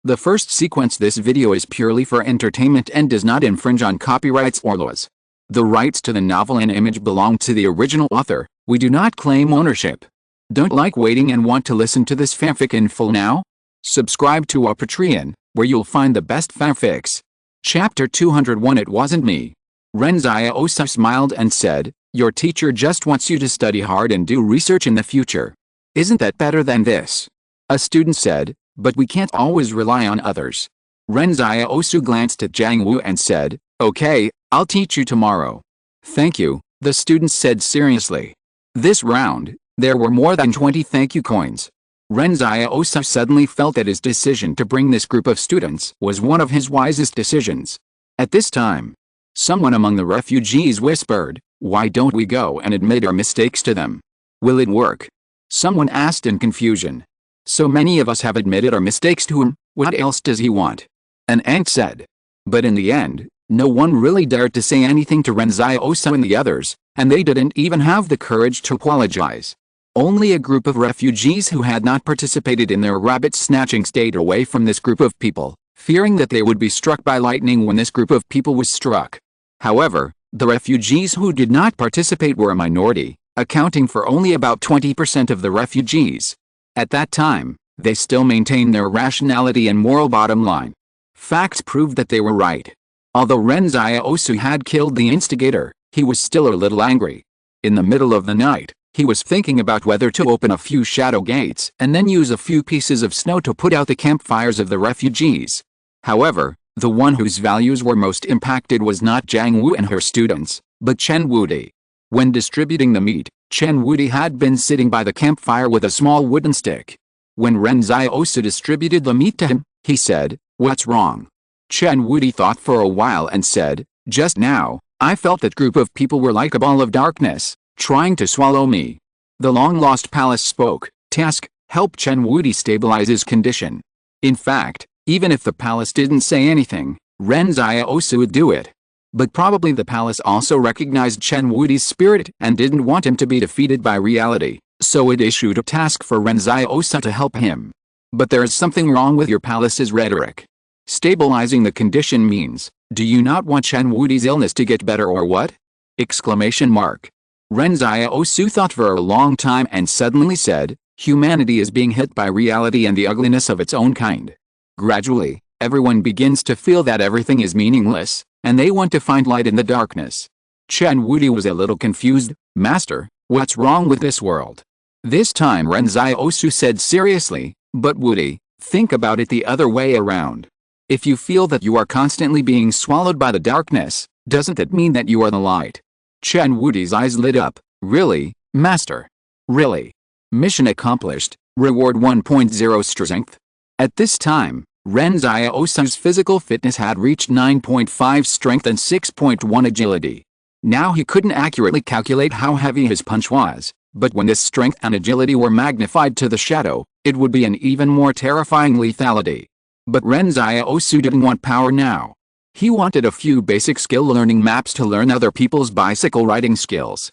The first sequence this video is purely for entertainment and does not infringe on copyrights or laws. The rights to the novel and image belong to the original author. We do not claim ownership. Don't like waiting and want to listen to this fanfic in full now? Subscribe to our Patreon, where you'll find the best fanfics. Chapter 201 It Wasn't Me. Ren Xiaosu smiled and said, "Your teacher just wants you to study hard and do research in the future. Isn't that better than this?" A student said, "But we can't always rely on others." Ren Xiaosu glanced at Jiang Wu and said, "Okay, I'll teach you tomorrow." "Thank you," the student said seriously. This round, there were more than 20 thank you coins. Ren Xiaosu suddenly felt that his decision to bring this group of students was one of his wisest decisions. At this time, someone among the refugees whispered, "Why don't we go and admit our mistakes to them? Will it work?" Someone asked in confusion. "So many of us have admitted our mistakes to him, what else does he want?" An ant said. But in the end, no one really dared to say anything to Ren Xiaosu and the others, and they didn't even have the courage to apologize. Only a group of refugees who had not participated in their rabbit snatching stayed away from this group of people, fearing that they would be struck by lightning when this group of people was struck. However, the refugees who did not participate were a minority, accounting for only about 20% of the refugees. At that time, they still maintained their rationality and moral bottom line. Facts proved that they were right. Although Ren Xiaosu had killed the instigator, he was still a little angry. In the middle of the night, he was thinking about whether to open a few shadow gates and then use a few pieces of snow to put out the campfires of the refugees. However, the one whose values were most impacted was not Jiang Wu and her students, but Chen Wudi. When distributing the meat, Chen Wudi had been sitting by the campfire with a small wooden stick. When Ren Xiaosu distributed the meat to him, he said, "What's wrong?" Chen Wudi thought for a while and said, "Just now, I felt that group of people were like a ball of darkness, trying to swallow me." The long-lost palace spoke, "Task, help Chen Wudi stabilize his condition." In fact, even if the palace didn't say anything, Ren Xiaosu would do it. But probably the palace also recognized Chen Wudi's spirit and didn't want him to be defeated by reality, so it issued a task for Ren Xiaosu to help him. But there is something wrong with your palace's rhetoric. Stabilizing the condition means, do you not want Chen Wudi's illness to get better or what? Exclamation mark. Ren Xiaosu thought for a long time and suddenly said, "Humanity is being hit by reality and the ugliness of its own kind." Gradually, everyone begins to feel that everything is meaningless, and they want to find light in the darkness. Chen Wudi was a little confused. "Master, what's wrong with this world?" This time Ren Xiaosu said seriously, "But Wudi, think about it the other way around. If you feel that you are constantly being swallowed by the darkness, doesn't that mean that you are the light?" Chen Wudi's eyes lit up. "Really, Master? Really? Mission accomplished, reward 1.0 strength." At this time, Ren Xiaosu's physical fitness had reached 9.5 strength and 6.1 agility. Now he couldn't accurately calculate how heavy his punch was, but when this strength and agility were magnified to the shadow, it would be an even more terrifying lethality. But Ren Xiaosu didn't want power now. He wanted a few basic skill learning maps to learn other people's bicycle riding skills.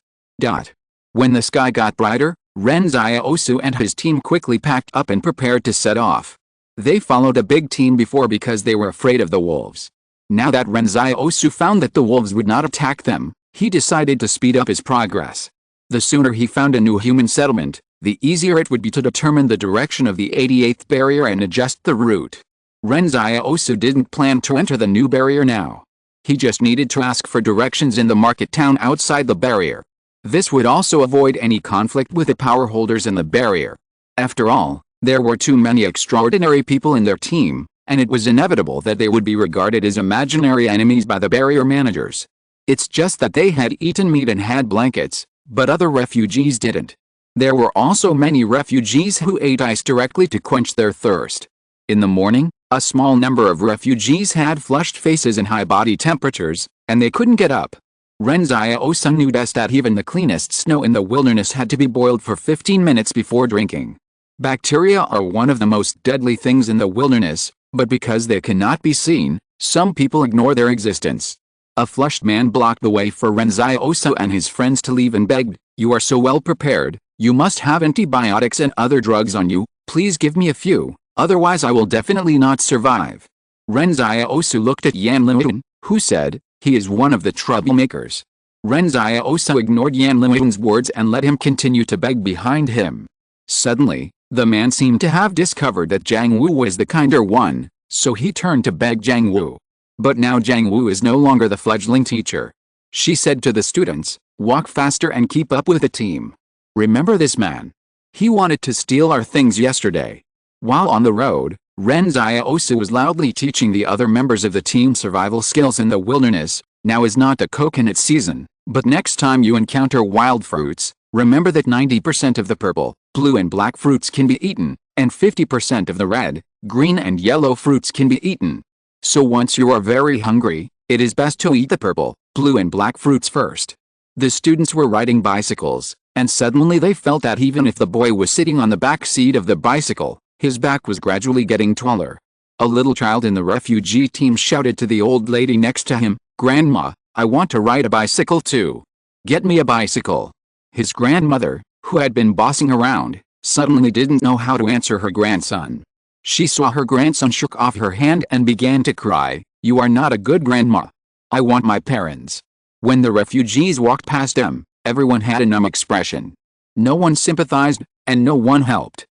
When the sky got brighter, Ren Xiaosu and his team quickly packed up and prepared to set off. They followed a big team before because they were afraid of the wolves. Now that Ren Xiaosu found that the wolves would not attack them, he decided to speed up his progress. The sooner he found a new human settlement, the easier it would be to determine the direction of the 88th barrier and adjust the route. Ren Xiaosu didn't plan to enter the new barrier now. He just needed to ask for directions in the market town outside the barrier. This would also avoid any conflict with the power holders in the barrier. After all, there were too many extraordinary people in their team, and it was inevitable that they would be regarded as imaginary enemies by the barrier managers. It's just that they had eaten meat and had blankets, but other refugees didn't. There were also many refugees who ate ice directly to quench their thirst. In the morning, a small number of refugees had flushed faces and high body temperatures, and they couldn't get up. Ren Xiaosu knew best that even the cleanest snow in the wilderness had to be boiled for 15 minutes before drinking. Bacteria are one of the most deadly things in the wilderness, but because they cannot be seen, some people ignore their existence. A flushed man blocked the way for Ren Xiaosu and his friends to leave and begged, "You are so well prepared, you must have antibiotics and other drugs on you, please give me a few, Otherwise I will definitely not survive. Ren Xiaosu looked at Yan Liwen, who said, he is one of the troublemakers. Ren Xiaosu ignored Yan Liwen's words and let him continue to beg behind him. Suddenly, the man seemed to have discovered that Jiang Wu was the kinder one, so he turned to beg Jiang Wu. But now Jiang Wu is no longer the fledgling teacher. She said to the students, walk faster and keep up with the team. Remember this man. He wanted to steal our things yesterday. While on the road, Ren Xiaosu was loudly teaching the other members of the team survival skills in the wilderness. Now is not the coconut season, but next time you encounter wild fruits, remember that 90% of the purple, blue and black fruits can be eaten, and 50% of the red, green and yellow fruits can be eaten. So once you are very hungry, it is best to eat the purple, blue and black fruits first. The students were riding bicycles, and suddenly they felt that even if the boy was sitting on the back seat of the bicycle, his back was gradually getting taller. A little child in the refugee team shouted to the old lady next to him, "Grandma, I want to ride a bicycle too. Get me a bicycle." His grandmother, who had been bossing around, suddenly didn't know how to answer her grandson. She saw her grandson shook off her hand and began to cry, "You are not a good grandma. I want my parents." When the refugees walked past them, everyone had a numb expression. No one sympathized, and no one helped.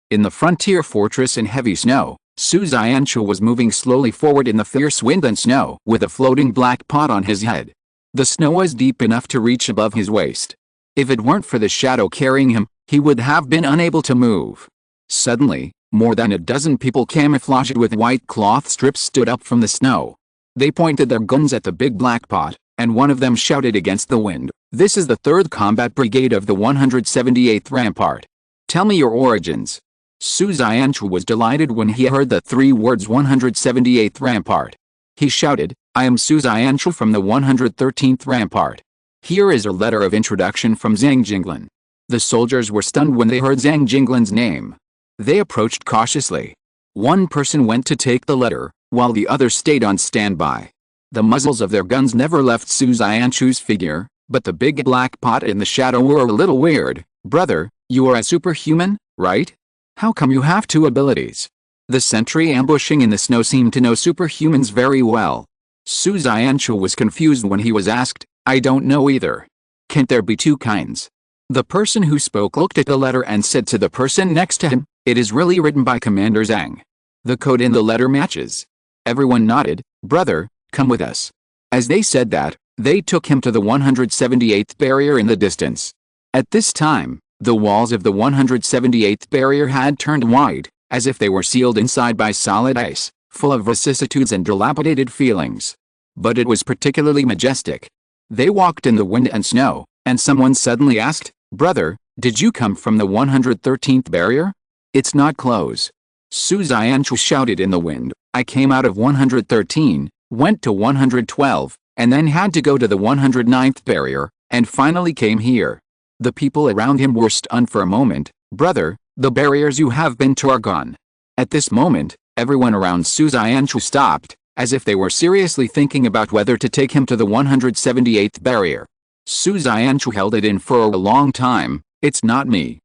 In the frontier fortress in heavy snow, Su Xianchu was moving slowly forward in the fierce wind and snow with a floating black pot on his head. The snow was deep enough to reach above his waist. If it weren't for the shadow carrying him, he would have been unable to move. Suddenly, more than a dozen people camouflaged with white cloth strips stood up from the snow. They pointed their guns at the big black pot, and one of them shouted against the wind, "This is the 3rd Combat Brigade of the 178th Rampart. Tell me your origins." Su Xianchu was delighted when he heard the 3 words 178th Rampart. He shouted, "I am Su Xianchu from the 113th Rampart. Here is a letter of introduction from Zhang Jinglan." The soldiers were stunned when they heard Zhang Jinglan's name. They approached cautiously. One person went to take the letter, while the other stayed on standby. The muzzles of their guns never left Su Xianchu's figure, but the big black pot in the shadow were a little weird. "Brother, you are a superhuman, right? How come you have 2 abilities?" The sentry ambushing in the snow seemed to know superhumans very well. Su Xianchu was confused when he was asked, "I don't know either. Can't there be 2 kinds?" The person who spoke looked at the letter and said to the person next to him, "It is really written by Commander Zhang. The code in the letter matches." Everyone nodded. "Brother, come with us." As they said that, they took him to the 178th barrier in the distance. At this time, the walls of the 178th barrier had turned white, as if they were sealed inside by solid ice, full of vicissitudes and dilapidated feelings. But it was particularly majestic. They walked in the wind and snow, and someone suddenly asked, "Brother, did you come from the 113th barrier? It's not close." Su Xianchu shouted in the wind, "I came out of 113, went to 112, and then had to go to the 109th barrier, and finally came here." The people around him were stunned for a moment. "Brother, the barriers you have been to are gone." At this moment, everyone around Su Xianchu stopped, as if they were seriously thinking about whether to take him to the 178th barrier. Su Xianchu held it in for a long time. "It's not me.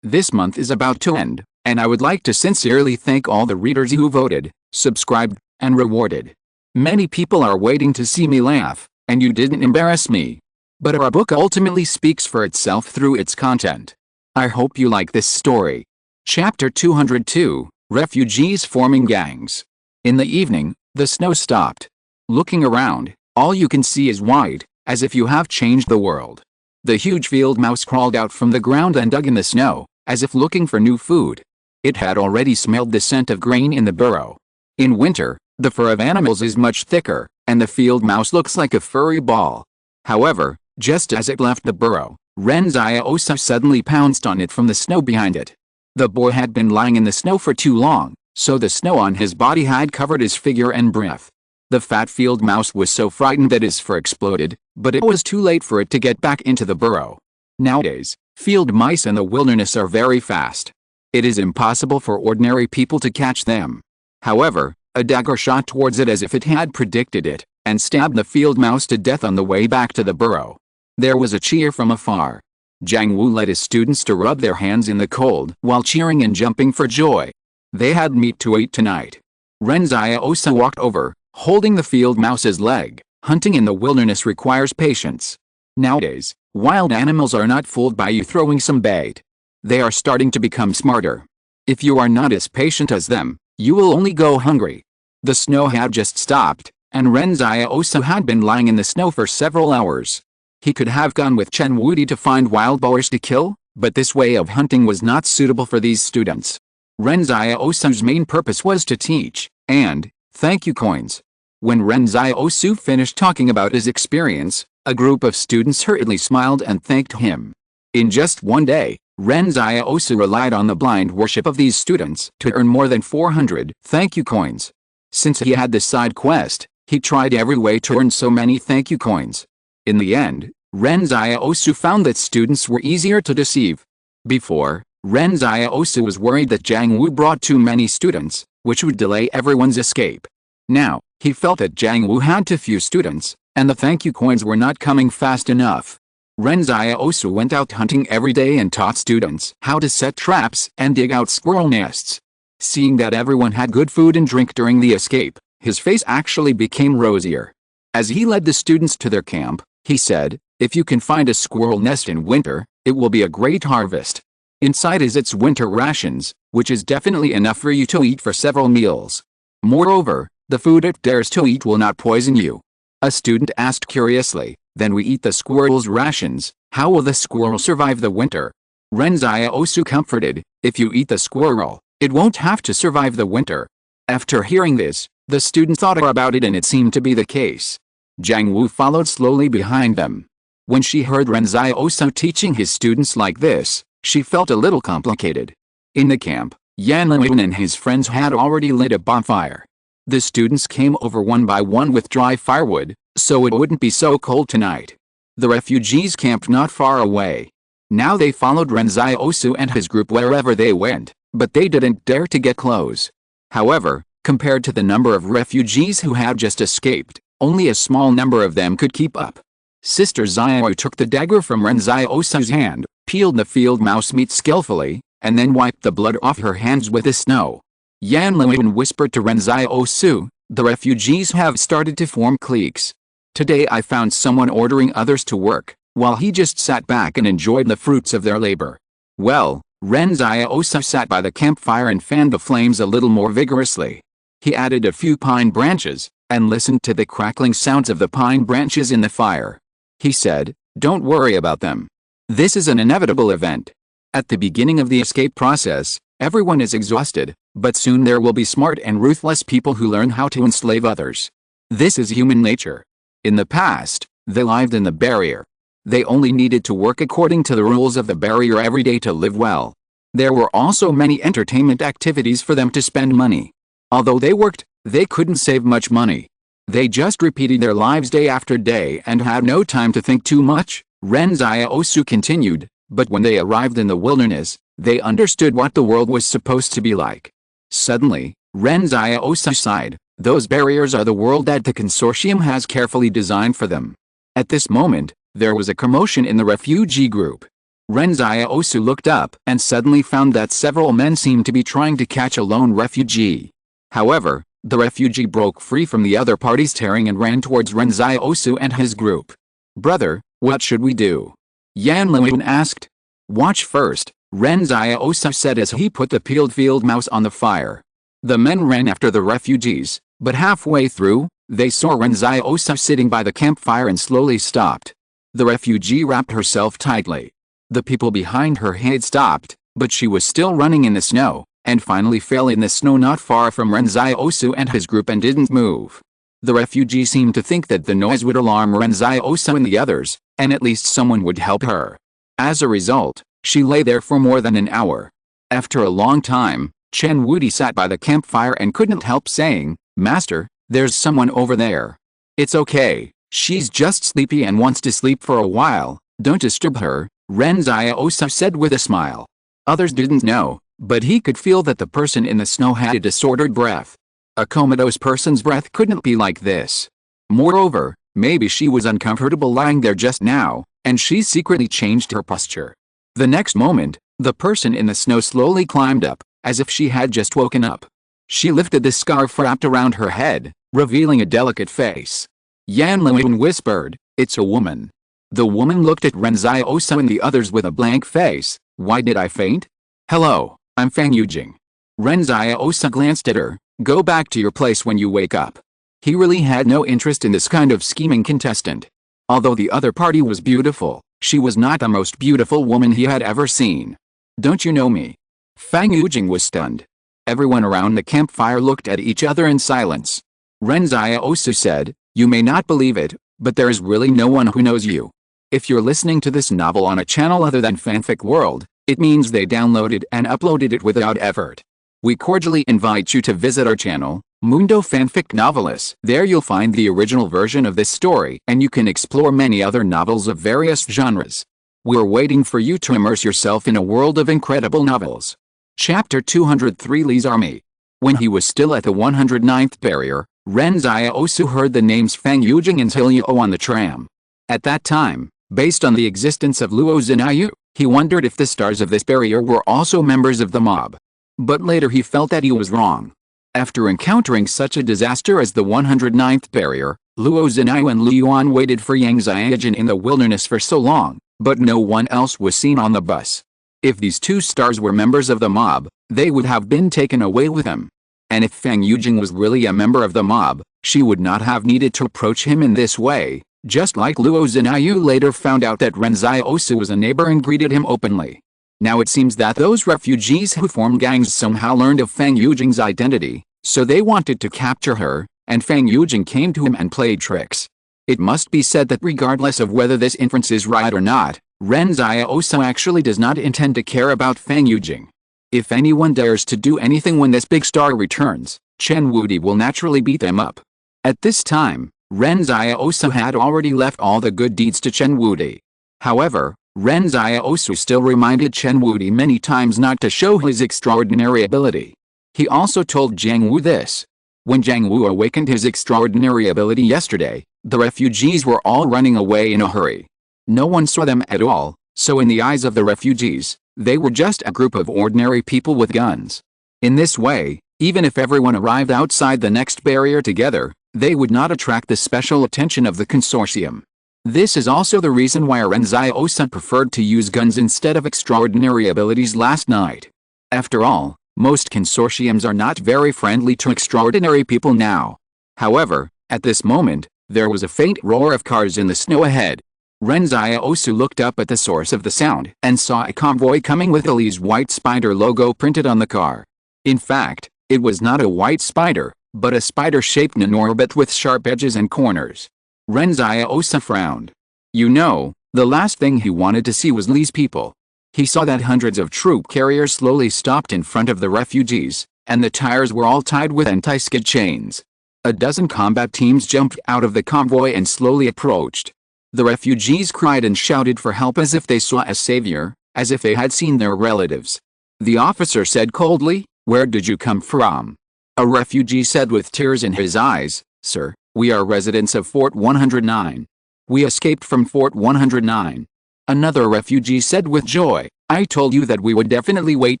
This month is about to end, and I would like to sincerely thank all the readers who voted, subscribed, and rewarded. Many people are waiting to see me laugh, and you didn't embarrass me. But our book ultimately speaks for itself through its content. I hope you like this story." Chapter 202, Refugees Forming Gangs. In the evening, the snow stopped. Looking around, all you can see is white, as if you have changed the world. The huge field mouse crawled out from the ground and dug in the snow, as if looking for new food. It had already smelled the scent of grain in the burrow. In winter, the fur of animals is much thicker, and the field mouse looks like a furry ball. However, just as it left the burrow, Ren Xiaosu suddenly pounced on it from the snow behind it. The boy had been lying in the snow for too long, so the snow on his body had covered his figure and breath. The fat field mouse was so frightened that his fur exploded, but it was too late for it to get back into the burrow. Nowadays, field mice in the wilderness are very fast. It is impossible for ordinary people to catch them. However, a dagger shot towards it as if it had predicted it, and stabbed the field mouse to death on the way back to the burrow. There was a cheer from afar. Jiang Wu led his students to rub their hands in the cold while cheering and jumping for joy. They had meat to eat tonight. Ren Xiaosu walked over, holding the field mouse's leg. Hunting in the wilderness requires patience. Nowadays, wild animals are not fooled by you throwing some bait. They are starting to become smarter. If you are not as patient as them, you will only go hungry. The snow had just stopped, and Ren Xiaosu had been lying in the snow for several hours. He could have gone with Chen Wudi to find wild boars to kill, but this way of hunting was not suitable for these students. Ren Xiaosu's main purpose was to teach, and thank you coins. When Ren Xiaosu finished talking about his experience, a group of students hurriedly smiled and thanked him. In just one day, Ren Xiaosu relied on the blind worship of these students to earn more than 400 thank you coins. Since he had this side quest, he tried every way to earn so many thank you coins. In the end, Ren Xiaosu found that students were easier to deceive. Before, Ren Xiaosu was worried that Jiang Wu brought too many students, which would delay everyone's escape. Now, he felt that Jiang Wu had too few students, and the thank you coins were not coming fast enough. Ren Xiaosu went out hunting every day and taught students how to set traps and dig out squirrel nests. Seeing that everyone had good food and drink during the escape, his face actually became rosier. As he led the students to their camp, he said, "If you can find a squirrel nest in winter, it will be a great harvest. Inside is its winter rations, which is definitely enough for you to eat for several meals. Moreover, the food it dares to eat will not poison you." A student asked curiously, "Then we eat the squirrel's rations, how will the squirrel survive the winter?" Ren Xiaosu comforted, "If you eat the squirrel, it won't have to survive the winter." After hearing this, the student thought about it and it seemed to be the case. Jiang Wu followed slowly behind them. When she heard Ren Xiaosu teaching his students like this, she felt a little complicated. In the camp, Yan Lin and his friends had already lit a bonfire. The students came over one by one with dry firewood, so it wouldn't be so cold tonight. The refugees camped not far away. Now they followed Ren Xiaosu and his group wherever they went, but they didn't dare to get close. However, compared to the number of refugees who had just escaped, only a small number of them could keep up. Sister Xiao took the dagger from Ren Xiaosu's hand, peeled the field mouse meat skillfully, and then wiped the blood off her hands with the snow. Yan Lin whispered to Ren Xiaosu, "The refugees have started to form cliques. Today I found someone ordering others to work, while he just sat back and enjoyed the fruits of their labor." Well, Ren Xiaosu sat by the campfire and fanned the flames a little more vigorously. He added a few pine branches, and listened to the crackling sounds of the pine branches in the fire. He said, "Don't worry about them. This is an inevitable event. At the beginning of the escape process, everyone is exhausted, but soon there will be smart and ruthless people who learn how to enslave others. This is human nature. In the past, they lived in the barrier. They only needed to work according to the rules of the barrier every day to live well. There were also many entertainment activities for them to spend money. Although they worked, they couldn't save much money. They just repeated their lives day after day and had no time to think too much," Ren Xiaosu continued, "but when they arrived in the wilderness, they understood what the world was supposed to be like." Suddenly, Ren Xiaosu sighed, "Those barriers are the world that the consortium has carefully designed for them." At this moment, there was a commotion in the refugee group. Ren Xiaosu looked up and suddenly found that several men seemed to be trying to catch a lone refugee. However, the refugee broke free from the other party's tearing and ran towards Ren Xiaosu and his group. "Brother, what should we do?" Yan Lin asked. "Watch first," Ren Xiaosu said as he put the peeled field mouse on the fire. The men ran after the refugees, but halfway through, they saw Ren Xiaosu sitting by the campfire and slowly stopped. The refugee wrapped herself tightly. The people behind her had stopped, but she was still running in the snow, and finally fell in the snow not far from Ren Xiaosu and his group and didn't move. The refugee seemed to think that the noise would alarm Ren Xiaosu and the others, and at least someone would help her. As a result, she lay there for more than an hour. After a long time, Chen Wudi sat by the campfire and couldn't help saying, "Master, there's someone over there. It's okay, she's just sleepy and wants to sleep for a while, don't disturb her," Ren Xiaosu said with a smile. Others didn't know, but he could feel that the person in the snow had a disordered breath. A comatose person's breath couldn't be like this. Moreover, Maybe she was uncomfortable lying there just now, and she secretly changed her posture. The next moment, the person in the snow slowly climbed up, as if she had just woken up. She lifted the scarf wrapped around her head, revealing a delicate face. Yan Liwen whispered, "It's a woman." The woman looked at Ren Xiaosu and the others with a blank face. "Why did I faint?" "Hello, I'm Fang Yujing." Ren Xiaosu glanced at her. "Go back to your place when you wake up." He really had no interest in this kind of scheming contestant. Although the other party was beautiful, she was not the most beautiful woman he had ever seen. "Don't you know me?" Fang Yujing was stunned. Everyone around the campfire looked at each other in silence. Ren Xiaosu said, "You may not believe it, but there is really no one who knows you. If you're listening to this novel on a channel other than Fanfic World, it means they downloaded and uploaded it without effort. We cordially invite you to visit our channel, Mundo Fanfic Novelis. There you'll find the original version of this story and you can explore many other novels of various genres. We're waiting for you to immerse yourself in a world of incredible novels." Chapter 203 Li's Army. When he was still at the 109th barrier, Ren Xiaosu heard the names Fang Yujing and Liu on the tram. At that time, based on the existence of Luo Zinayu, he wondered if the stars of this barrier were also members of the mob. But later he felt that he was wrong. After encountering such a disaster as the 109th barrier, Luo Zinayu and Liu Yuan waited for Yang Xiaojin in the wilderness for so long, but no one else was seen on the bus. If these two stars were members of the mob, they would have been taken away with him. And if Fang Yujing was really a member of the mob, she would not have needed to approach him in this way, just like Luo Zinayu later found out that Ren Xiaosu was a neighbor and greeted him openly. Now it seems that those refugees who formed gangs somehow learned of Fang Yujing's identity, so they wanted to capture her, and Fang Yujing came to him and played tricks. It must be said that regardless of whether this inference is right or not, Ren Xiaosu actually does not intend to care about Fang Yujing. If anyone dares to do anything when this big star returns, Chen Wudi will naturally beat them up. At this time, Ren Xiaosu had already left all the good deeds to Chen Wudi. However, Ren Xiaosu still reminded Chen Wudi many times not to show his extraordinary ability. He also told Jiang Wu this. When Jiang Wu awakened his extraordinary ability yesterday, the refugees were all running away in a hurry. No one saw them at all, so in the eyes of the refugees, they were just a group of ordinary people with guns. In this way, even if everyone arrived outside the next barrier together, they would not attract the special attention of the consortium. This is also the reason why Ren Xiaosu preferred to use guns instead of extraordinary abilities last night. After all, most consortiums are not very friendly to extraordinary people now. However, at this moment, there was a faint roar of cars in the snow ahead. Ren Xiaosu looked up at the source of the sound and saw a convoy coming with Li's white spider logo printed on the car. In fact, it was not a white spider, but a spider-shaped nanorbit with sharp edges and corners. Ren Xiaosu frowned. You know, the last thing he wanted to see was Li's people. He saw that hundreds of troop carriers slowly stopped in front of the refugees, and the tires were all tied with anti-skid chains. A dozen combat teams jumped out of the convoy and slowly approached. The refugees cried and shouted for help as if they saw a savior, as if they had seen their relatives. The officer said coldly, "Where did you come from?" A refugee said with tears in his eyes, "Sir, we are residents of Fort 109. We escaped from Fort 109. Another refugee said with joy, "I told you that we would definitely wait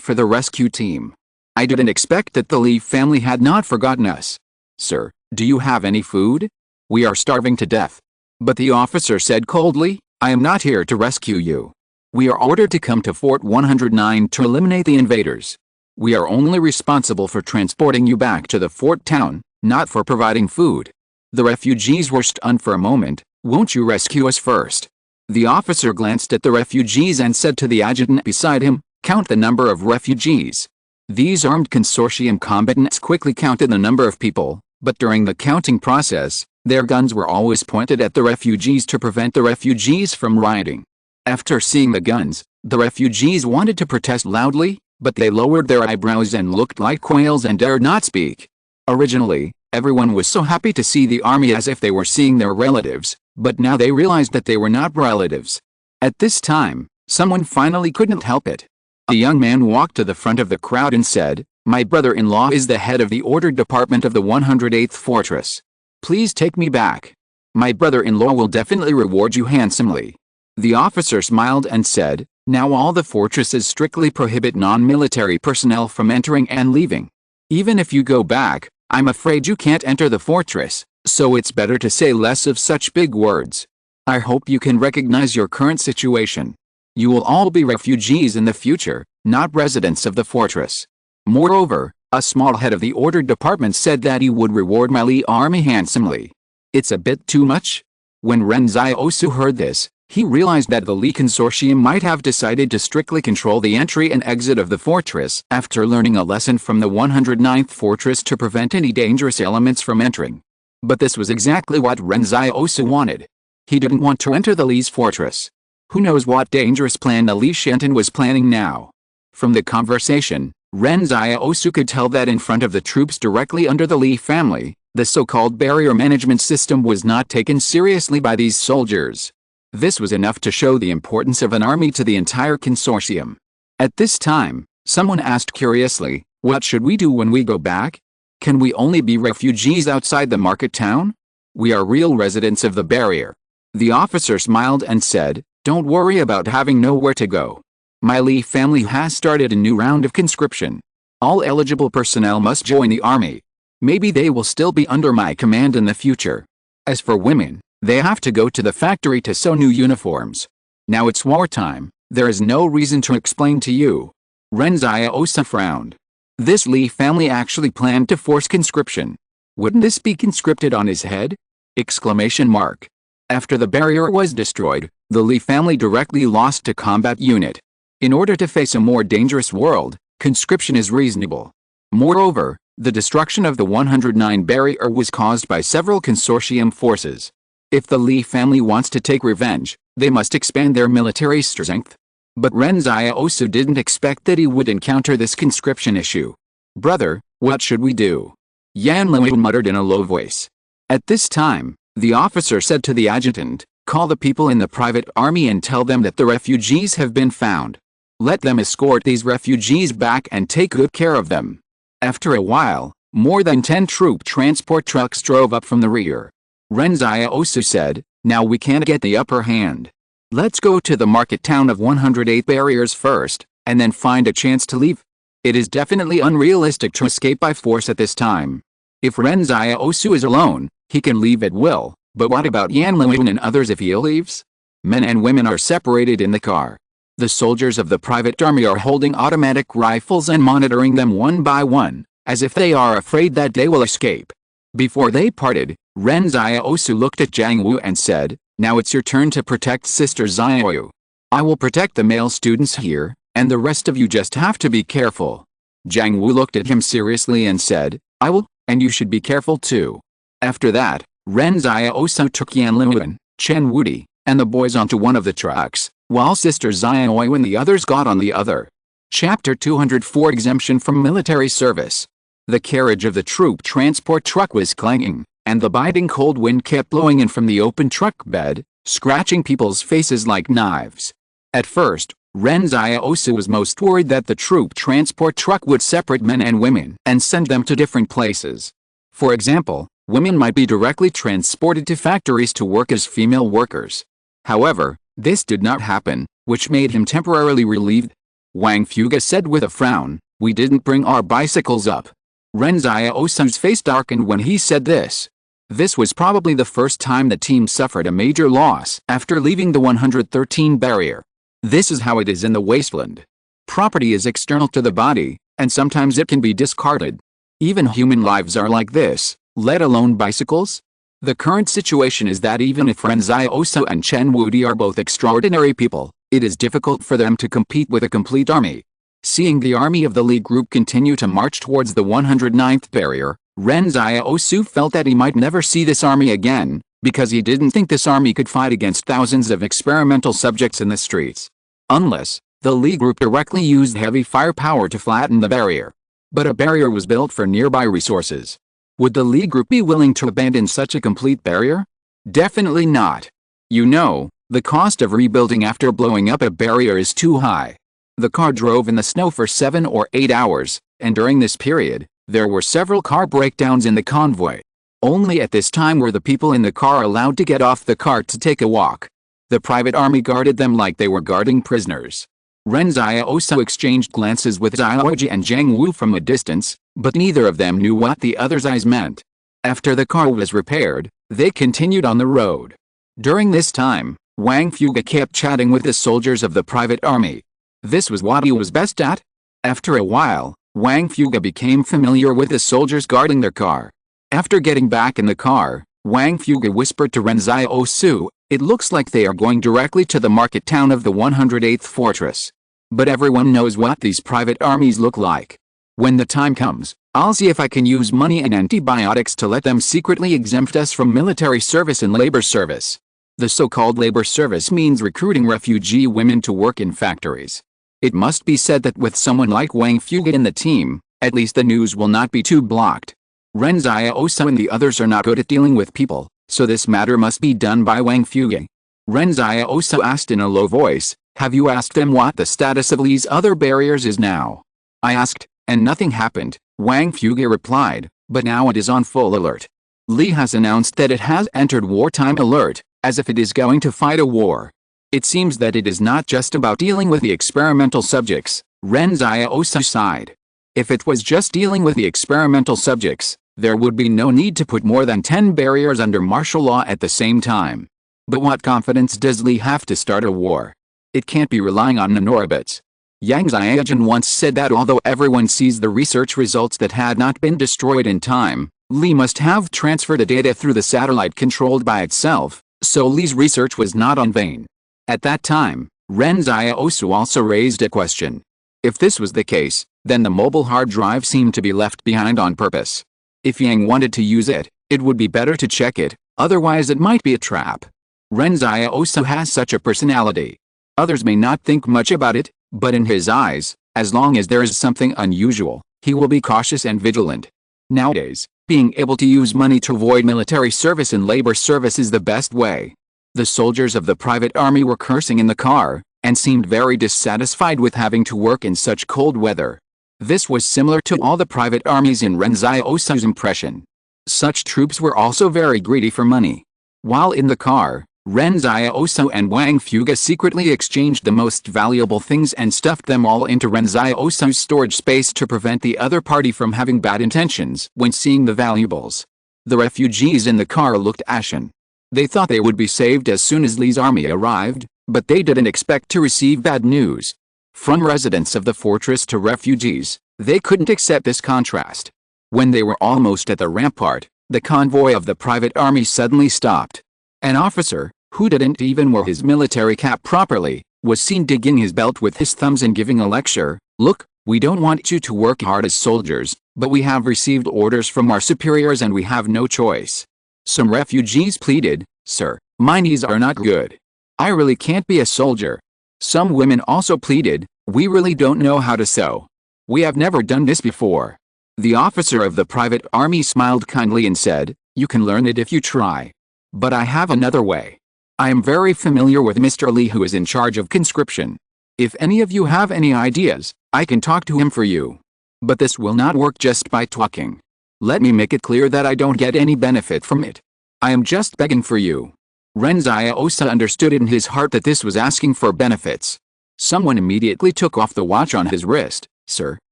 for the rescue team. I didn't expect that the Li family had not forgotten us. Sir, do you have any food? We are starving to death." But the officer said coldly, "I am not here to rescue you. We are ordered to come to Fort 109 to eliminate the invaders. We are only responsible for transporting you back to the fort town, not for providing food." The refugees were stunned for a moment. "Won't you rescue us first?" The officer glanced at the refugees and said to the adjutant beside him, "Count the number of refugees." These armed consortium combatants quickly counted the number of people, but during the counting process, their guns were always pointed at the refugees to prevent the refugees from rioting. After seeing the guns, the refugees wanted to protest loudly, but they lowered their eyebrows and looked like quails and dared not speak. Originally, everyone was so happy to see the army as if they were seeing their relatives, but now they realized that they were not relatives. At this time, someone finally couldn't help it. A young man walked to the front of the crowd and said, "My brother-in-law is the head of the order department of the 108th fortress. Please take me back." My brother-in-law will definitely reward you handsomely. The officer smiled and said, now all the fortresses strictly prohibit non-military personnel from entering and leaving. Even if you go back, I'm afraid you can't enter the fortress, so it's better to say less of such big words. I hope you can recognize your current situation. You will all be refugees in the future, not residents of the fortress. Moreover, a small head of the order department said that he would reward my Li army handsomely. It's a bit too much? When Ren Xiaosu heard this, he realized that the Li consortium might have decided to strictly control the entry and exit of the fortress after learning a lesson from the 109th fortress to prevent any dangerous elements from entering. But this was exactly what Ren Xiaosu wanted. He didn't want to enter the Li's fortress. Who knows what dangerous plan the Li Shenton was planning now? From the conversation, Ren Xiaosu could tell that in front of the troops directly under the Li family, the so-called barrier management system was not taken seriously by these soldiers. This was enough to show the importance of an army to the entire consortium. At this time, someone asked curiously, what should we do when we go back? Can we only be refugees outside the market town? We are real residents of the barrier. The officer smiled and said, don't worry about having nowhere to go. My Li family has started a new round of conscription. All eligible personnel must join the army. Maybe they will still be under my command in the future. As for women, they have to go to the factory to sew new uniforms. Now it's wartime, there is no reason to explain to you. Ren Xiaosu frowned. This Li family actually planned to force conscription. Wouldn't this be conscripted on his head? Exclamation mark. After the barrier was destroyed, the Li family directly lost to combat unit. In order to face a more dangerous world, conscription is reasonable. Moreover, the destruction of the 109 barrier was caused by several consortium forces. If the Li family wants to take revenge, they must expand their military strength. But Ren Xiaosu didn't expect that he would encounter this conscription issue. Brother, what should we do? Yan Liu muttered in a low voice. At this time, the officer said to the adjutant, call the people in the private army and tell them that the refugees have been found. Let them escort these refugees back and take good care of them. After a while, more than 10 troop transport trucks drove up from the rear. Ren Xiaosu said, now we can't get the upper hand. Let's go to the market town of 108 barriers first, and then find a chance to leave. It is definitely unrealistic to escape by force at this time. If Ren Xiaosu is alone, he can leave at will, but what about Yan Liu and others if he leaves? Men and women are separated in the car. The soldiers of the private army are holding automatic rifles and monitoring them one by one, as if they are afraid that they will escape. Before they parted, Ren Xiaosu looked at Jiang Wu and said, now it's your turn to protect Sister Xiaoyu. I will protect the male students here, and the rest of you just have to be careful. Jiang Wu looked at him seriously and said, I will, and you should be careful too. After that, Ren Xiaosu took Yan Liu, Chen Wudi, and the boys onto one of the trucks, while Sister Xiaoyu and the others got on the other. Chapter 204 Exemption from Military Service. The carriage of the troop transport truck was clanging, and the biting cold wind kept blowing in from the open truck bed, scratching people's faces like knives. At first, Ren Xiaosu was most worried that the troop transport truck would separate men and women and send them to different places. For example, women might be directly transported to factories to work as female workers. However, this did not happen, which made him temporarily relieved. Wang Fuga said with a frown, we didn't bring our bicycles up. Ren Xiaosu's face darkened when he said this. This was probably the first time the team suffered a major loss after leaving the 113 barrier. This is how it is in the wasteland. Property is external to the body, and sometimes it can be discarded. Even human lives are like this, let alone bicycles. The current situation is that even if Ren Xiaosu and Chen Wudi are both extraordinary people, it is difficult for them to compete with a complete army. Seeing the army of the Li group continue to march towards the 109th barrier, Ren Xiaosu felt that he might never see this army again, because he didn't think this army could fight against thousands of experimental subjects in the streets. Unless, the Li group directly used heavy firepower to flatten the barrier. But a barrier was built for nearby resources. Would the Li group be willing to abandon such a complete barrier? Definitely not. You know, the cost of rebuilding after blowing up a barrier is too high. The car drove in the snow for 7 or 8 hours, and during this period, there were several car breakdowns in the convoy. Only at this time were the people in the car allowed to get off the cart to take a walk. The private army guarded them like they were guarding prisoners. Ren Xiaosu exchanged glances with Xiaoji and Zhang Wu from a distance, but neither of them knew what the other's eyes meant. After the car was repaired, they continued on the road. During this time, Wang Fuge kept chatting with the soldiers of the private army. This was what he was best at. After a while, Wang Fuge became familiar with the soldiers guarding their car. After getting back in the car, Wang Fuge whispered to Ren Xiaosu, "It looks like they are going directly to the market town of the 108th fortress. But everyone knows what these private armies look like. When the time comes, I'll see if I can use money and antibiotics to let them secretly exempt us from military service and labor service." The so-called labor service means recruiting refugee women to work in factories. It must be said that with someone like Wang Fuge in the team, at least the news will not be too blocked. Ren Xiaosu and the others are not good at dealing with people, so this matter must be done by Wang Fuge. Ren Xiaosu asked in a low voice, "Have you asked them what the status of Li's other barriers is now?" "I asked, and nothing happened," Wang Fuge replied, "but now it is on full alert. Li has announced that it has entered wartime alert, as if it is going to fight a war. It seems that it is not just about dealing with the experimental subjects." Ren Xiaosu sighed. If it was just dealing with the experimental subjects, there would be no need to put more than 10 barriers under martial law at the same time. But what confidence does Li have to start a war? It can't be relying on nanorobots. Yang Xiaojun once said that although everyone sees the research results that had not been destroyed in time, Li must have transferred the data through the satellite controlled by itself, so Li's research was not in vain. At that time, Ren Xiaosu also raised a question. If this was the case, then the mobile hard drive seemed to be left behind on purpose. If Yang wanted to use it, it would be better to check it, otherwise it might be a trap. Ren Xiaosu has such a personality. Others may not think much about it, but in his eyes, as long as there is something unusual, he will be cautious and vigilant. Nowadays, being able to use money to avoid military service and labor service is the best way. The soldiers of the private army were cursing in the car, and seemed very dissatisfied with having to work in such cold weather. This was similar to all the private armies in Ren Xiaosu's impression. Such troops were also very greedy for money. While in the car, Ren Xiaosu and Wang Fuge secretly exchanged the most valuable things and stuffed them all into Ren Xiaosu's storage space to prevent the other party from having bad intentions when seeing the valuables. The refugees in the car looked ashen. They thought they would be saved as soon as Li's army arrived, but they didn't expect to receive bad news. From residents of the fortress to refugees, they couldn't accept this contrast. When they were almost at the rampart, the convoy of the private army suddenly stopped. An officer, who didn't even wear his military cap properly, was seen digging his belt with his thumbs and giving a lecture. "Look, we don't want you to work hard as soldiers, but we have received orders from our superiors and we have no choice." Some refugees pleaded, "Sir, my knees are not good. I really can't be a soldier." Some women also pleaded, "We really don't know how to sew. We have never done this before." The officer of the private army smiled kindly and said, "You can learn it if you try. But I have another way. I am very familiar with Mr. Li, who is in charge of conscription. If any of you have any ideas, I can talk to him for you. But this will not work just by talking. Let me make it clear that I don't get any benefit from it. I am just begging for you." Ren Xiaosu understood in his heart that this was asking for benefits. Someone immediately took off the watch on his wrist. "Sir,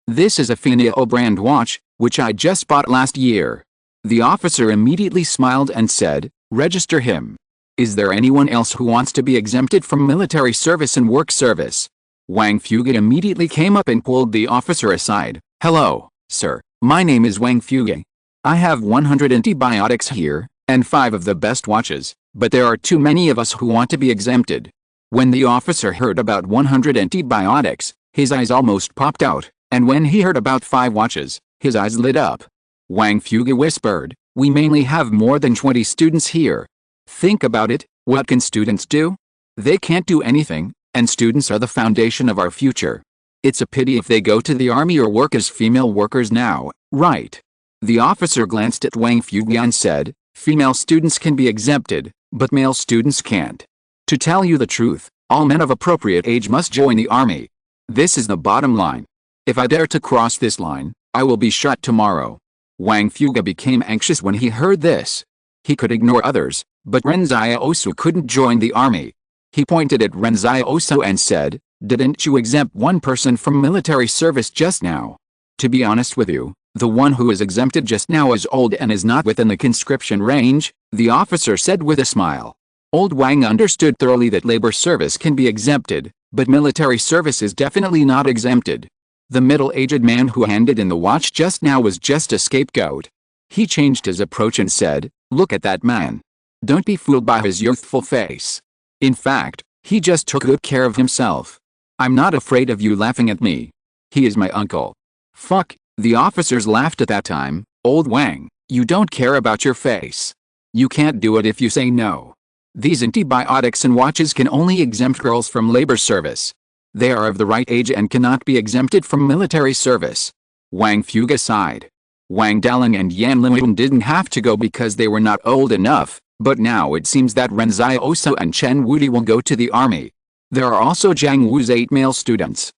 this is a Finio brand watch, which I just bought last year." The officer immediately smiled and said, "Register him. Is there anyone else who wants to be exempted from military service and work service?" Wang Fuge immediately came up and pulled the officer aside. "Hello, sir, my name is Wang Fuge. I have 100 antibiotics here, and 5 of the best watches, but there are too many of us who want to be exempted." When the officer heard about 100 antibiotics, his eyes almost popped out, and when he heard about 5 watches, his eyes lit up. Wang Fuge whispered, "We mainly have more than 20 students here. Think about it, what can students do? They can't do anything, and students are the foundation of our future. It's a pity if they go to the army or work as female workers now, right?" The officer glanced at Wang Fuge and said, "Female students can be exempted, but male students can't. To tell you the truth, all men of appropriate age must join the army. This is the bottom line. If I dare to cross this line, I will be shot tomorrow." Wang Fuga became anxious when he heard this. He could ignore others, but Ren Xiaosu couldn't join the army. He pointed at Ren Xiaosu and said, "Didn't you exempt one person from military service just now? To be honest with you, the one who is exempted just now is old and is not within the conscription range," the officer said with a smile. Old Wang understood thoroughly that labor service can be exempted, but military service is definitely not exempted. The middle-aged man who handed in the watch just now was just a scapegoat. He changed his approach and said, "Look at that man. Don't be fooled by his youthful face. In fact, he just took good care of himself. I'm not afraid of you laughing at me. He is my uncle." "Fuck," the officers laughed at that time. "Old Wang, you don't care about your face. You can't do it if you say no. These antibiotics and watches can only exempt girls from labor service. They are of the right age and cannot be exempted from military service." Wang Fuga sighed. Wang Daling and Yan Limwen didn't have to go because they were not old enough, but now it seems that Ren Xiaosu and Chen Wudi will go to the army. There are also Zhang Wu's 8 male students.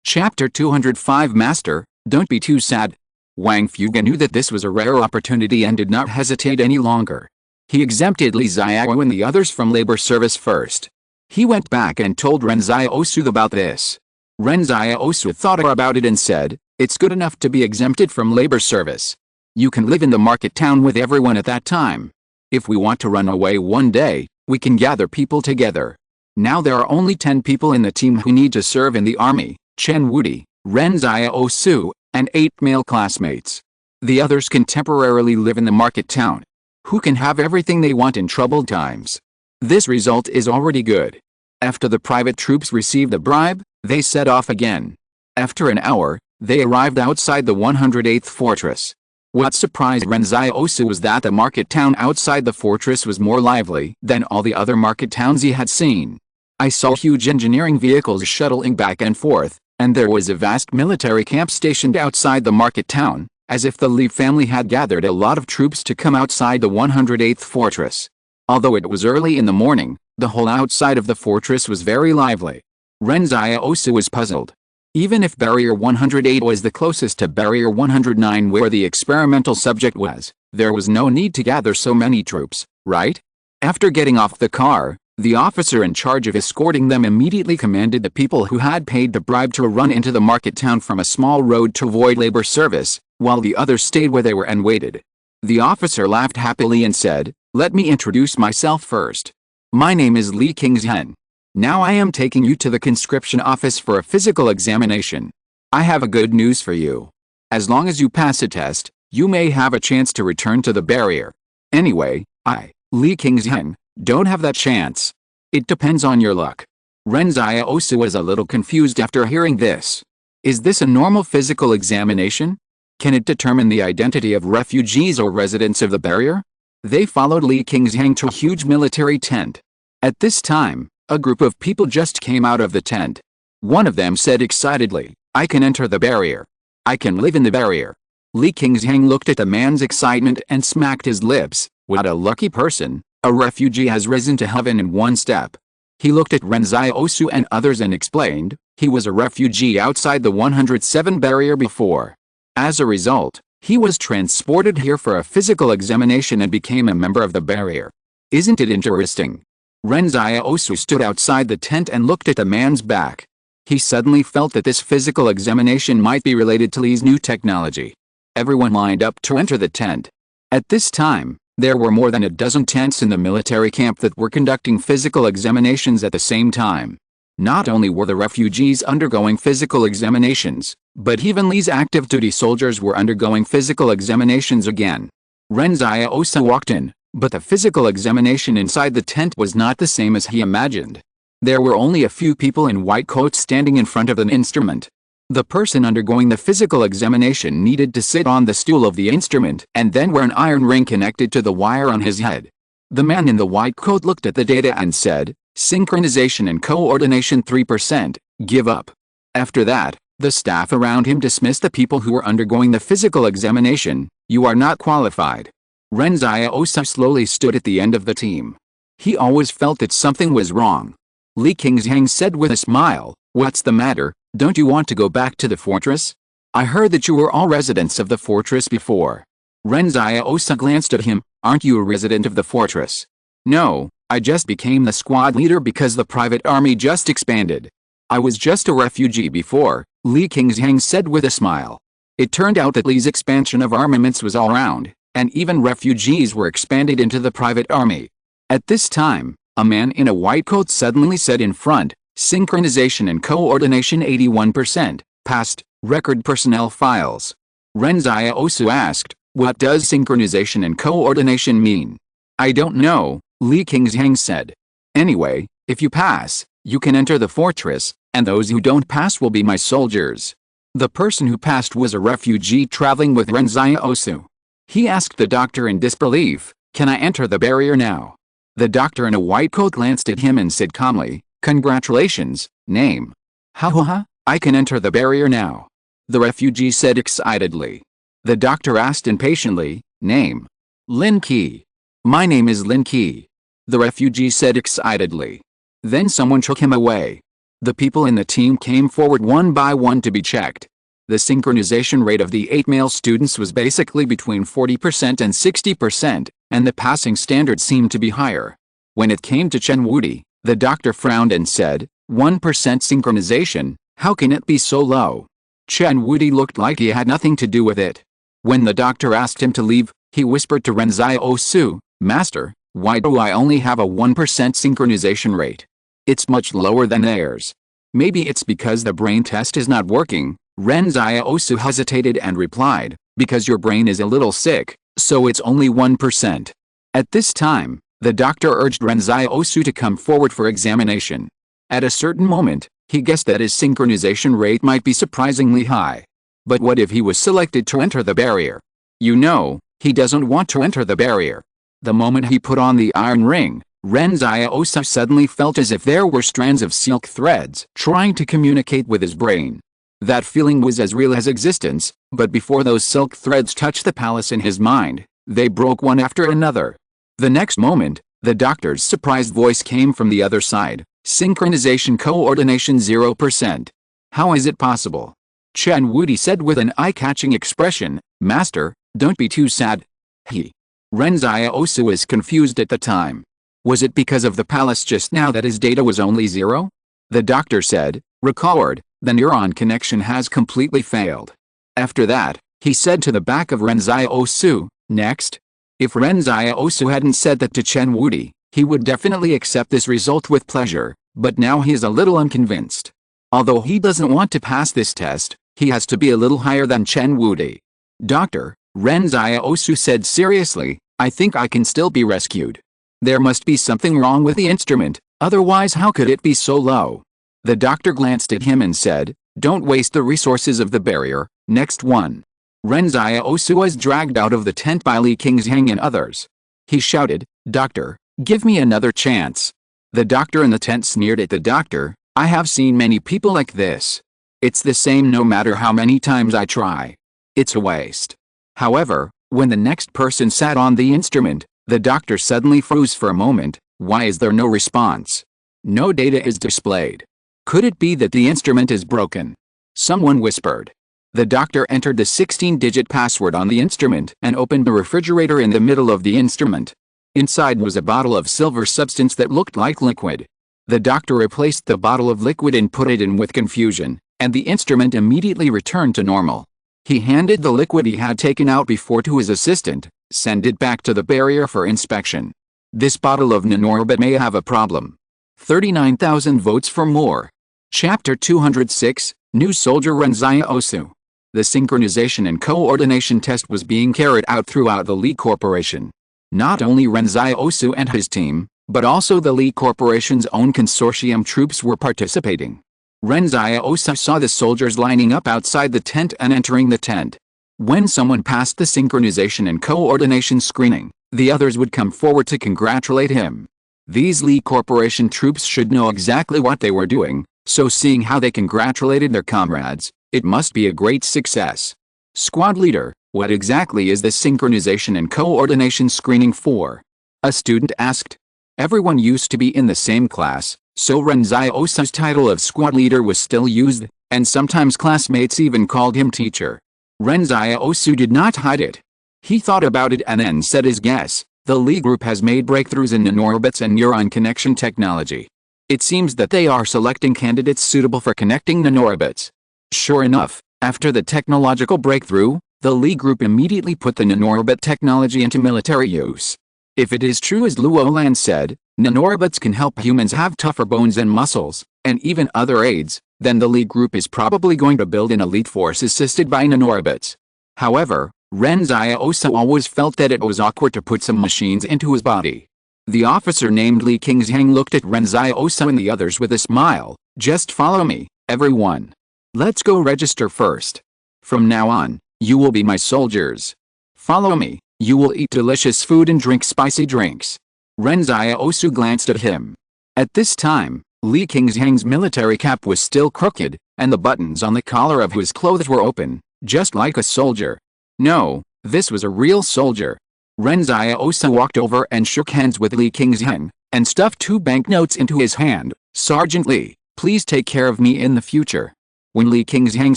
Chapter 205 Master, don't be too sad. Wang Fuga knew that this was a rare opportunity and did not hesitate any longer. He exempted Li Xiaoyu and the others from labor service first. He went back and told Ren Xiaosu about this. Ren Xiaosu thought about it and said, "It's good enough to be exempted from labor service. You can live in the market town with everyone at that time. If we want to run away one day, we can gather people together." Now there are only 10 people in the team who need to serve in the army: Chen Wudi, Ren Xiaosu, and 8 male classmates. The others can temporarily live in the market town. Who can have everything they want in troubled times. This result is already good. After the private troops received a bribe, they set off again. After an hour, they arrived outside the 108th fortress. What surprised Ren Xiaosu was that the market town outside the fortress was more lively than all the other market towns he had seen. I saw huge engineering vehicles shuttling back and forth, and there was a vast military camp stationed outside the market town, as if the Li family had gathered a lot of troops to come outside the 108th fortress. Although it was early in the morning, the whole outside of the fortress was very lively. Ren Xiaosu was puzzled. Even if Barrier 108 was the closest to Barrier 109 where the experimental subject was, there was no need to gather so many troops, right? After getting off the car, the officer in charge of escorting them immediately commanded the people who had paid the bribe to run into the market town from a small road to avoid labor service, while the others stayed where they were and waited. The officer laughed happily and said, "Let me introduce myself first. My name is Li Qingzhen. Now I am taking you to the conscription office for a physical examination. I have a good news for you. As long as you pass a test, you may have a chance to return to the barrier. Anyway, I, Li Qingzhen, don't have that chance. It depends on your luck." Ren Xiaosu was a little confused after hearing this. Is this a normal physical examination? Can it determine the identity of refugees or residents of the barrier? They followed Li Qingzhen to a huge military tent. At this time, a group of people just came out of the tent. One of them said excitedly, "I can enter the barrier. I can live in the barrier." Li Qingzhen looked at the man's excitement and smacked his lips. What a lucky person. A refugee has risen to heaven in one step. He looked at Ren Xiaosu and others and explained, he was a refugee outside the 107 barrier before. As a result, he was transported here for a physical examination and became a member of the barrier. Isn't it interesting? Ren Xiaosu stood outside the tent and looked at the man's back. He suddenly felt that this physical examination might be related to Li's new technology. Everyone lined up to enter the tent. At this time, there were more than a dozen tents in the military camp that were conducting physical examinations at the same time. Not only were the refugees undergoing physical examinations, but even Li's active duty soldiers were undergoing physical examinations again. Ren Xiaosu walked in, but the physical examination inside the tent was not the same as he imagined. There were only a few people in white coats standing in front of an instrument. The person undergoing the physical examination needed to sit on the stool of the instrument and then wear an iron ring connected to the wire on his head. The man in the white coat looked at the data and said, "Synchronization and coordination 3%, give up." After that, the staff around him dismissed the people who were undergoing the physical examination. "You are not qualified." Ren Xiaosu slowly stood at the end of the team. He always felt that something was wrong. Li Qingzhen said with a smile, "What's the matter? Don't you want to go back to the fortress?" I heard that you were all residents of the fortress before. Ren Xiaosu glanced at him. Aren't you a resident of the fortress? No, I just became the squad leader because the private army just expanded. I was just a refugee before, Li Qingzhang said with a smile. It turned out that Li's expansion of armaments was all around, and even refugees were expanded into the private army. At this time, a man in a white coat suddenly said in front, synchronization and coordination 81%, passed, record personnel files. Ren Xiaosu asked, what does synchronization and coordination mean? I don't know, Li Qingzhang said. Anyway, if you pass, you can enter the fortress, and those who don't pass will be my soldiers. The person who passed was a refugee traveling with Ren Xiaosu. He asked the doctor in disbelief, can I enter the barrier now? The doctor in a white coat glanced at him and said calmly, congratulations, name. Ha, I can enter the barrier now. The refugee said excitedly. The doctor asked impatiently, name. Lin Qi. My name is Lin Qi. The refugee said excitedly. Then someone took him away. The people in the team came forward one by one to be checked. The synchronization rate of the 8 male students was basically between 40% and 60%, and the passing standard seemed to be higher. When it came to Chen Wudi, the doctor frowned and said, 1% synchronization, how can it be so low? Chen Wudi looked like he had nothing to do with it. When the doctor asked him to leave, he whispered to Ren Xiaosu, Master, why do I only have a 1% synchronization rate? It's much lower than theirs. Maybe it's because the brain test is not working. Ren Xiaosu hesitated and replied, because your brain is a little sick, so it's only 1%. At this time, the doctor urged Ren Xiaosu to come forward for examination. At a certain moment, he guessed that his synchronization rate might be surprisingly high. But what if he was selected to enter the barrier? You know, he doesn't want to enter the barrier. The moment he put on the iron ring, Ren Xiaosu suddenly felt as if there were strands of silk threads trying to communicate with his brain. That feeling was as real as existence, but before those silk threads touched the palace in his mind, they broke one after another. The next moment, the doctor's surprised voice came from the other side, synchronization coordination 0%. How is it possible? Chen Wudi said with an eye-catching expression, Master, don't be too sad. Ren Xiaosu was confused at the time. Was it because of the palace just now that his data was only 0? The doctor said, record, the neuron connection has completely failed. After that, he said to the back of Ren Xiaosu, next. If Ren Xiaosu hadn't said that to Chen Wudi, he would definitely accept this result with pleasure, but now he is a little unconvinced. Although he doesn't want to pass this test, he has to be a little higher than Chen Wudi. Doctor, Ren Xiaosu said seriously, I think I can still be rescued. There must be something wrong with the instrument, otherwise how could it be so low? The doctor glanced at him and said, don't waste the resources of the barrier, next one. Ren Xiaosu was dragged out of the tent by Li Qingzhang and others. He shouted, Doctor, give me another chance. The doctor in the tent sneered at the doctor, I have seen many people like this. It's the same no matter how many times I try. It's a waste. However, when the next person sat on the instrument, the doctor suddenly froze for a moment. Why is there no response? No data is displayed. Could it be that the instrument is broken? Someone whispered. The doctor entered the 16-digit password on the instrument and opened the refrigerator in the middle of the instrument. Inside was a bottle of silver substance that looked like liquid. The doctor replaced the bottle of liquid and put it in with confusion, and the instrument immediately returned to normal. He handed the liquid he had taken out before to his assistant, send it back to the barrier for inspection. This bottle of nanorbit may have a problem. 39,000 votes for more. Chapter 206, New Soldier Ren Xiaosu. The synchronization and coordination test was being carried out throughout the Li Corporation. Not only Ren Xiaosu and his team, but also the Li Corporation's own consortium troops were participating. Ren Xiaosu saw the soldiers lining up outside the tent and entering the tent. When someone passed the synchronization and coordination screening, the others would come forward to congratulate him. These Li Corporation troops should know exactly what they were doing, so seeing how they congratulated their comrades, it must be a great success. Squad leader, what exactly is this synchronization and coordination screening for? A student asked. Everyone used to be in the same class, so Ren Xiaosu's title of squad leader was still used, and sometimes classmates even called him teacher. Ren Xiaosu did not hide it. He thought about it and then said his guess. The Li group has made breakthroughs in nanorobots and neuron connection technology. It seems that they are selecting candidates suitable for connecting nanorobots. Sure enough, after the technological breakthrough, the Li group immediately put the nanorobot technology into military use. If it is true as Luolan said, nanorobots can help humans have tougher bones and muscles, and even other aids, then the Li group is probably going to build an elite force assisted by nanorobots. However, Ren Xiaosu always felt that it was awkward to put some machines into his body. The officer named Li Qingzhang looked at Ren Xiaosu and the others with a smile. Just follow me, everyone. Let's go register first. From now on, you will be my soldiers. Follow me, you will eat delicious food and drink spicy drinks. Ren Xiaosu glanced at him. At this time, Li Qingzhang's military cap was still crooked, and the buttons on the collar of his clothes were open, just like a soldier. No, this was a real soldier. Ren Xiaosu walked over and shook hands with Li Qingzhang, and stuffed 2 banknotes into his hand. Sergeant Li, please take care of me in the future. When Li Qingzhang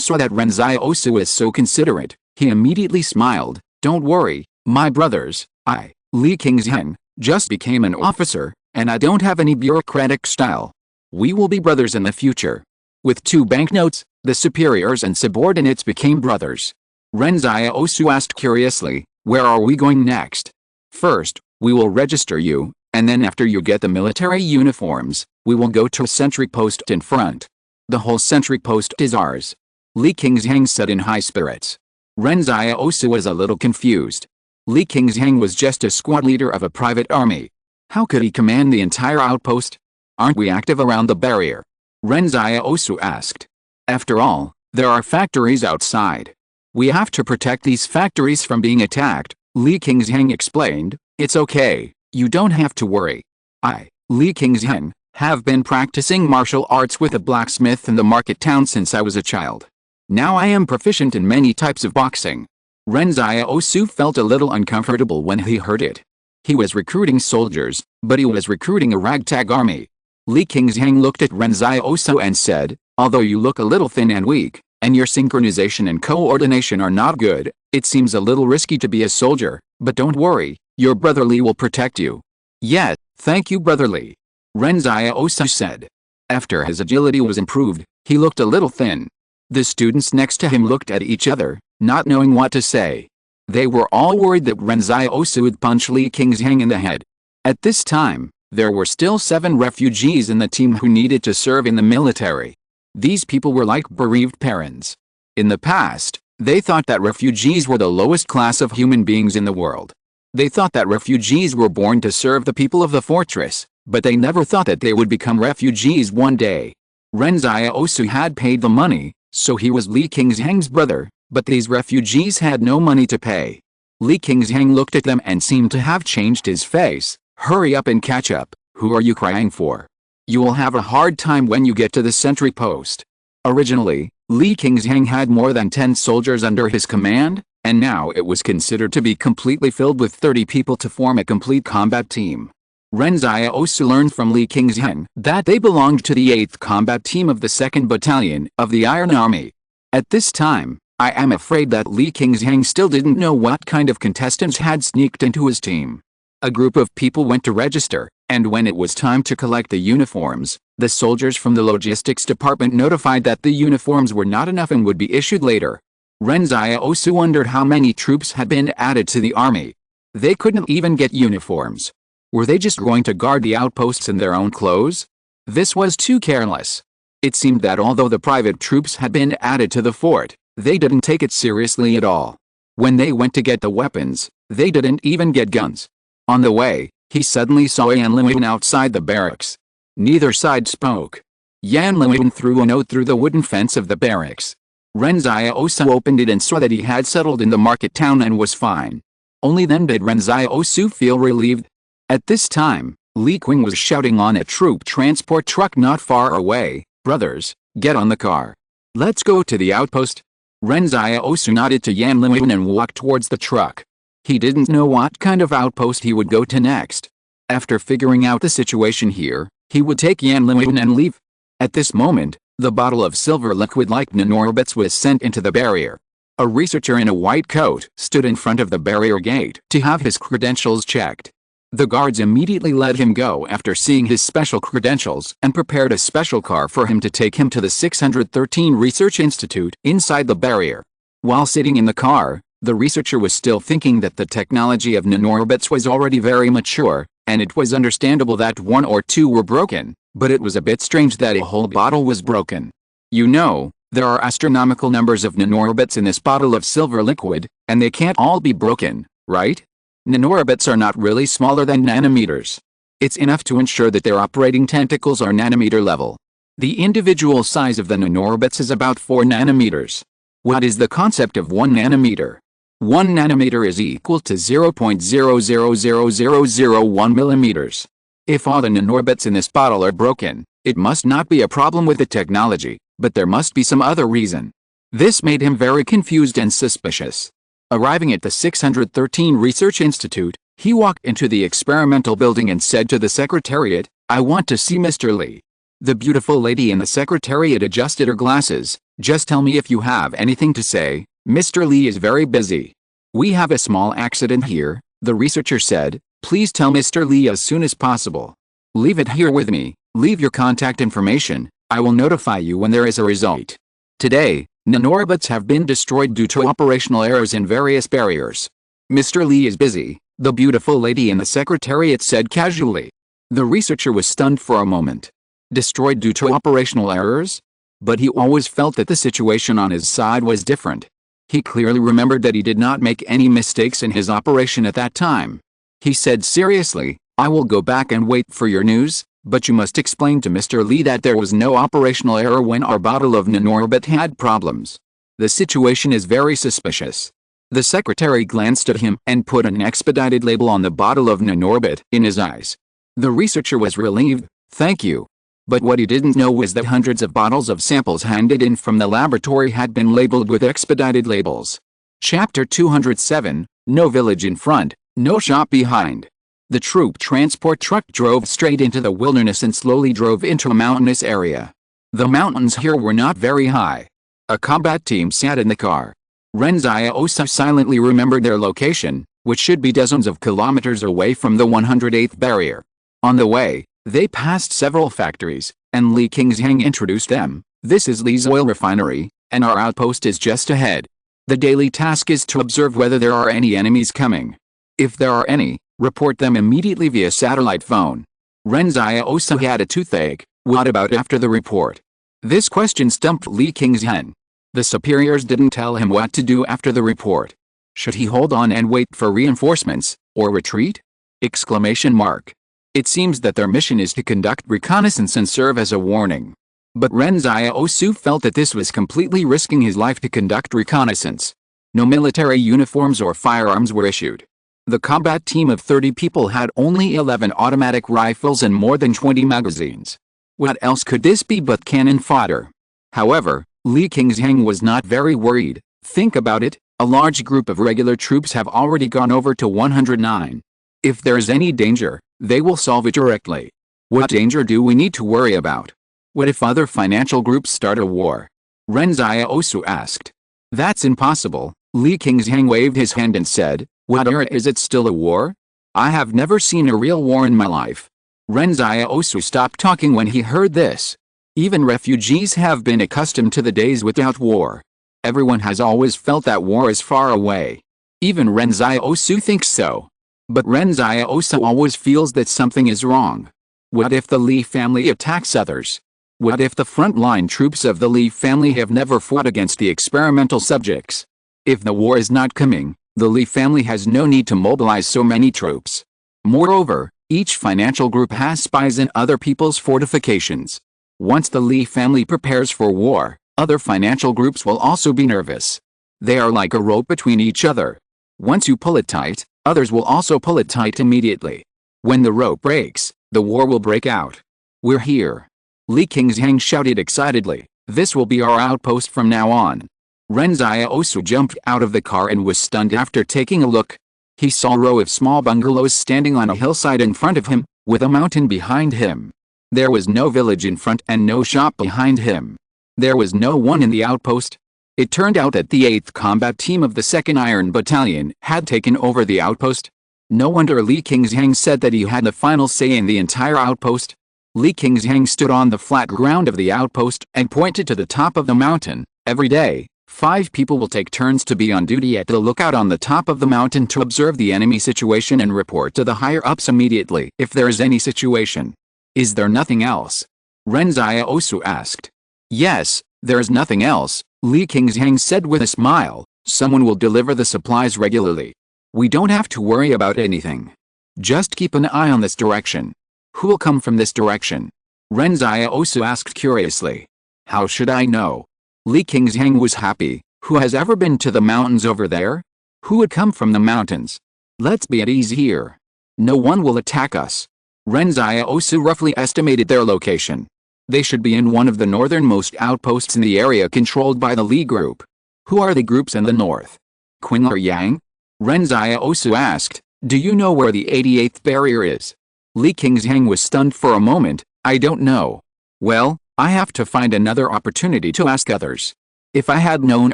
saw that Ren Xiaosu was so considerate, he immediately smiled. Don't worry, my brothers, I, Li Qingzhang, just became an officer, and I don't have any bureaucratic style. We will be brothers in the future. With 2 banknotes, the superiors and subordinates became brothers. Ren Xiaosu asked curiously, where are we going next? First, we will register you, and then after you get the military uniforms, we will go to a sentry post in front. The whole sentry post is ours. Li Qingzhang said in high spirits. Ren Xiaosu was a little confused. Li Qingzhang was just a squad leader of a private army. How could he command the entire outpost? Aren't we active around the barrier? Ren Xiaosu asked. After all, there are factories outside. We have to protect these factories from being attacked, Li Qingzhang explained. It's okay, you don't have to worry. I, Li Qingzhang, have been practicing martial arts with a blacksmith in the market town since I was a child. Now I am proficient in many types of boxing. Ren Xiaosu felt a little uncomfortable when he heard it. He was recruiting soldiers, but he was recruiting a ragtag army. Li Qingzhang looked at Ren Xiaosu and said, although you look a little thin and weak, and your synchronization and coordination are not good, it seems a little risky to be a soldier, but don't worry, your brother Li will protect you. Yes, thank you brother Li. Ren Xiaosu said. After his agility was improved, he looked a little thin. The students next to him looked at each other, not knowing what to say. They were all worried that Ren Xiaosu would punch Li Qingzhang in the head. At this time, there were still 7 refugees in the team who needed to serve in the military. These people were like bereaved parents. In the past, they thought that refugees were the lowest class of human beings in the world. They thought that refugees were born to serve the people of the fortress, but they never thought that they would become refugees one day. Ren Xiaosu had paid the money, so he was Li Qingzhang's brother, but these refugees had no money to pay. Li Qingzhang looked at them and seemed to have changed his face. Hurry up and catch up, who are you crying for? You will have a hard time when you get to the sentry post. Originally, Li Qingzhang had more than 10 soldiers under his command, and now it was considered to be completely filled with 30 people to form a complete combat team. Ren Xiaosu learned from Li Qingzhang that they belonged to the 8th combat team of the 2nd Battalion of the Iron Army. At this time, I am afraid that Li Qingzhang still didn't know what kind of contestants had sneaked into his team. A group of people went to register, and when it was time to collect the uniforms, the soldiers from the logistics department notified that the uniforms were not enough and would be issued later. Ren Xiaosu wondered how many troops had been added to the army. They couldn't even get uniforms. Were they just going to guard the outposts in their own clothes? This was too careless. It seemed that although the private troops had been added to the fort, they didn't take it seriously at all. When they went to get the weapons, they didn't even get guns. On the way, he suddenly saw Yan Liwen outside the barracks. Neither side spoke. Yan Liwen threw a note through the wooden fence of the barracks. Ren Xiaosu opened it and saw that he had settled in the market town and was fine. Only then did Ren Xiaosu feel relieved. At this time, Li Qing was shouting on a troop transport truck not far away, "Brothers, get on the car. Let's go to the outpost." Ren Xiaosu nodded to Yan Liwen and walked towards the truck. He didn't know what kind of outpost he would go to next. After figuring out the situation here, he would take Yan Liwen and leave. At this moment, The bottle of silver liquid like nanorbits was sent into the barrier. A researcher in a white coat stood in front of the barrier gate to have his credentials checked. The guards immediately let him go after seeing his special credentials and prepared a special car for him to take him to the 613 Research Institute inside the barrier. While sitting in the car, the researcher was still thinking that the technology of nanorbits was already very mature, and it was understandable that one or two were broken, but it was a bit strange that a whole bottle was broken. You know, there are astronomical numbers of nanorbits in this bottle of silver liquid, and they can't all be broken, right? Nanorbits are not really smaller than nanometers. It's enough to ensure that their operating tentacles are nanometer level. The individual size of the nanorbits is about 4 nanometers. What is the concept of 1 nanometer? 1 nanometer is equal to 0.000001 millimeters. If all the nanorbits in this bottle are broken, it must not be a problem with the technology, but there must be some other reason. This made him very confused and suspicious. Arriving at the 613 Research Institute, he walked into the experimental building and said to the secretariat, "I want to see Mr. Lee." The beautiful lady in the secretariat adjusted her glasses. "Just tell me if you have anything to say. Mr. Lee is very busy." "We have a small accident here," the researcher said. "Please tell Mr. Lee as soon as possible. Leave it here with me. Leave your contact information. I will notify you when there is a result. Today, nanorbits have been destroyed due to operational errors in various barriers. Mr. Lee is busy," the beautiful lady in the secretariat said casually. The researcher was stunned for a moment. Destroyed due to operational errors? But he always felt that the situation on his side was different. He clearly remembered that he did not make any mistakes in his operation at that time. He said seriously, "I will go back and wait for your news, but you must explain to Mr. Lee that there was no operational error when our bottle of nanorbit had problems. The situation is very suspicious." The secretary glanced at him and put an expedited label on the bottle of nanorbit in his eyes. The researcher was relieved. "Thank you." But what he didn't know was that hundreds of bottles of samples handed in from the laboratory had been labeled with expedited labels. Chapter 207, No Village in Front, No Shop Behind. The troop transport truck drove straight into the wilderness and slowly drove into a mountainous area. The mountains here were not very high. A combat team sat in the car. Ren Xiaosu silently remembered their location, which should be dozens of kilometers away from the 108th barrier. On the way, they passed several factories, and Li Qingzhang introduced them. "This is Li's oil refinery, and our outpost is just ahead. The daily task is to observe whether there are any enemies coming. If there are any, report them immediately via satellite phone." Ren Xiaosu had a toothache. What about after the report? This question stumped Li Qingzhang. The superiors didn't tell him what to do after the report. Should he hold on and wait for reinforcements, or retreat? Exclamation mark. It seems that their mission is to conduct reconnaissance and serve as a warning. But Ren Xiaosu felt that this was completely risking his life to conduct reconnaissance. No military uniforms or firearms were issued. The combat team of 30 people had only 11 automatic rifles and more than 20 magazines. What else could this be but cannon fodder? However, Li Qingzhang was not very worried. Think about it, a large group of regular troops have already gone over to 109. If there's any danger, they will solve it directly. What danger do we need to worry about? What if other financial groups start a war? Ren Xiaosu asked. That's impossible. Li Qingzhang waved his hand and said, "What era is it still a war? I have never seen a real war in my life." Ren Xiaosu stopped talking when he heard this. Even refugees have been accustomed to the days without war. Everyone has always felt that war is far away. Even Ren Xiaosu thinks so. But Ren Xiaosu always feels that something is wrong. What if the Li family attacks others? What if the front-line troops of the Li family have never fought against the experimental subjects? If the war is not coming, the Li family has no need to mobilize so many troops. Moreover, each financial group has spies in other people's fortifications. Once the Li family prepares for war, other financial groups will also be nervous. They are like a rope between each other. Once you pull it tight, others will also pull it tight immediately. When the rope breaks, the war will break out. We're here. Li Qingzhang shouted excitedly. This will be our outpost from now on. Ren Xiaosu jumped out of the car and was stunned after taking a look. He saw a row of small bungalows standing on a hillside in front of him, with a mountain behind him. There was no village in front and no shop behind him. There was no one in the outpost. It turned out that the 8th Combat Team of the 2nd Iron Battalion had taken over the outpost. No wonder Li Qingzhang said that he had the final say in the entire outpost. Li Qingzhang stood on the flat ground of the outpost and pointed to the top of the mountain. Every day, 5 people will take turns to be on duty at the lookout on the top of the mountain to observe the enemy situation and report to the higher-ups immediately if there is any situation. Is there nothing else? Ren Xiaosu asked. Yes, there is nothing else, Li Qingzhang said with a smile. Someone will deliver the supplies regularly. We don't have to worry about anything. Just keep an eye on this direction. Who will come from this direction? Ren Xiaosu asked curiously. How should I know? Li Qingzhang was happy. Who has ever been to the mountains over there? Who would come from the mountains? Let's be at ease here. No one will attack us. Ren Xiaosu roughly estimated their location. They should be in one of the northernmost outposts in the area controlled by the Li group. Who are the groups in the north? Qin or Yang? Ren Xiaosu asked. Do you know where the 88th barrier is? Li Qingzhang was stunned for a moment. I don't know. Well, I have to find another opportunity to ask others. If I had known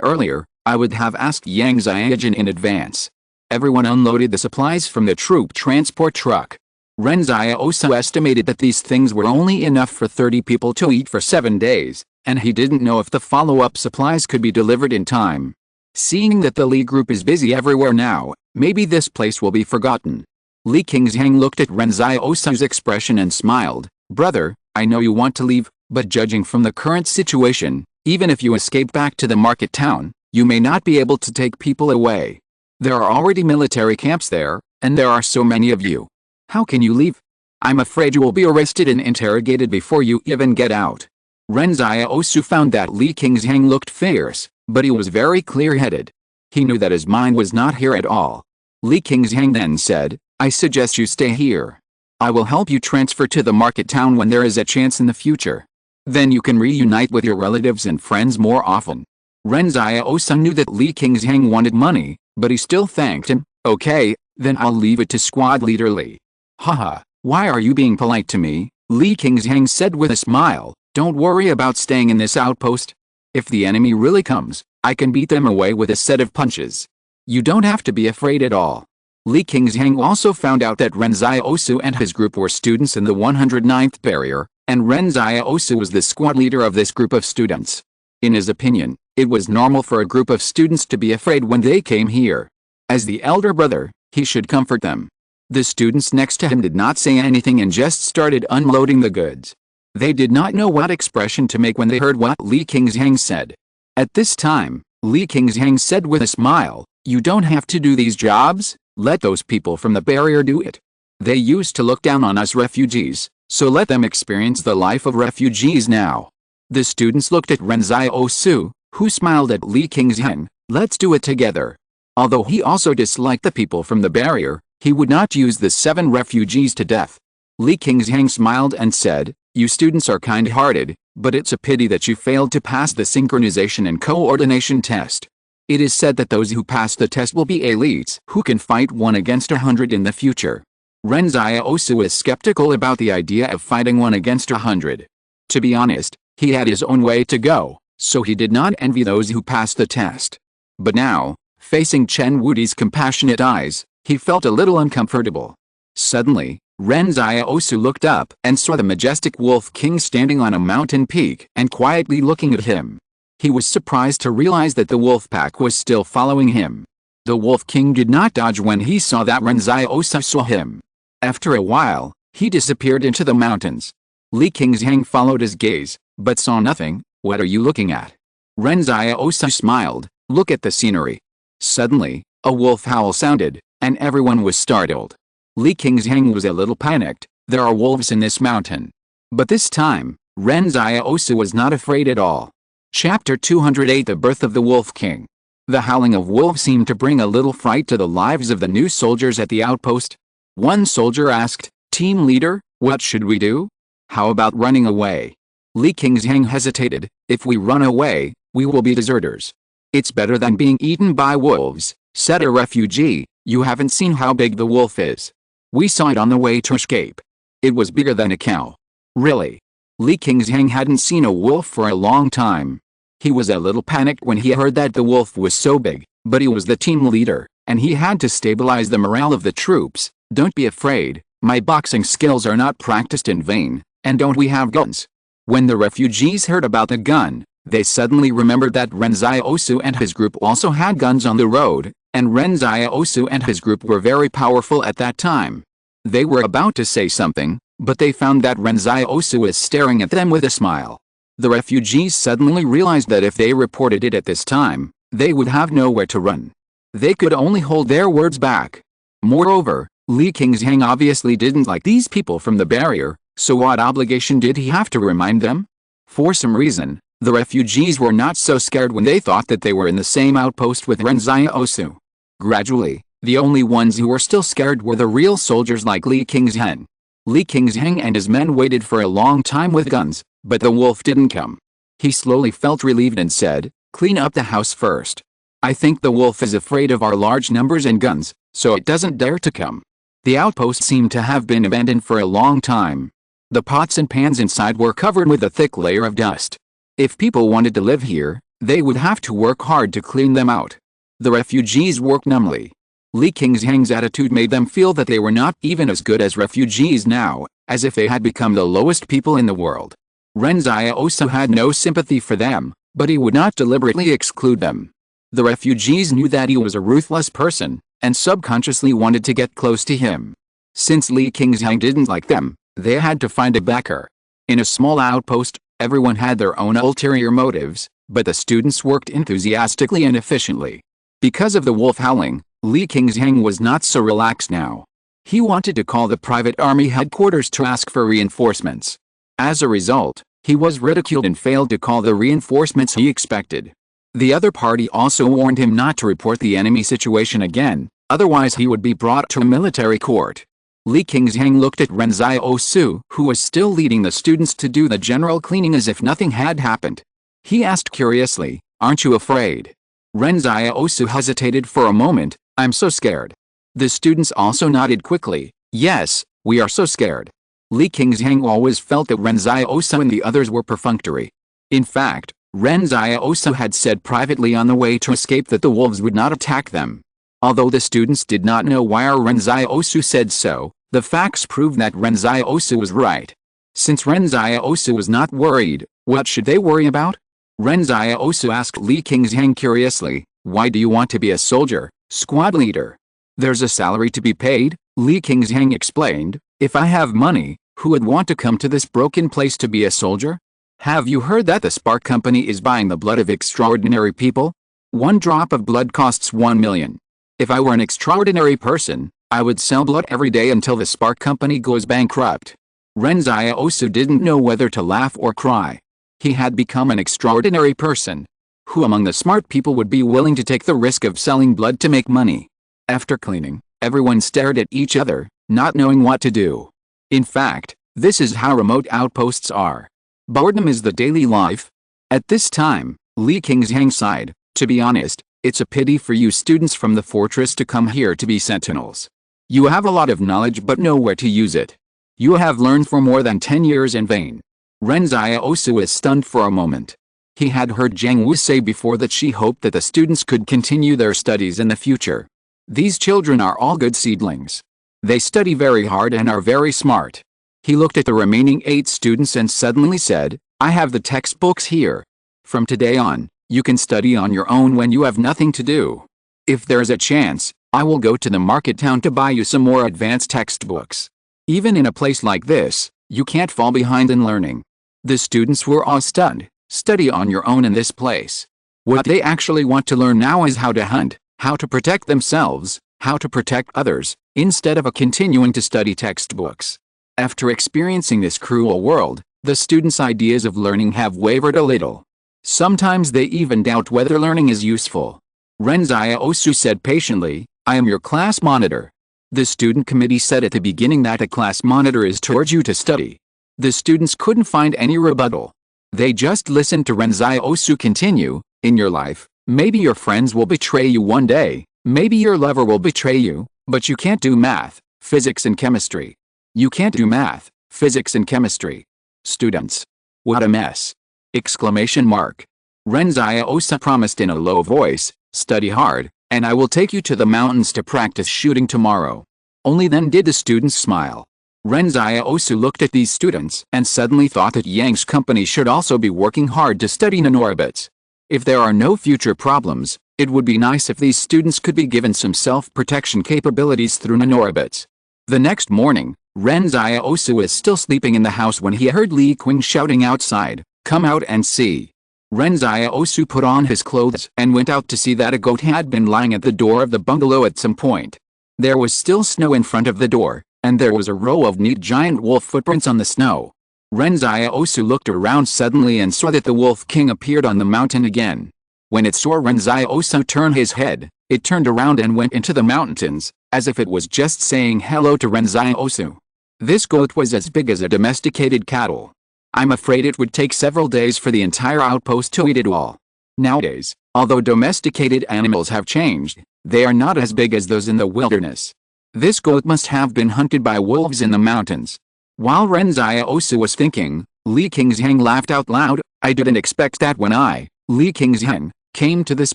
earlier, I would have asked Yang Xiaojin in advance. Everyone unloaded the supplies from the troop transport truck. Ren Xiaosu estimated that these things were only enough for 30 people to eat for 7 days, and he didn't know if the follow-up supplies could be delivered in time. Seeing that the Li group is busy everywhere now, maybe this place will be forgotten. Li Qingzhang looked at Ren Xiaosu's expression and smiled. Brother, I know you want to leave, but judging from the current situation, even if you escape back to the market town, you may not be able to take people away. There are already military camps there, and there are so many of you. How can you leave? I'm afraid you will be arrested and interrogated before you even get out. Ren Xiaosu found that Li Qingzhang looked fierce, but he was very clear-headed. He knew that his mind was not here at all. Li Qingzhang then said, I suggest you stay here. I will help you transfer to the market town when there is a chance in the future. Then you can reunite with your relatives and friends more often. Ren Xiaosu knew that Li Qingzhang wanted money, but he still thanked him. Okay, then I'll leave it to squad leader Li. Haha, why are you being polite to me? Li Qingzhang said with a smile. Don't worry about staying in this outpost. If the enemy really comes, I can beat them away with a set of punches. You don't have to be afraid at all. Li Qingzhang also found out that Ren Xiaosu and his group were students in the 109th barrier, and Ren Xiaosu was the squad leader of this group of students. In his opinion, it was normal for a group of students to be afraid when they came here. As the elder brother, he should comfort them. The students next to him did not say anything and just started unloading the goods. They did not know what expression to make when they heard what Li Qingzhang said. At this time, Li Qingzhang said with a smile, You don't have to do these jobs, let those people from the barrier do it. They used to look down on us refugees, so let them experience the life of refugees now. The students looked at Ren Xiaosu, who smiled at Li Qingzhang. Let's do it together. Although he also disliked the people from the barrier, he would not use the 7 refugees to death. Li Qingzhang smiled and said, You students are kind-hearted, but it's a pity that you failed to pass the synchronization and coordination test. It is said that those who pass the test will be elites who can fight 1 against 100 in the future. Ren Xiaosu is skeptical about the idea of fighting 1 against 100. To be honest, he had his own way to go, so he did not envy those who passed the test. But now, facing Chen Wudi's compassionate eyes, he felt a little uncomfortable. Suddenly, Ren Xiaosu looked up and saw the majestic Wolf King standing on a mountain peak and quietly looking at him. He was surprised to realize that the wolf pack was still following him. The Wolf King did not dodge when he saw that Ren Xiaosu saw him. After a while, he disappeared into the mountains. Li Qingzhang followed his gaze, but saw nothing. What are you looking at? Ren Xiaosu smiled. Look at the scenery. Suddenly, a wolf howl sounded, and everyone was startled. Li Qingzhang was a little panicked. There are wolves in this mountain. But this time, Ren Xiaosu was not afraid at all. Chapter 208 The Birth of the Wolf King. The howling of wolves seemed to bring a little fright to the lives of the new soldiers at the outpost. One soldier asked, Team leader, what should we do? How about running away? Li Qingzhang hesitated. If we run away, we will be deserters. It's better than being eaten by wolves, said a refugee. You haven't seen how big the wolf is. We saw it on the way to escape. It was bigger than a cow. Really? Li Qingzhang hadn't seen a wolf for a long time. He was a little panicked when he heard that the wolf was so big, but he was the team leader, and he had to stabilize the morale of the troops. Don't be afraid, my boxing skills are not practiced in vain, and don't we have guns? When the refugees heard about the gun, they suddenly remembered that Ren Xiaosu and his group also had guns on the road, and Ren Xiaosu and his group were very powerful at that time. They were about to say something, but they found that Ren Xiaosu was staring at them with a smile. The refugees suddenly realized that if they reported it at this time, they would have nowhere to run. They could only hold their words back. Moreover, Li Qingzhang obviously didn't like these people from the barrier, so what obligation did he have to remind them? For some reason, the refugees were not so scared when they thought that they were in the same outpost with Ren Xiaosu. Gradually, the only ones who were still scared were the real soldiers like Li Qingzhang. Li Qingzhang and his men waited for a long time with guns, but the wolf didn't come. He slowly felt relieved and said, "Clean up the house first. I think the wolf is afraid of our large numbers and guns, so it doesn't dare to come." The outpost seemed to have been abandoned for a long time. The pots and pans inside were covered with a thick layer of dust. If people wanted to live here, they would have to work hard to clean them out. The refugees worked numbly. Li Qingzhang's attitude made them feel that they were not even as good as refugees now, as if they had become the lowest people in the world. Ren Xiaosu had no sympathy for them, but he would not deliberately exclude them. The refugees knew that he was a ruthless person, and subconsciously wanted to get close to him. Since Li Qingzhang didn't like them, they had to find a backer. In a small outpost, everyone had their own ulterior motives, but the students worked enthusiastically and efficiently. Because of the wolf howling, Li Qingzhang was not so relaxed now. He wanted to call the private army headquarters to ask for reinforcements. As a result, he was ridiculed and failed to call the reinforcements he expected. The other party also warned him not to report the enemy situation again, otherwise he would be brought to a military court. Li Qingzhang looked at Ren Xiaosu, who was still leading the students to do the general cleaning as if nothing had happened. He asked curiously, "Aren't you afraid?" Ren Xiaosu hesitated for a moment. "I'm so scared." The students also nodded quickly. "Yes, we are so scared." Li Qingzhang always felt that Ren Xiaosu and the others were perfunctory. In fact, Ren Xiaosu had said privately on the way to escape that the wolves would not attack them. Although the students did not know why Ren Xiaosu said so, the facts proved that Ren Xiaosu was right. Since Ren Xiaosu was not worried, what should they worry about? Ren Xiaosu asked Li Qingzhang curiously, "Why do you want to be a soldier, squad leader?" "There's a salary to be paid," Li Qingzhang explained. "If I have money, who would want to come to this broken place to be a soldier? Have you heard that the Spark Company is buying the blood of extraordinary people? 1 drop of blood costs 1 million. If I were an extraordinary person, I would sell blood every day until the Spark Company goes bankrupt." Ren Xiaosu didn't know whether to laugh or cry. He had become an extraordinary person. Who among the smart people would be willing to take the risk of selling blood to make money? After cleaning, everyone stared at each other, not knowing what to do. In fact, this is how remote outposts are. Boredom is the daily life. At this time, Li Qingzhang sighed. "To be honest, it's a pity for you students from the fortress to come here to be sentinels. You have a lot of knowledge but nowhere to use it. You have learned for more than 10 years in vain." Ren Xiaosu was stunned for a moment. He had heard Jiang Wu say before that she hoped that the students could continue their studies in the future. These children are all good seedlings. They study very hard and are very smart. He looked at the remaining 8 students and suddenly said, "I have the textbooks here. From today on, you can study on your own when you have nothing to do. If there's a chance, I will go to the market town to buy you some more advanced textbooks. Even in a place like this, you can't fall behind in learning." The students were all stunned. Study on your own in this place. What they actually want to learn now is how to hunt, how to protect themselves, how to protect others, instead of continuing to study textbooks. After experiencing this cruel world, the students' ideas of learning have wavered a little. Sometimes they even doubt whether learning is useful. Ren Xiaosu said patiently, "I am your class monitor." The student committee said at the beginning that a class monitor is to urge you to study. The students couldn't find any rebuttal. They just listened to Ren Xiaosu continue, "In your life, maybe your friends will betray you one day, maybe your lover will betray you, but you can't do math, physics and chemistry. You can't do math, physics and chemistry. Students. What a mess! Exclamation mark. Ren Xiaosu promised in a low voice, study hard, and I will take you to the mountains to practice shooting tomorrow. Only then did the students smile. Ren Xiaosu looked at these students and suddenly thought that Yang's company should also be working hard to study nanorbits. If there are no future problems, it would be nice if these students could be given some self-protection capabilities through nanorbits. The next morning, Ren Xiaosu was still sleeping in the house when he heard Li Qing shouting outside, "Come out and see." Ren Xiaosu put on his clothes and went out to see that a goat had been lying at the door of the bungalow at some point. There was still snow in front of the door, and there was a row of neat giant wolf footprints on the snow. Ren Xiaosu looked around suddenly and saw that the Wolf King appeared on the mountain again. When it saw Ren Xiaosu turn his head, it turned around and went into the mountains, as if it was just saying hello to Ren Xiaosu. This goat was as big as a domesticated cattle. I'm afraid it would take several days for the entire outpost to eat it all. Nowadays, although domesticated animals have changed, they are not as big as those in the wilderness. This goat must have been hunted by wolves in the mountains. While Ren Xiaosu was thinking, Li Qingzhang laughed out loud. I didn't expect that when I, Li Qingzhang, came to this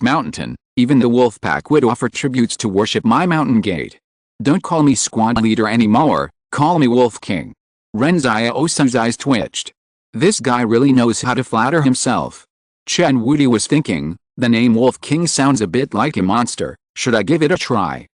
mountain, even the wolf pack would offer tributes to worship my mountain gate. Don't call me squad leader anymore, call me Wolf King. Ren Xiaosu's eyes twitched. This guy really knows how to flatter himself. Chen Wudi was thinking, the name Wolf King sounds a bit like a monster, should I give it a try?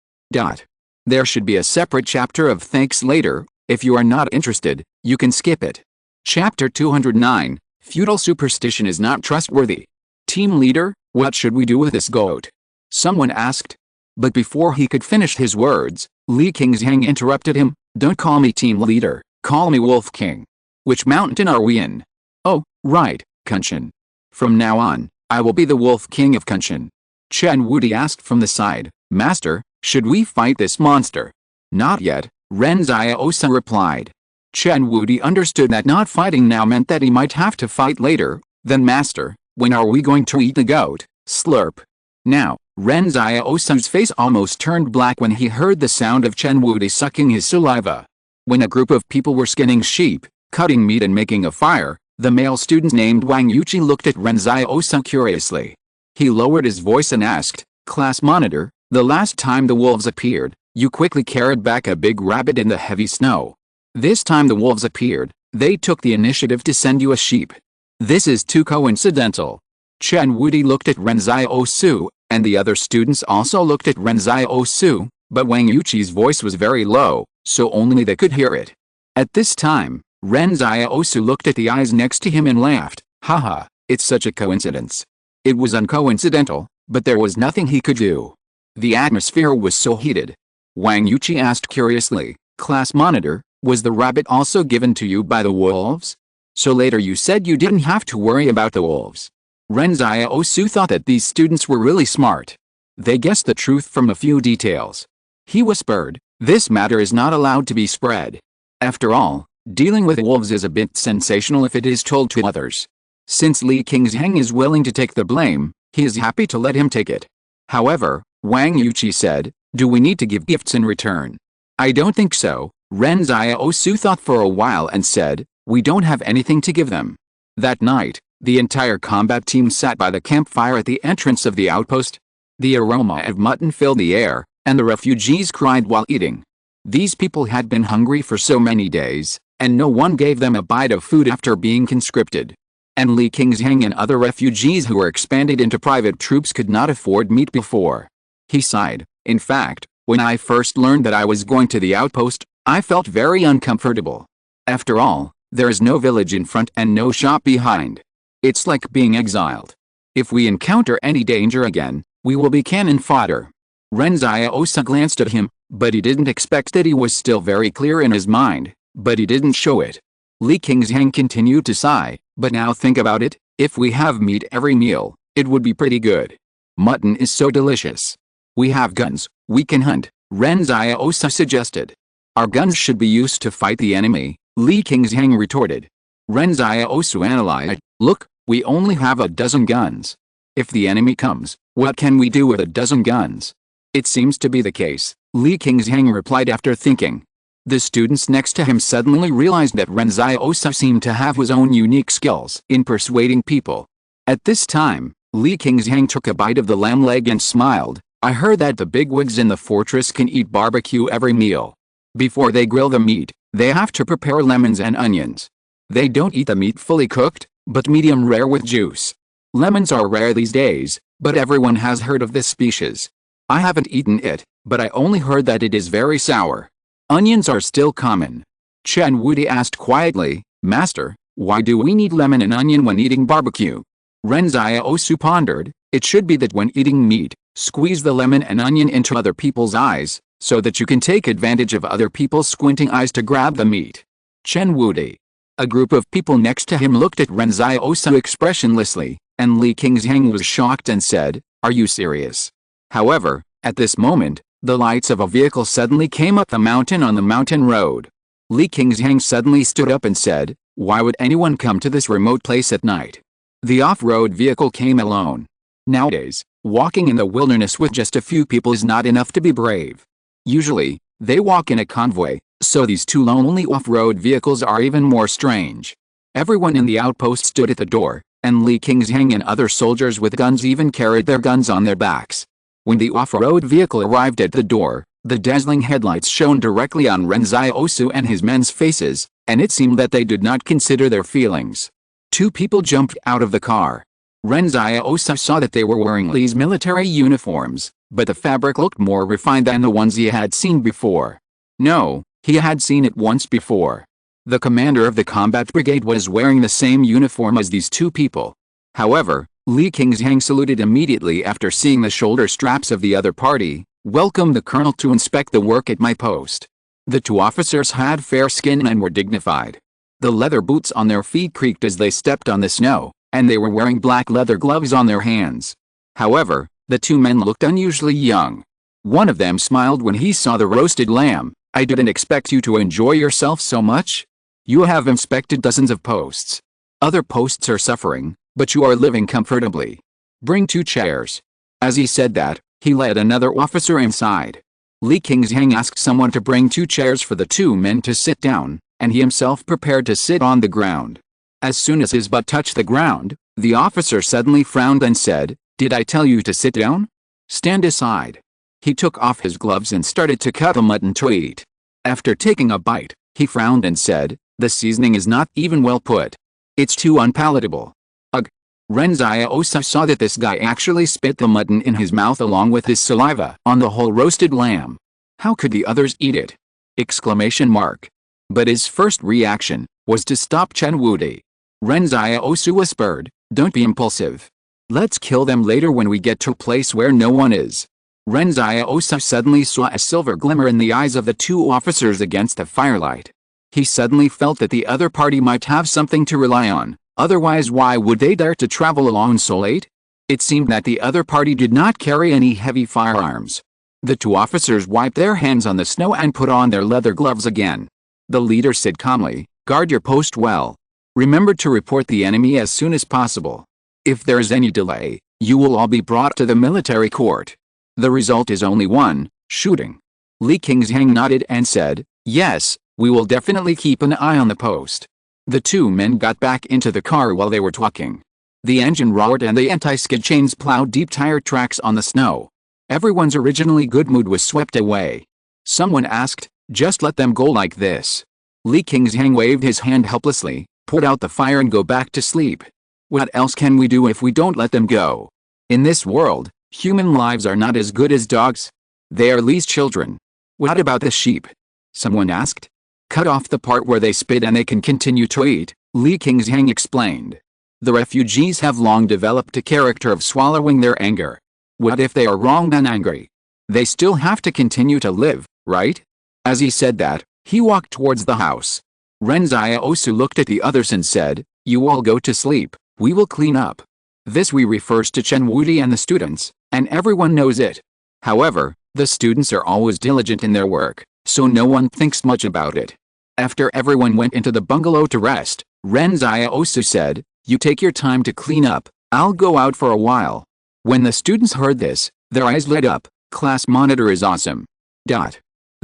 There should be a separate chapter of thanks later. If you are not interested, you can skip it. Chapter 209, Feudal Superstition is not trustworthy. Team leader, what should we do with this goat? Someone asked. But before he could finish his words, Li Qingzhang interrupted him. Don't call me team leader, call me Wolf King. Which mountain are we in? Oh, right, Kunshan. From now on, I will be the Wolf King of Kunshan. Chen Wudi asked from the side, Master, should we fight this monster? Not yet, Ren Xiaosu replied. Chen Wudi understood that not fighting now meant that he might have to fight later. Then Master, when are we going to eat the goat? Slurp. Now, Ren Xiaosu's face almost turned black when he heard the sound of Chen Wudi sucking his saliva. When a group of people were skinning sheep, cutting meat and making a fire, the male student named Wang Yuqi looked at Ren Xiaosu curiously. He lowered his voice and asked, Class monitor, the last time the wolves appeared, you quickly carried back a big rabbit in the heavy snow. This time the wolves appeared, they took the initiative to send you a sheep. This is too coincidental. Chen Wudi looked at Ren Xiaosu, and the other students also looked at Ren Xiaosu, but Wang Yuqi's voice was very low, so only they could hear it. At this time, Ren Xiaosu looked at the eyes next to him and laughed. Haha, it's such a coincidence. It was uncoincidental, but there was nothing he could do. The atmosphere was so heated. Wang Yuqi asked curiously, Class monitor, was the rabbit also given to you by the wolves? So later you said you didn't have to worry about the wolves. Ren Xiaosu thought that these students were really smart. They guessed the truth from a few details. He whispered, this matter is not allowed to be spread. After all, dealing with wolves is a bit sensational if it is told to others. Since Li Qingzhang is willing to take the blame, he is happy to let him take it. However, Wang Yuqi said, do we need to give gifts in return? I don't think so. Ren Xiaosu thought for a while and said, we don't have anything to give them. That night, the entire combat team sat by the campfire at the entrance of the outpost. The aroma of mutton filled the air, and the refugees cried while eating. These people had been hungry for so many days, and no one gave them a bite of food after being conscripted. And Li Qingzhang and other refugees who were expanded into private troops could not afford meat before. He sighed. In fact, when I first learned that I was going to the outpost, I felt very uncomfortable. After all, there is no village in front and no shop behind. It's like being exiled. If we encounter any danger again, we will be cannon fodder. Ren Xiaosu glanced at him, but he didn't expect that he was still very clear in his mind, but he didn't show it. Li Qingzhang continued to sigh, but now think about it, if we have meat every meal, it would be pretty good. Mutton is so delicious. We have guns, we can hunt, Ren Xiaosu suggested. Our guns should be used to fight the enemy, Li Qingzhang retorted. Ren Xiaosu analyzed, look, we only have a dozen guns. If the enemy comes, what can we do with a dozen guns? It seems to be the case, Li Qingzhang replied after thinking. The students next to him suddenly realized that Ren Xiaosu seemed to have his own unique skills in persuading people. At this time, Li Qingzhang took a bite of the lamb leg and smiled. I heard that the bigwigs in the fortress can eat barbecue every meal. Before they grill the meat, they have to prepare lemons and onions. They don't eat the meat fully cooked, but medium rare with juice. Lemons are rare these days, but everyone has heard of this species. I haven't eaten it, but I only heard that it is very sour. Onions are still common. Chen Wudi asked quietly, Master, why do we need lemon and onion when eating barbecue? Ren Xiaosu pondered, it should be that when eating meat, squeeze the lemon and onion into other people's eyes, so that you can take advantage of other people's squinting eyes to grab the meat. Chen Wudi. A group of people next to him looked at Ren Xiaosu expressionlessly, and Li Qingzhang was shocked and said, Are you serious? However, at this moment, the lights of a vehicle suddenly came up the mountain on the mountain road. Li Qingzhang suddenly stood up and said, Why would anyone come to this remote place at night? The off-road vehicle came alone. Nowadays, walking in the wilderness with just a few people is not enough to be brave. Usually, they walk in a convoy, so these two lonely off-road vehicles are even more strange. Everyone in the outpost stood at the door, and Li Qingzhang and other soldiers with guns even carried their guns on their backs. When the off-road vehicle arrived at the door, the dazzling headlights shone directly on Ren Xiaosu and his men's faces, and it seemed that they did not consider their feelings. Two people jumped out of the car. Ren Xiaosu saw that they were wearing Li's military uniforms, but the fabric looked more refined than the ones he had seen before. No, he had seen it once before. The commander of the combat brigade was wearing the same uniform as these two people. However, Li Qingzhang saluted immediately after seeing the shoulder straps of the other party. Welcome the colonel to inspect the work at my post. The two officers had fair skin and were dignified. The leather boots on their feet creaked as they stepped on the snow, and they were wearing black leather gloves on their hands. However, the two men looked unusually young. One of them smiled when he saw the roasted lamb. I didn't expect you to enjoy yourself so much. You have inspected dozens of posts. Other posts are suffering, but you are living comfortably. Bring 2 chairs. As he said that, he led another officer inside. Li Qingzhang asked someone to bring 2 chairs for the 2 men to sit down, and he himself prepared to sit on the ground. As soon as his butt touched the ground, the officer suddenly frowned and said, Did I tell you to sit down? Stand aside. He took off his gloves and started to cut the mutton to eat. After taking a bite, he frowned and said, The seasoning is not even well put. It's too unpalatable. Ugh. Ren Xiaosu saw that this guy actually spit the mutton in his mouth along with his saliva on the whole roasted lamb. How could the others eat it? Exclamation mark. But his first reaction was to stop Chen Wudi. Ren Xiaosu whispered, Don't be impulsive. Let's kill them later when we get to a place where no one is. Ren Xiaosu suddenly saw a silver glimmer in the eyes of the 2 officers against the firelight. He suddenly felt that the other party might have something to rely on, otherwise why would they dare to travel alone so late? It seemed that the other party did not carry any heavy firearms. The 2 officers wiped their hands on the snow and put on their leather gloves again. The leader said calmly, Guard your post well. Remember to report the enemy as soon as possible. If there is any delay, you will all be brought to the military court. The result is only one, shooting. Li Qingzhang nodded and said, Yes, we will definitely keep an eye on the post. The 2 men got back into the car while they were talking. The engine roared and the anti-skid chains plowed deep tire tracks on the snow. Everyone's originally good mood was swept away. Someone asked, Just let them go like this. Li Qingzhang waved his hand helplessly, put out the fire and go back to sleep. What else can we do if we don't let them go? In this world, human lives are not as good as dogs. They are Li's children. What about the sheep? Someone asked. Cut off the part where they spit and they can continue to eat, Li Qingzhang explained. The refugees have long developed a character of swallowing their anger. What if they are wrong and angry? They still have to continue to live, right? As he said that, he walked towards the house. Ren Xiaosu looked at the others and said, You all go to sleep, we will clean up. This we refers to Chen Wudi and the students, and everyone knows it. However, the students are always diligent in their work, so no one thinks much about it. After everyone went into the bungalow to rest, Ren Xiaosu said, You take your time to clean up, I'll go out for a while. When the students heard this, their eyes lit up, class monitor is awesome.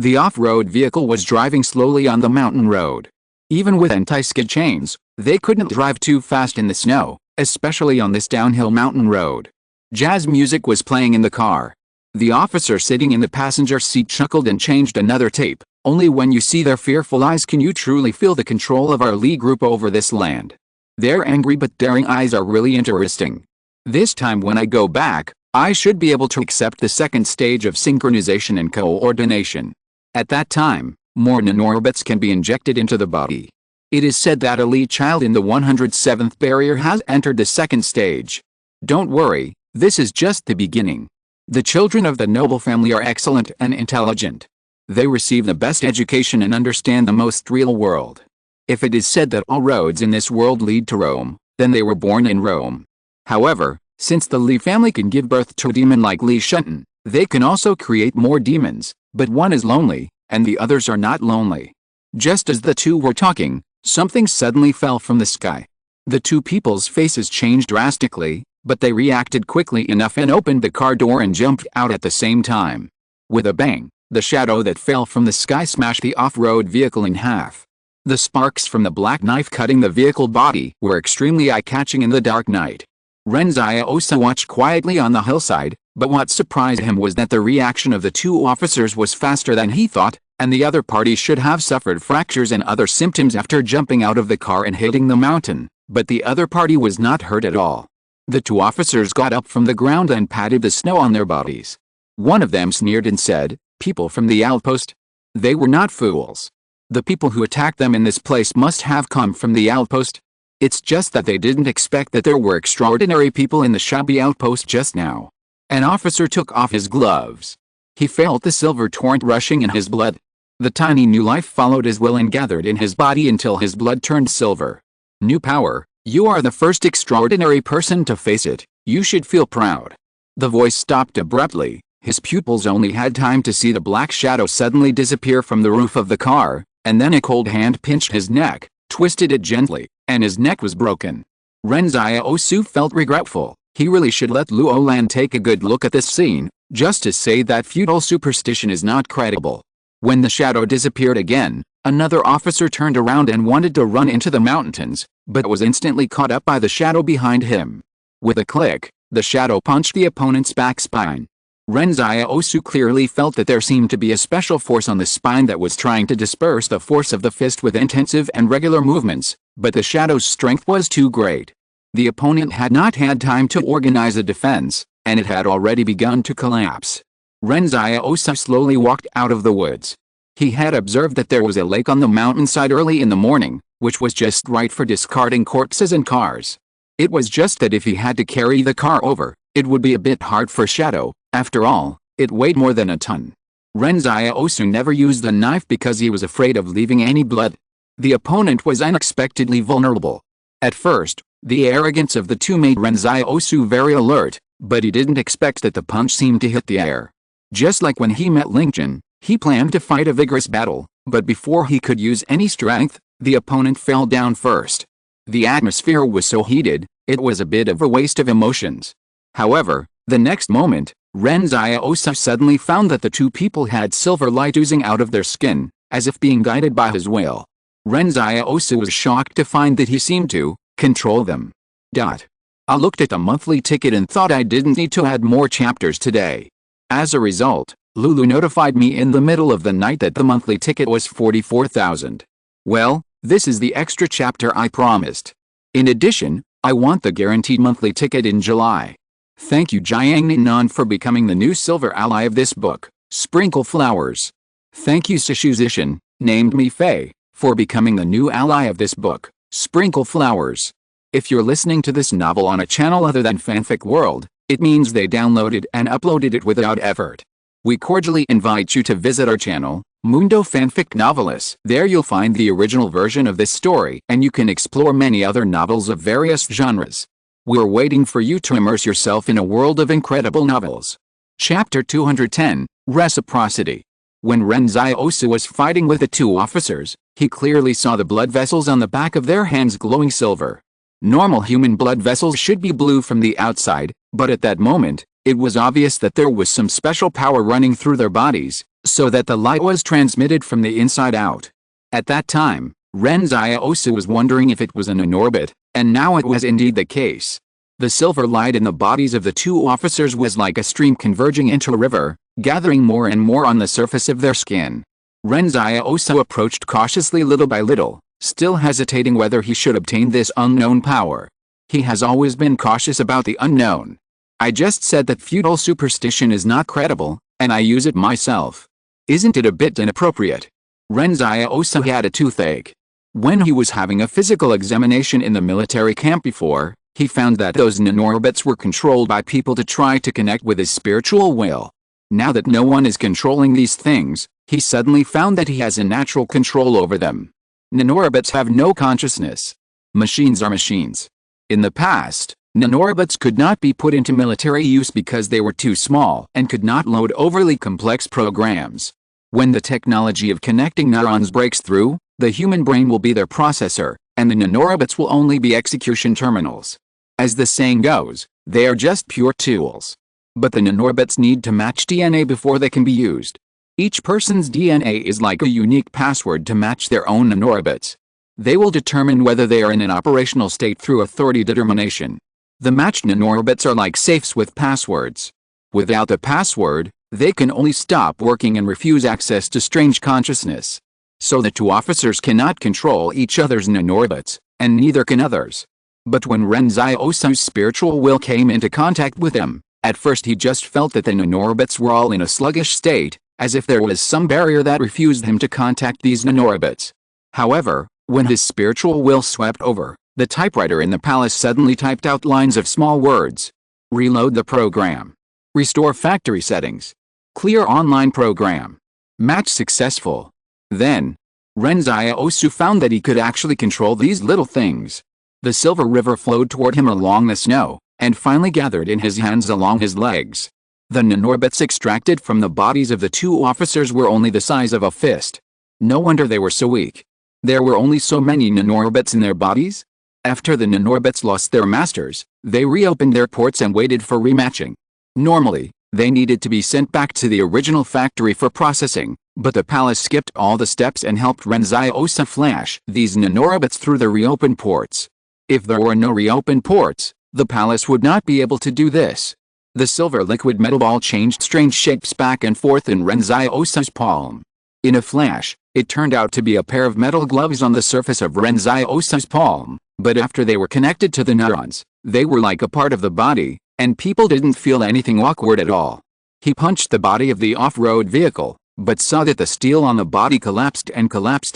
The off-road vehicle was driving slowly on the mountain road. Even with anti-skid chains, they couldn't drive too fast in the snow, especially on this downhill mountain road. Jazz music was playing in the car. The officer sitting in the passenger seat chuckled and changed another tape. Only when you see their fearful eyes can you truly feel the control of our Lee group over this land. Their angry but daring eyes are really interesting. This time when I go back, I should be able to accept the second stage of synchronization and coordination. At that time, more nanorbits can be injected into the body. It is said that a Lee child in the 107th barrier has entered the second stage. Don't worry, this is just the beginning. The children of the noble family are excellent and intelligent. They receive the best education and understand the most real world. If it is said that all roads in this world lead to Rome, then they were born in Rome. However, since the Lee family can give birth to a demon like Lee Shunton, they can also create more demons, but one is lonely, and the others are not lonely. Just as the two were talking, something suddenly fell from the sky. The two people's faces changed drastically, but they reacted quickly enough and opened the car door and jumped out at the same time. With a bang, the shadow that fell from the sky smashed the off-road vehicle in half. The sparks from the black knife cutting the vehicle body were extremely eye-catching in the dark night. Ren Xiaosu watched quietly on the hillside, but what surprised him was that the reaction of the two officers was faster than he thought, and the other party should have suffered fractures and other symptoms after jumping out of the car and hitting the mountain, but the other party was not hurt at all. The two officers got up from the ground and patted the snow on their bodies. One of them sneered and said, "People from the outpost? They were not fools. The people who attacked them in this place must have come from the outpost. It's just that they didn't expect that there were extraordinary people in the shabby outpost just now." An officer took off his gloves. He felt the silver torrent rushing in his blood. The tiny new life followed his will and gathered in his body until his blood turned silver. New power, you are the first extraordinary person to face it, you should feel proud. The voice stopped abruptly. His pupils only had time to see the black shadow suddenly disappear from the roof of the car, and then a cold hand pinched his neck, twisted it gently, and his neck was broken. Ren Xiaosu felt regretful. He really should let Luo Lan take a good look at this scene, just to say that feudal superstition is not credible. When the shadow disappeared again, another officer turned around and wanted to run into the mountains, but was instantly caught up by the shadow behind him. With a click, the shadow punched the opponent's back spine. Ren Xiaosu clearly felt that there seemed to be a special force on the spine that was trying to disperse the force of the fist with intensive and regular movements, but the shadow's strength was too great. The opponent had not had time to organize a defense, and it had already begun to collapse. Ren Xiaosu slowly walked out of the woods. He had observed that there was a lake on the mountainside early in the morning, which was just right for discarding corpses and cars. It was just that if he had to carry the car over, it would be a bit hard for Shadow. After all, it weighed more than a ton. Ren Xiaosu never used the knife because he was afraid of leaving any blood. The opponent was unexpectedly vulnerable. At first, the arrogance of the two made Ren Xiaosu very alert, but he didn't expect that the punch seemed to hit the air. Just like when he met Lingjun, he planned to fight a vigorous battle, but before he could use any strength, the opponent fell down first. The atmosphere was so heated, it was a bit of a waste of emotions. However, the next moment, Ren Xiaosu suddenly found that the two people had silver light oozing out of their skin, as if being guided by his will. Ren Xiaosu was shocked to find that he seemed to control them. I looked at the monthly ticket and thought I didn't need to add more chapters today. As a result, Lulu notified me in the middle of the night that the monthly ticket was 44,000. Well, this is the extra chapter I promised. In addition, I want the guaranteed monthly ticket in July. Thank you Jiang Ninan for becoming the new silver ally of this book, Sprinkle Flowers. Thank you Sishu Zishan, named me Fei, for becoming the new ally of this book, Sprinkle Flowers. If you're listening to this novel on a channel other than Fanfic World, it means they downloaded and uploaded it without effort. We cordially invite you to visit our channel, Mundo Fanfic Novelis. There you'll find the original version of this story and you can explore many other novels of various genres. We're waiting for you to immerse yourself in a world of incredible novels. Chapter 210, Reciprocity. When Ren Xiaosu was fighting with the two officers, he clearly saw the blood vessels on the back of their hands glowing silver. Normal human blood vessels should be blue from the outside, but at that moment, It was obvious that there was some special power running through their bodies, so that the light was transmitted from the inside out. At that time, Ren Xiaosu was wondering if it was an orbit, and now it was indeed the case. The silver light in the bodies of the two officers was like a stream converging into a river, gathering more and more on the surface of their skin. Ren Xiaosu approached cautiously little by little, still hesitating whether he should obtain this unknown power. He has always been cautious about the unknown. I just said that feudal superstition is not credible, and I use it myself. Isn't it a bit inappropriate? Ren Xiaosu had a toothache. When he was having a physical examination in the military camp before, he found that those nanorbits were controlled by people to try to connect with his spiritual will. Now that no one is controlling these things, he suddenly found that he has a natural control over them. Nanorbits have no consciousness. Machines are machines. In the past, nanorbits could not be put into military use because they were too small and could not load overly complex programs. When the technology of connecting neurons breaks through, the human brain will be their processor, and the nanorbits will only be execution terminals. As the saying goes, they are just pure tools. But the nanorbits need to match DNA before they can be used. Each person's DNA is like a unique password to match their own nanorbits. They will determine whether they are in an operational state through authority determination. The matched nanorbits are like safes with passwords. Without the password, they can only stop working and refuse access to strange consciousness. So the two officers cannot control each other's nanorbits, and neither can others. But when Ren Xiaosu's spiritual will came into contact with him, at first he just felt that the nanorbits were all in a sluggish state, as if there was some barrier that refused him to contact these nanorbits. However, when his spiritual will swept over, the typewriter in the palace suddenly typed out lines of small words. Reload the program. Restore factory settings. Clear online program. Match successful. Then, Ren Xiaosu found that he could actually control these little things. The silver river flowed toward him along the snow, and finally gathered in his hands along his legs. The nanorbits extracted from the bodies of the two officers were only the size of a fist. No wonder they were so weak. There were only so many nanorbits in their bodies? After the nanorbits lost their masters, they reopened their ports and waited for rematching. Normally, they needed to be sent back to the original factory for processing, but the palace skipped all the steps and helped Ren Xiaosu flash these nanorbits through the reopened ports. If there were no reopened ports, the palace would not be able to do this. The silver liquid metal ball changed strange shapes back and forth in Ren Xiaosu's palm. In a flash, it turned out to be a pair of metal gloves on the surface of Ren Xiaosu's palm, but after they were connected to the neurons, they were like a part of the body, and people didn't feel anything awkward at all. He punched the body of the off-road vehicle, but saw that the steel on the body collapsed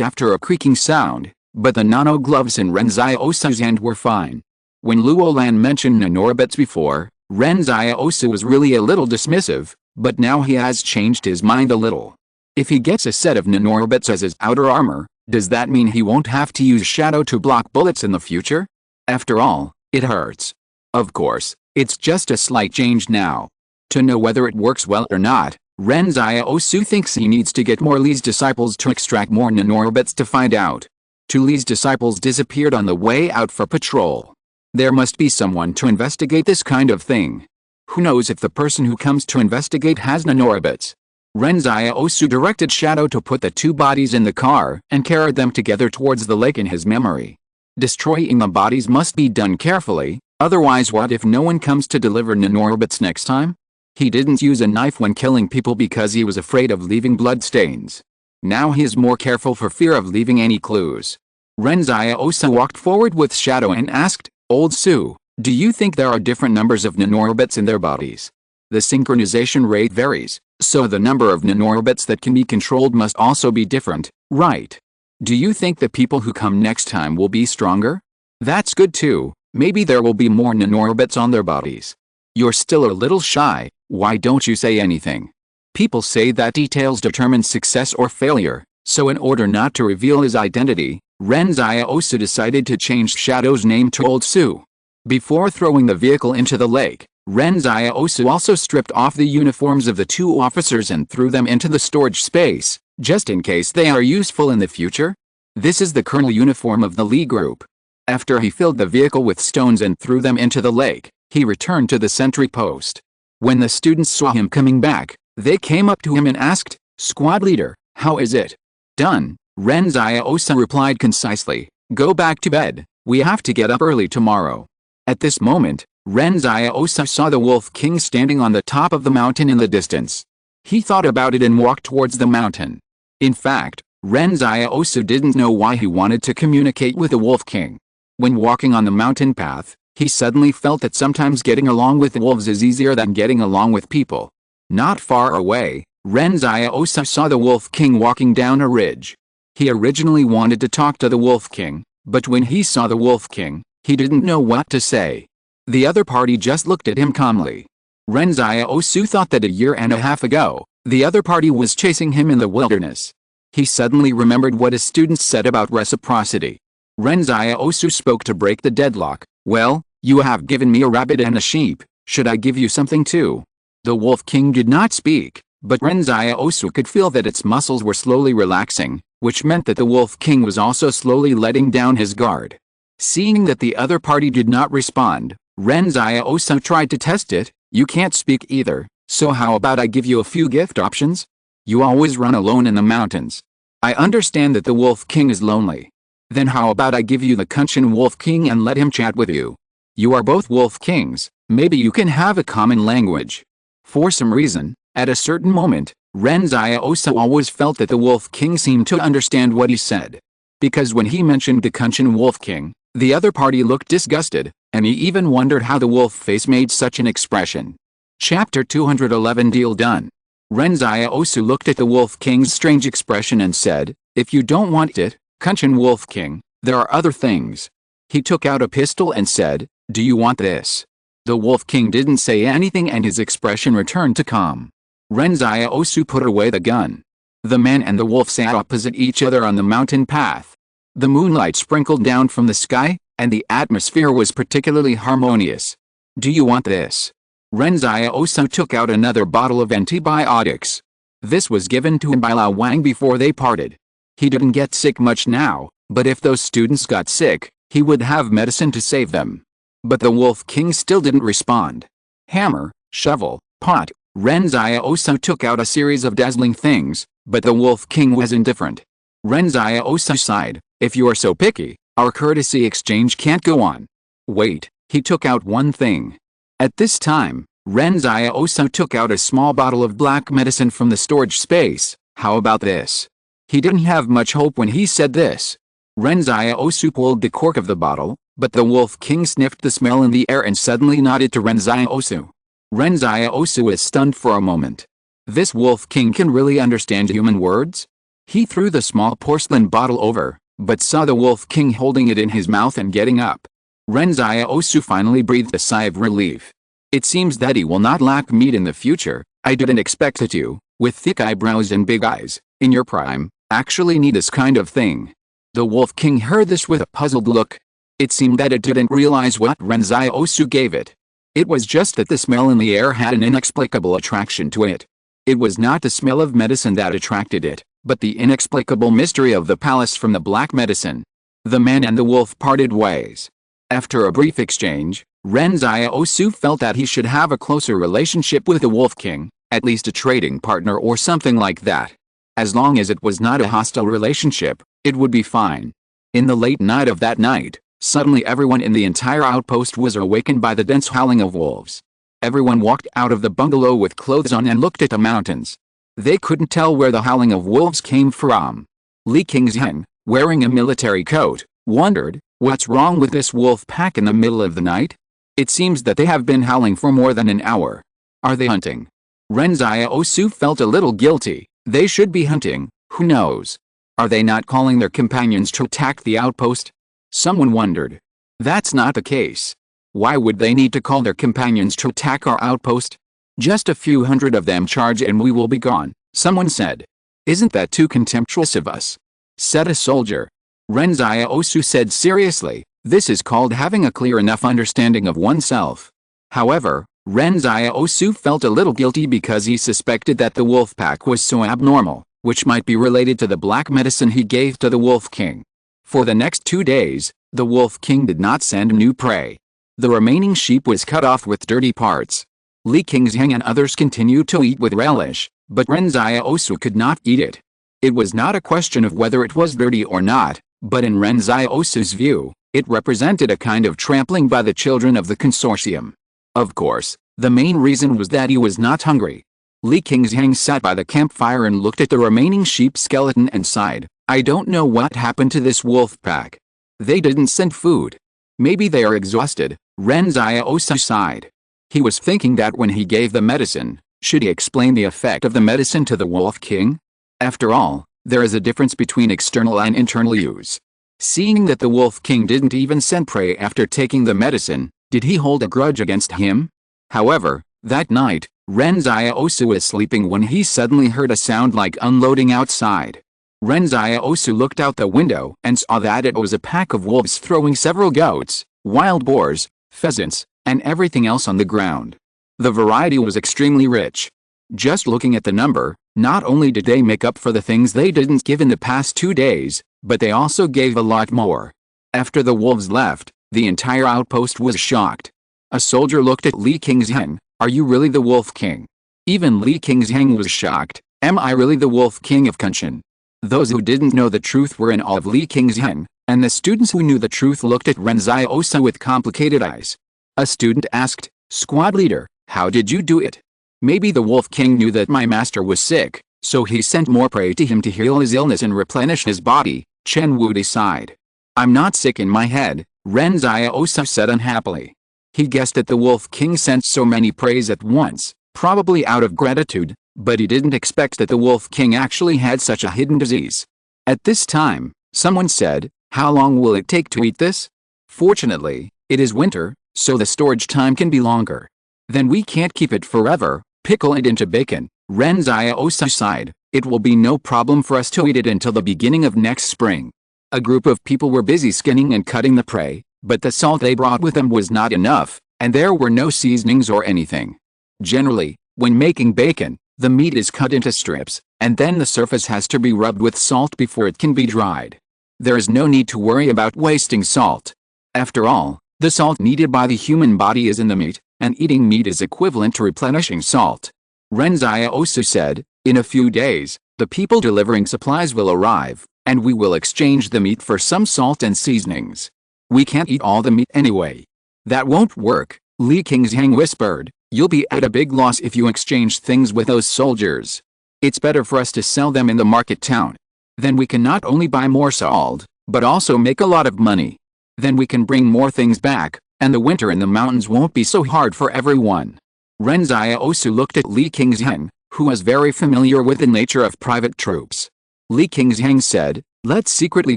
after a creaking sound, but the nano gloves in Ren Xiaosu's hand were fine. When Luo Lan mentioned nanorbits before, Ren Xiaosu was really a little dismissive, but now he has changed his mind a little. If he gets a set of nanorbits as his outer armor, does that mean he won't have to use shadow to block bullets in the future? After all, it hurts. Of course, it's just a slight change now. To know whether it works well or not, Ren Xiaosu thinks he needs to get more Li's disciples to extract more nanorbits to find out. Two Li's disciples disappeared on the way out for patrol. There must be someone to investigate this kind of thing. Who knows if the person who comes to investigate has nanorbits? Ren Xiaosu directed Shadow to put the two bodies in the car and carried them together towards the lake in his memory. Destroying the bodies must be done carefully, otherwise what if no one comes to deliver nanorbits next time? He didn't use a knife when killing people because he was afraid of leaving bloodstains. Now he is more careful for fear of leaving any clues. Ren Xiaosu walked forward with Shadow and asked, "Old Su, do you think there are different numbers of nanorbits in their bodies? The synchronization rate varies, so the number of nanorbits that can be controlled must also be different, right? Do you think the people who come next time will be stronger? That's good too, maybe there will be more nanorbits on their bodies. You're still a little shy, why don't you say anything?" People say that details determine success or failure, so in order not to reveal his identity, Ren Xiaosu decided to change Shadow's name to Old Su. Before throwing the vehicle into the lake, Ren Xiaosu also stripped off the uniforms of the two officers and threw them into the storage space, just in case they are useful in the future. This is the Colonel uniform of the Li group. After he filled the vehicle with stones and threw them into the lake, he returned to the sentry post. When the students saw him coming back, they came up to him and asked, "Squad leader, how is it?" "Done," Ren Xiaosu replied concisely. "Go back to bed, we have to get up early tomorrow." At this moment, Ren Xiaosu saw the Wolf King standing on the top of the mountain in the distance. He thought about it and walked towards the mountain. In fact, Ren Xiaosu didn't know why he wanted to communicate with the Wolf King. When walking on the mountain path, he suddenly felt that sometimes getting along with wolves is easier than getting along with people. Not far away, Ren Xiaosu saw the Wolf King walking down a ridge. He originally wanted to talk to the Wolf King, but when he saw the Wolf King, he didn't know what to say. The other party just looked at him calmly. Ren Xiaosu thought that a year and a half ago, the other party was chasing him in the wilderness. He suddenly remembered what his students said about reciprocity. Ren Xiaosu spoke to break the deadlock. "Well, you have given me a rabbit and a sheep, should I give you something too?" The Wolf King did not speak, but Ren Xiaosu could feel that its muscles were slowly relaxing, which meant that the Wolf King was also slowly letting down his guard. Seeing that the other party did not respond, Ren Xiaosu tried to test it. "You can't speak either, so how about I give you a few gift options? You always run alone in the mountains. I understand that the Wolf King is lonely. Then how about I give you the Kunshin Wolf King and let him chat with you? You are both Wolf Kings, maybe you can have a common language." For some reason, at a certain moment, Ren Xiaosu always felt that the Wolf King seemed to understand what he said. Because when he mentioned the Kunshin Wolf King, the other party looked disgusted, and he even wondered how the wolf face made such an expression. Chapter 211 Deal done. Ren Xiaosu looked at the Wolf King's strange expression and said, "If you don't want it, Kunshin Wolf King, there are other things." He took out a pistol and said, "Do you want this?" The Wolf King didn't say anything and his expression returned to calm. Ren Xiaosu put away the gun. The man and the wolf sat opposite each other on the mountain path. The moonlight sprinkled down from the sky, and the atmosphere was particularly harmonious. "Do you want this?" Ren Xiaosu took out another bottle of antibiotics. This was given to him by Lao Wang before they parted. He didn't get sick much now, but if those students got sick, he would have medicine to save them. But the Wolf King still didn't respond. Hammer, shovel, pot. Ren Xiaosu took out a series of dazzling things, but the Wolf King was indifferent. Ren Xiaosu sighed, "If you are so picky, our courtesy exchange can't go on." Wait, he took out one thing. At this time, Ren Xiaosu took out a small bottle of black medicine from the storage space. "How about this?" He didn't have much hope when he said this. Ren Xiaosu pulled the cork of the bottle, but the Wolf King sniffed the smell in the air and suddenly nodded to Ren Xiaosu. Ren Xiaosu was stunned for a moment. This Wolf King can really understand human words? He threw the small porcelain bottle over, but saw the Wolf King holding it in his mouth and getting up. Ren Xiaosu finally breathed a sigh of relief. It seems that he will not lack meat in the future. I didn't expect that you, with thick eyebrows and big eyes, in your prime, actually need this kind of thing. The Wolf King heard this with a puzzled look. It seemed that it didn't realize what Ren Xiaosu gave it. It was just that the smell in the air had an inexplicable attraction to it. It was not the smell of medicine that attracted it, but the inexplicable mystery of the palace from the black medicine. The man and the wolf parted ways. After a brief exchange, Ren Xiaosu felt that he should have a closer relationship with the Wolf King, at least a trading partner or something like that. As long as it was not a hostile relationship, it would be fine. In the late night of that night, suddenly everyone in the entire outpost was awakened by the dense howling of wolves. Everyone walked out of the bungalow with clothes on and looked at the mountains. They couldn't tell where the howling of wolves came from. Li Qingzhen, wearing a military coat, wondered, what's wrong with this wolf pack in the middle of the night? It seems that they have been howling for more than an hour. Are they hunting? Ren Xiaosu felt a little guilty. They should be hunting, who knows? Are they not calling their companions to attack the outpost? Someone wondered. That's not the case. Why would they need to call their companions to attack our outpost? Just a few hundred of them charge and we will be gone, someone said. Isn't that too contemptuous of us? Said a soldier. Ren Xiaosu said seriously, this is called having a clear enough understanding of oneself. However, Ren Xiaosu felt a little guilty because he suspected that the wolf pack was so abnormal, which might be related to the black medicine he gave to the Wolf King. For the next 2 days, the Wolf King did not send new prey. The remaining sheep was cut off with dirty parts. Li Qingshan and others continued to eat with relish, but Ren Xiaosu could not eat it. It was not a question of whether it was dirty or not, but in Ren Xiaosu's view, it represented a kind of trampling by the children of the consortium. Of course, the main reason was that he was not hungry. Li Qingshan sat by the campfire and looked at the remaining sheep skeleton and sighed, "I don't know what happened to this wolf pack. They didn't send food. Maybe they are exhausted." Ren Xiaosu sighed. He was thinking that when he gave the medicine, should he explain the effect of the medicine to the Wolf King? After all, there is a difference between external and internal use. Seeing that the Wolf King didn't even send prey after taking the medicine, did he hold a grudge against him? However, that night, Ren Xiaosu was sleeping when he suddenly heard a sound like unloading outside. Ren Xiaosu looked out the window and saw that it was a pack of wolves throwing several goats, wild boars, pheasants, and everything else on the ground. The variety was extremely rich. Just looking at the number, not only did they make up for the things they didn't give in the past 2 days, but they also gave a lot more. After the wolves left, the entire outpost was shocked. A soldier looked at Li Qingshan. "Are you really the Wolf King?" Even Li Qingshan was shocked. "Am I really the Wolf King of Kunshan?" Those who didn't know the truth were in awe of Li Qingshan, and the students who knew the truth looked at Ren Xiaosu with complicated eyes. A student asked, "Squad leader, how did you do it?" "Maybe the Wolf King knew that my master was sick, so he sent more prey to him to heal his illness and replenish his body," Chen Wudi sighed. "I'm not sick in my head," Ren Xiaosu said unhappily. He guessed that the Wolf King sent so many preys at once, probably out of gratitude, but he didn't expect that the Wolf King actually had such a hidden disease. At this time, someone said, "How long will it take to eat this?" "Fortunately, it is winter, so the storage time can be longer." "Then we can't keep it forever, pickle it into bacon," Ren Xiaosu sighed. "It will be no problem for us to eat it until the beginning of next spring." A group of people were busy skinning and cutting the prey, but the salt they brought with them was not enough, and there were no seasonings or anything. Generally, when making bacon, the meat is cut into strips, and then the surface has to be rubbed with salt before it can be dried. There is no need to worry about wasting salt. After all, the salt needed by the human body is in the meat, and eating meat is equivalent to replenishing salt. Ren Xiaosu said, "In a few days, the people delivering supplies will arrive, and we will exchange the meat for some salt and seasonings. We can't eat all the meat anyway." "That won't work," Li Qingshan whispered. "You'll be at a big loss if you exchange things with those soldiers. It's better for us to sell them in the market town. Then we can not only buy more salt, but also make a lot of money. Then we can bring more things back, and the winter in the mountains won't be so hard for everyone." Ren Xiaosu looked at Li Qingshan, who was very familiar with the nature of private troops. Li Qingshan said, "Let's secretly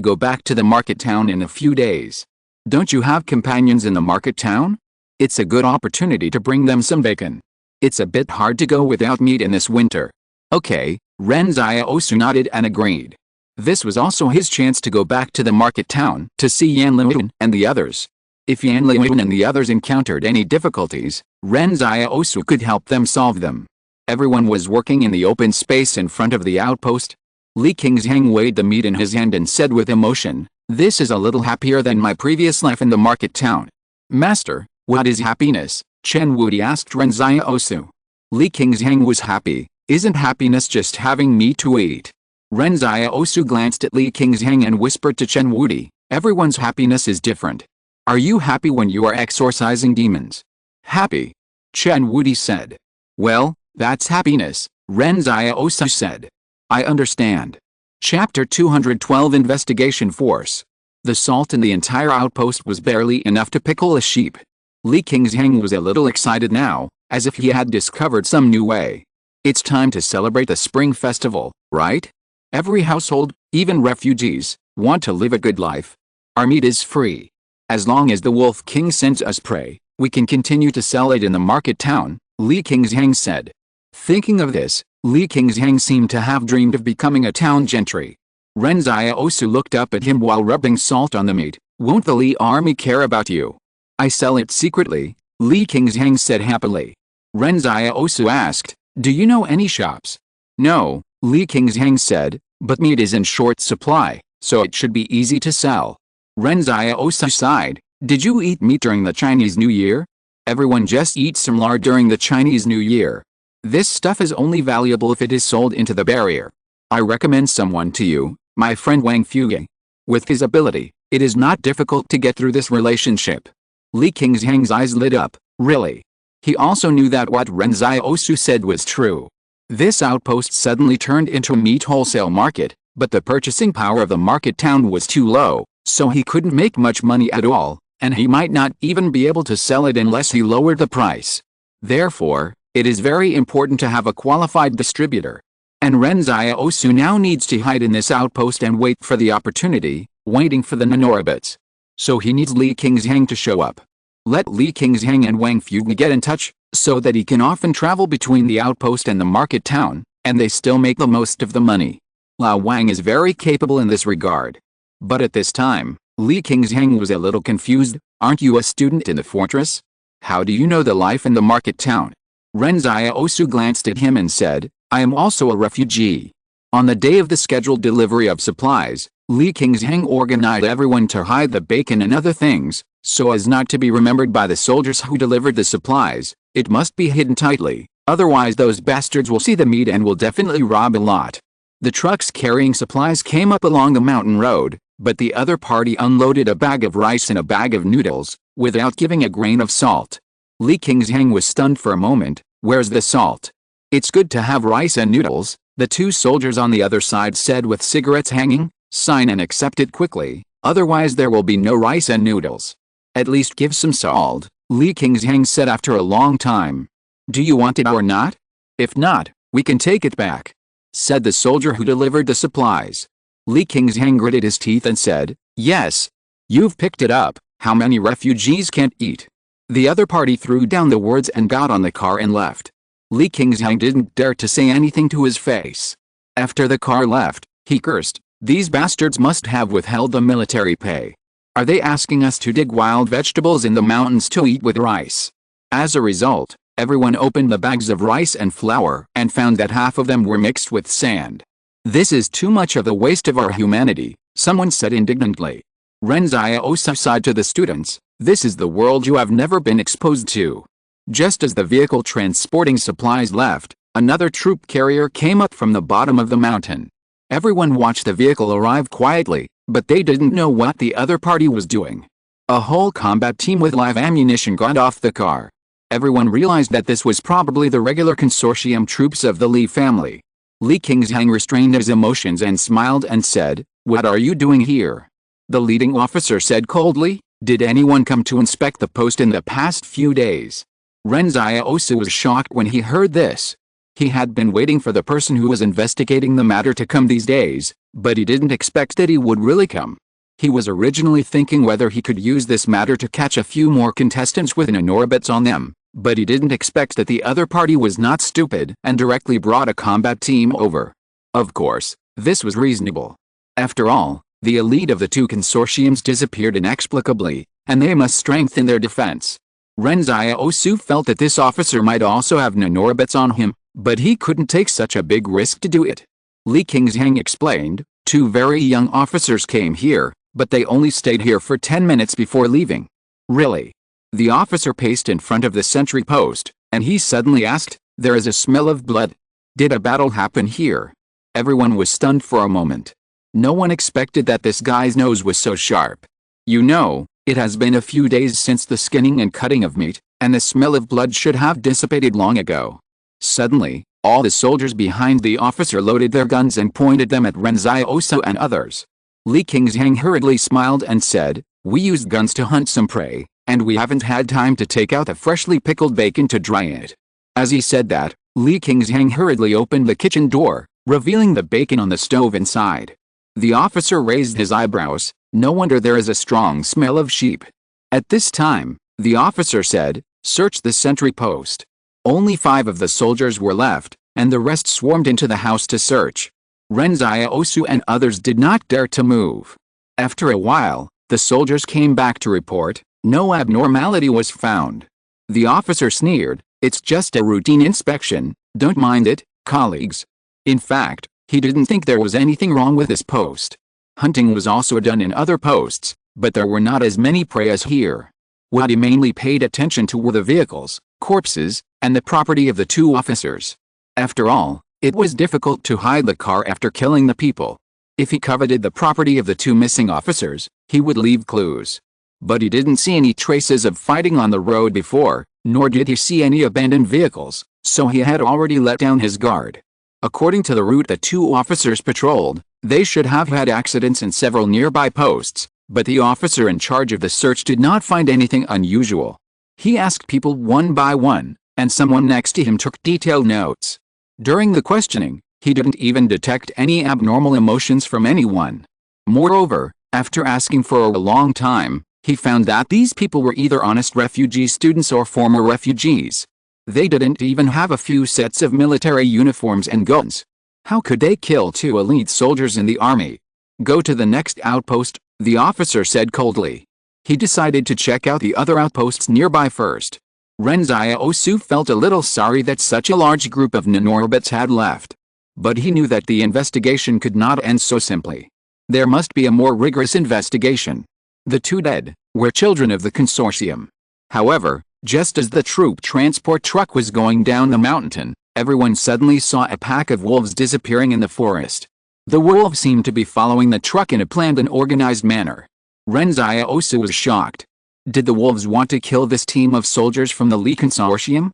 go back to the market town in a few days. Don't you have companions in the market town? It's a good opportunity to bring them some bacon. It's a bit hard to go without meat in this winter." "Okay," Ren Xiaosu nodded and agreed. This was also his chance to go back to the market town to see Yan Liun and the others. If Yan Liun and the others encountered any difficulties, Ren Xiaosu could help them solve them. Everyone was working in the open space in front of the outpost. Li Qingshan weighed the meat in his hand and said with emotion, "This is a little happier than my previous life in the market town." "Master, what is happiness?" Chen Wudi asked Ren Xiaosu. Li Qingshan was happy. "Isn't happiness just having meat to eat?" Ren Xiaosu glanced at Li Qingshan and whispered to Chen Wudi, "Everyone's happiness is different. Are you happy when you are exorcising demons?" "Happy," Chen Wudi said. "Well, that's happiness," Ren Xiaosu said. "I understand." Chapter 212 Investigation Force. The salt in the entire outpost was barely enough to pickle a sheep. Li Qingshan was a little excited now, as if he had discovered some new way. It's time to celebrate the spring festival, right? Every household, even refugees, want to live a good life. Our meat is free. As long as the Wolf King sends us prey, we can continue to sell it in the market town, Li Qingshan said. Thinking of this, Li Qingshan seemed to have dreamed of becoming a town gentry. Ren Xiaosu looked up at him while rubbing salt on the meat. "Won't the Li army care about you?" "I sell it secretly," Li Qingshan said happily. Ren Xiaosu asked, "Do you know any shops?" "No," Li Qingshan said, "but meat is in short supply, so it should be easy to sell." Ren Xiaosu sighed. "Did you eat meat during the Chinese New Year?" Everyone just eats some lard during the Chinese New Year. This stuff is only valuable if it is sold into the barrier. I recommend someone to you, my friend Wang Fuge. With his ability, it is not difficult to get through this relationship. Li Qingzhang's eyes lit up. Really? He also knew that what Ren Xiaosu said was true. This outpost suddenly turned into a meat wholesale market, but the purchasing power of the market town was too low, so he couldn't make much money at all, and he might not even be able to sell it unless he lowered the price. Therefore, it is very important to have a qualified distributor. And Ren Xiaosu now needs to hide in this outpost and wait for the opportunity, waiting for the nanorobots. So he needs Li Qingzhang to show up. Let Li Qingzhang and Wang Fuge get in touch, so that he can often travel between the outpost and the market town, and they still make the most of the money. Lao Wang is very capable in this regard. But at this time, Li Qingzhang was a little confused. Aren't you a student in the fortress? How do you know the life in the market town? Ren Xiaosu glanced at him and said, I am also a refugee. On the day of the scheduled delivery of supplies, Li Qingzhang organized everyone to hide the bacon and other things, so as not to be remembered by the soldiers who delivered the supplies. It must be hidden tightly, otherwise those bastards will see the meat and will definitely rob a lot. The trucks carrying supplies came up along the mountain road, but the other party unloaded a bag of rice and a bag of noodles, without giving a grain of salt. Li Qingzhang was stunned for a moment. Where's the salt? It's good to have rice and noodles, the two soldiers on the other side said with cigarettes hanging. Sign and accept it quickly, otherwise there will be no rice and noodles. At least give some salt, Li Qingzhang said after a long time. Do you want it or not? If not, we can take it back, said the soldier who delivered the supplies. Li Qingzhang gritted his teeth and said, yes. You've picked it up. How many refugees can't eat? The other party threw down the words and got on the car and left. Li Qingzhang didn't dare to say anything to his face. After the car left, he cursed, these bastards must have withheld the military pay. Are they asking us to dig wild vegetables in the mountains to eat with rice? As a result, everyone opened the bags of rice and flour and found that half of them were mixed with sand. This is too much of a waste of our humanity, someone said indignantly. Ren Xiaosu sighed to the students, this is the world you have never been exposed to. Just as the vehicle transporting supplies left, another troop carrier came up from the bottom of the mountain. Everyone watched the vehicle arrive quietly, but they didn't know what the other party was doing. A whole combat team with live ammunition got off the car. Everyone realized that this was probably the regular consortium troops of the Li family. Li Qingzhang restrained his emotions and smiled and said, what are you doing here? The leading officer said coldly, did anyone come to inspect the post in the past few days? Ren Xiaosu was shocked when he heard this. He had been waiting for the person who was investigating the matter to come these days, but he didn't expect that he would really come. He was originally thinking whether he could use this matter to catch a few more contestants with nanorobots on them, but he didn't expect that the other party was not stupid and directly brought a combat team over. Of course, this was reasonable. After all, the elite of the two consortiums disappeared inexplicably, and they must strengthen their defense. Ren Xiaosu felt that this officer might also have nanorobots on him, but he couldn't take such a big risk to do it. Li Qingzhang explained, two very young officers came here, but they only stayed here for 10 minutes before leaving. Really? The officer paced in front of the sentry post, and he suddenly asked, there is a smell of blood. Did a battle happen here? Everyone was stunned for a moment. No one expected that this guy's nose was so sharp. You know, it has been a few days since the skinning and cutting of meat, and the smell of blood should have dissipated long ago. Suddenly, all the soldiers behind the officer loaded their guns and pointed them at Ren Xiaosu and others. Li Qingzhang hurriedly smiled and said, we used guns to hunt some prey, and we haven't had time to take out the freshly pickled bacon to dry it. As he said that, Li Qingzhang hurriedly opened the kitchen door, revealing the bacon on the stove inside. The officer raised his eyebrows, no wonder there is a strong smell of sheep. At this time, the officer said, search the sentry post. Only 5 of the soldiers were left, and the rest swarmed into the house to search. Ren Xiaosu and others did not dare to move. After a while, the soldiers came back to report, no abnormality was found. The officer sneered, it's just a routine inspection, don't mind it, colleagues. In fact, he didn't think there was anything wrong with this post. Hunting was also done in other posts, but there were not as many prey as here. What he mainly paid attention to were the vehicles, corpses, and the property of the two officers. After all, it was difficult to hide the car after killing the people. If he coveted the property of the two missing officers, he would leave clues. But he didn't see any traces of fighting on the road before, nor did he see any abandoned vehicles, so he had already let down his guard. According to the route the two officers patrolled, they should have had accidents in several nearby posts, but the officer in charge of the search did not find anything unusual. He asked people one by one, and someone next to him took detailed notes. During the questioning, he didn't even detect any abnormal emotions from anyone. Moreover, after asking for a long time, he found that these people were either honest refugee students or former refugees. They didn't even have a few sets of military uniforms and guns. How could they kill two elite soldiers in the army? Go to the next outpost, the officer said coldly. He decided to check out the other outposts nearby first. Ren Xiaosu felt a little sorry that such a large group of Nanorbits had left. But he knew that the investigation could not end so simply. There must be a more rigorous investigation. The two dead were children of the consortium. However, just as the troop transport truck was going down the mountain, everyone suddenly saw a pack of wolves disappearing in the forest. The wolves seemed to be following the truck in a planned and organized manner. Ren Xiaosu was shocked. Did the wolves want to kill this team of soldiers from the Li Consortium?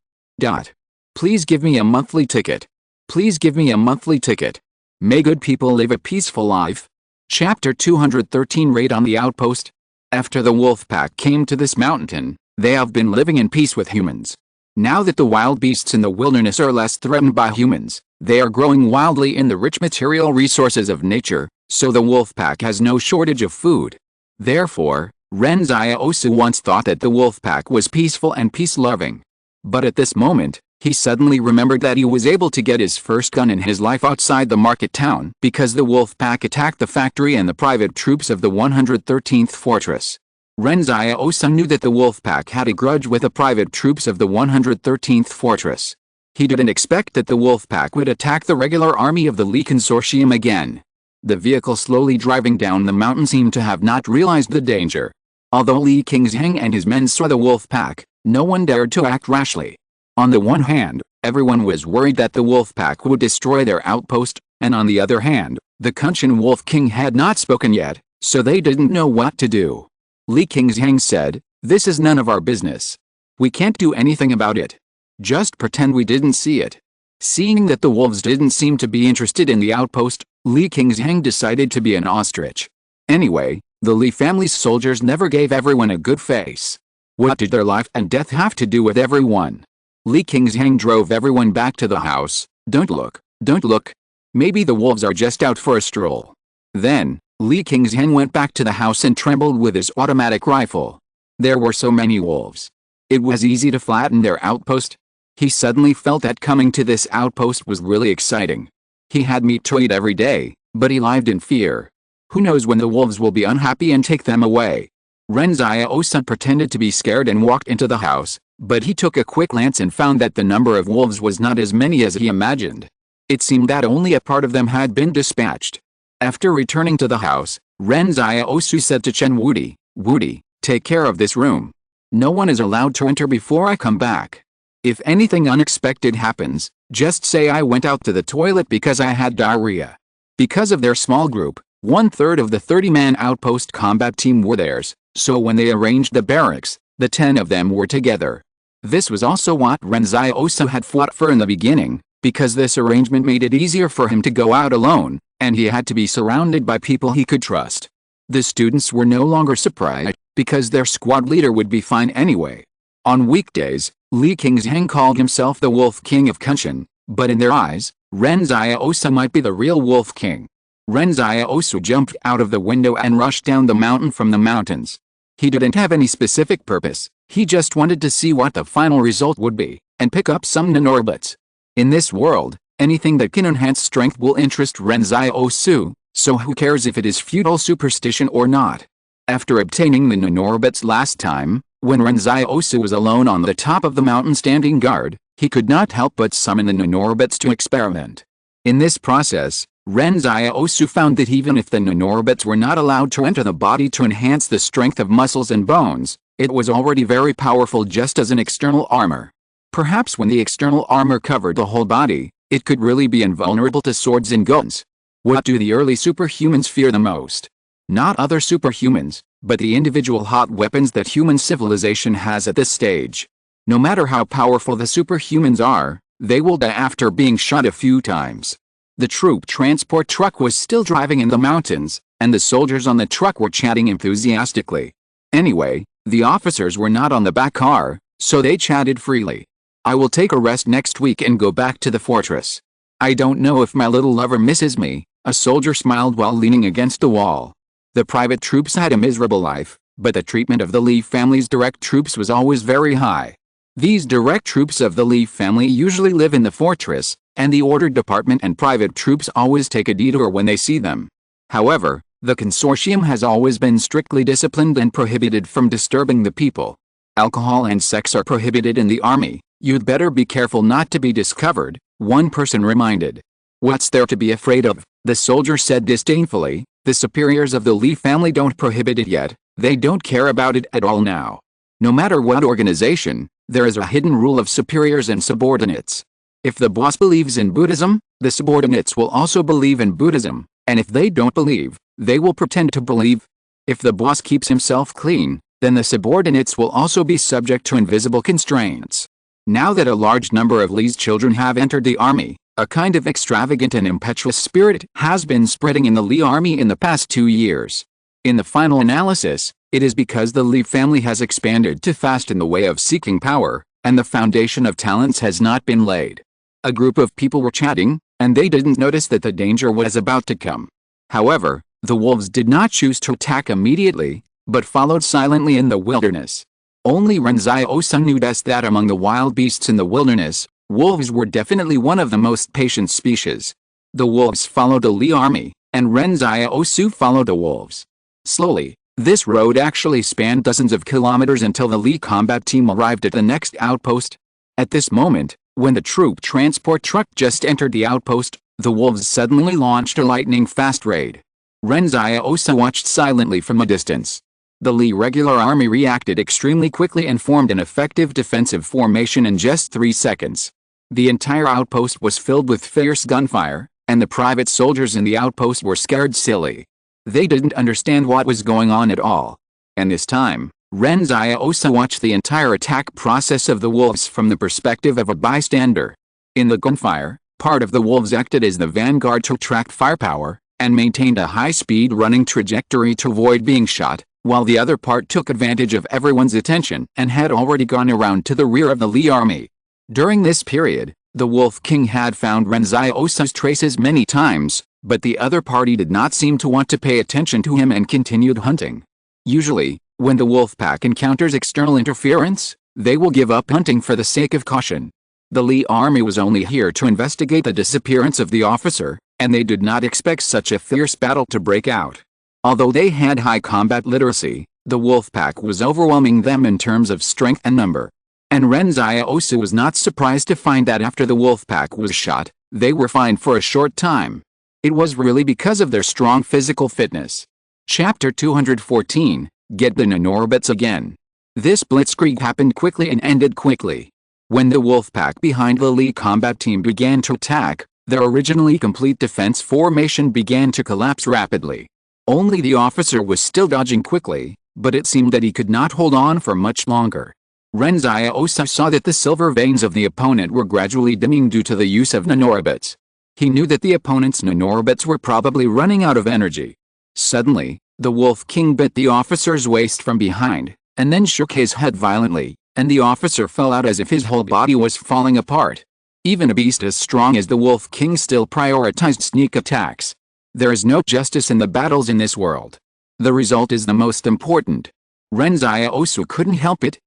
Please give me a monthly ticket. Please give me a monthly ticket. May good people live a peaceful life. Chapter 213 Raid on the Outpost. After the wolf pack came to this mountain, they have been living in peace with humans. Now that the wild beasts in the wilderness are less threatened by humans, they are growing wildly in the rich material resources of nature, so the wolf pack has no shortage of food. Therefore, Ren Xiaosu once thought that the wolf pack was peaceful and peace-loving. But at this moment, he suddenly remembered that he was able to get his first gun in his life outside the market town because the wolf pack attacked the factory and the private troops of the 113th Fortress. Ren Xiaosu knew that the wolf pack had a grudge with the private troops of the 113th Fortress. He didn't expect that the wolf pack would attack the regular army of the Li Consortium again. The vehicle slowly driving down the mountain seemed to have not realized the danger. Although Li Qingshan and his men saw the wolf pack, no one dared to act rashly. On the one hand, everyone was worried that the wolf pack would destroy their outpost, and on the other hand, the Kunshan Wolf King had not spoken yet, so they didn't know what to do. Li Qingshan said, "This is none of our business. We can't do anything about it. Just pretend we didn't see it." Seeing that the wolves didn't seem to be interested in the outpost, Li Qingshan decided to be an ostrich. Anyway, the Li family's soldiers never gave everyone a good face. What did their life and death have to do with everyone? Li Qingshan drove everyone back to the house. Don't look. Maybe the wolves are just out for a stroll. Then, Li Qingshan went back to the house and trembled with his automatic rifle. There were so many wolves. It was easy to flatten their outpost. He suddenly felt that coming to this outpost was really exciting. He had meat to eat every day, but he lived in fear. Who knows when the wolves will be unhappy and take them away? Ren Xiaosu pretended to be scared and walked into the house, but he took a quick glance and found that the number of wolves was not as many as he imagined. It seemed that only a part of them had been dispatched. After returning to the house, Ren Xiaosu said to Chen Wudi, "Wudi, take care of this room. No one is allowed to enter before I come back. If anything unexpected happens, just say I went out to the toilet because I had diarrhea." Because of their small group, 1/3 of the 30-man outpost combat team were theirs, so when they arranged the barracks, the 10 of them were together. This was also what Ren Xiaosu had fought for in the beginning, because this arrangement made it easier for him to go out alone, and he had to be surrounded by people he could trust. The students were no longer surprised, because their squad leader would be fine anyway. On weekdays, Li Qingshan called himself the Wolf King of Kunshan, but in their eyes, Ren Xiaosu might be the real Wolf King. Ren Xiaosu jumped out of the window and rushed down the mountain from the mountains. He didn't have any specific purpose, he just wanted to see what the final result would be, and pick up some Nanorbits. In this world, anything that can enhance strength will interest Ren Xiaosu, so who cares if it is feudal superstition or not. After obtaining the Nanorbits last time, when Ren Xiaosu was alone on the top of the mountain standing guard, he could not help but summon the Nanorbits to experiment. In this process, Ren Xiaosu found that even if the nanorobots were not allowed to enter the body to enhance the strength of muscles and bones, it was already very powerful just as an external armor. Perhaps when the external armor covered the whole body, it could really be invulnerable to swords and guns. What do the early superhumans fear the most? Not other superhumans, but the individual hot weapons that human civilization has at this stage. No matter how powerful the superhumans are, they will die after being shot a few times. The troop transport truck was still driving in the mountains, and the soldiers on the truck were chatting enthusiastically. Anyway, the officers were not on the back car, so they chatted freely. I will take a rest next week and go back to the fortress. I don't know if my little lover misses me, a soldier smiled while leaning against the wall. The private troops had a miserable life, but the treatment of the Li family's direct troops was always very high. These direct troops of the Li family usually live in the fortress, and the order department and private troops always take a detour when they see them. However, the consortium has always been strictly disciplined and prohibited from disturbing the people. Alcohol and sex are prohibited in the army. You'd better be careful not to be discovered, one person reminded. What's there to be afraid of? The soldier said disdainfully. The superiors of the Li family don't prohibit it yet, they don't care about it at all now. No matter what organization, there is a hidden rule of superiors and subordinates. If the boss believes in Buddhism, the subordinates will also believe in Buddhism, and if they don't believe, they will pretend to believe. If the boss keeps himself clean, then the subordinates will also be subject to invisible constraints. Now that a large number of Li's children have entered the army, a kind of extravagant and impetuous spirit has been spreading in the Li army in the past 2 years. In the final analysis, it is because the Li family has expanded too fast in the way of seeking power, and the foundation of talents has not been laid. A group of people were chatting, and they didn't notice that the danger was about to come. However, the wolves did not choose to attack immediately, but followed silently in the wilderness. Only Ren Xiaosu knew best that among the wild beasts in the wilderness, wolves were definitely one of the most patient species. The wolves followed the Li army, and Ren Xiaosu followed the wolves. Slowly, this road actually spanned dozens of kilometers until the Li combat team arrived at the next outpost. At this moment, when the troop transport truck just entered the outpost, the wolves suddenly launched a lightning-fast raid. Ren Xiaosu watched silently from a distance. The Li regular army reacted extremely quickly and formed an effective defensive formation in just 3 seconds. The entire outpost was filled with fierce gunfire, and the private soldiers in the outpost were scared silly. They didn't understand what was going on at all. And this time, Ren Xiaosu watched the entire attack process of the wolves from the perspective of a bystander. In the gunfire, part of the wolves acted as the vanguard to attract firepower, and maintained a high-speed running trajectory to avoid being shot, while the other part took advantage of everyone's attention and had already gone around to the rear of the Li army. During this period, the Wolf King had found Ren Xiaosu's traces many times, but the other party did not seem to want to pay attention to him and continued hunting. Usually, when the wolf pack encounters external interference, they will give up hunting for the sake of caution. The Li army was only here to investigate the disappearance of the officer, and they did not expect such a fierce battle to break out. Although they had high combat literacy, the wolf pack was overwhelming them in terms of strength and number. And Ren Xiaosu was not surprised to find that after the wolf pack was shot, they were fine for a short time. It was really because of their strong physical fitness. Chapter 214, Get the Nanorobots Again. This blitzkrieg happened quickly and ended quickly. When the wolf pack behind the Li combat team began to attack, their originally complete defense formation began to collapse rapidly. Only the officer was still dodging quickly, but it seemed that he could not hold on for much longer. Ren Xiaosu saw that the silver veins of the opponent were gradually dimming due to the use of nanorobots. He knew that the opponent's nanorobots were probably running out of energy. Suddenly, the Wolf King bit the officer's waist from behind, and then shook his head violently, and the officer fell out as if his whole body was falling apart. Even a beast as strong as the Wolf King still prioritized sneak attacks. There is no justice in the battles in this world. The result is the most important. Ren Xiaosu couldn't help it,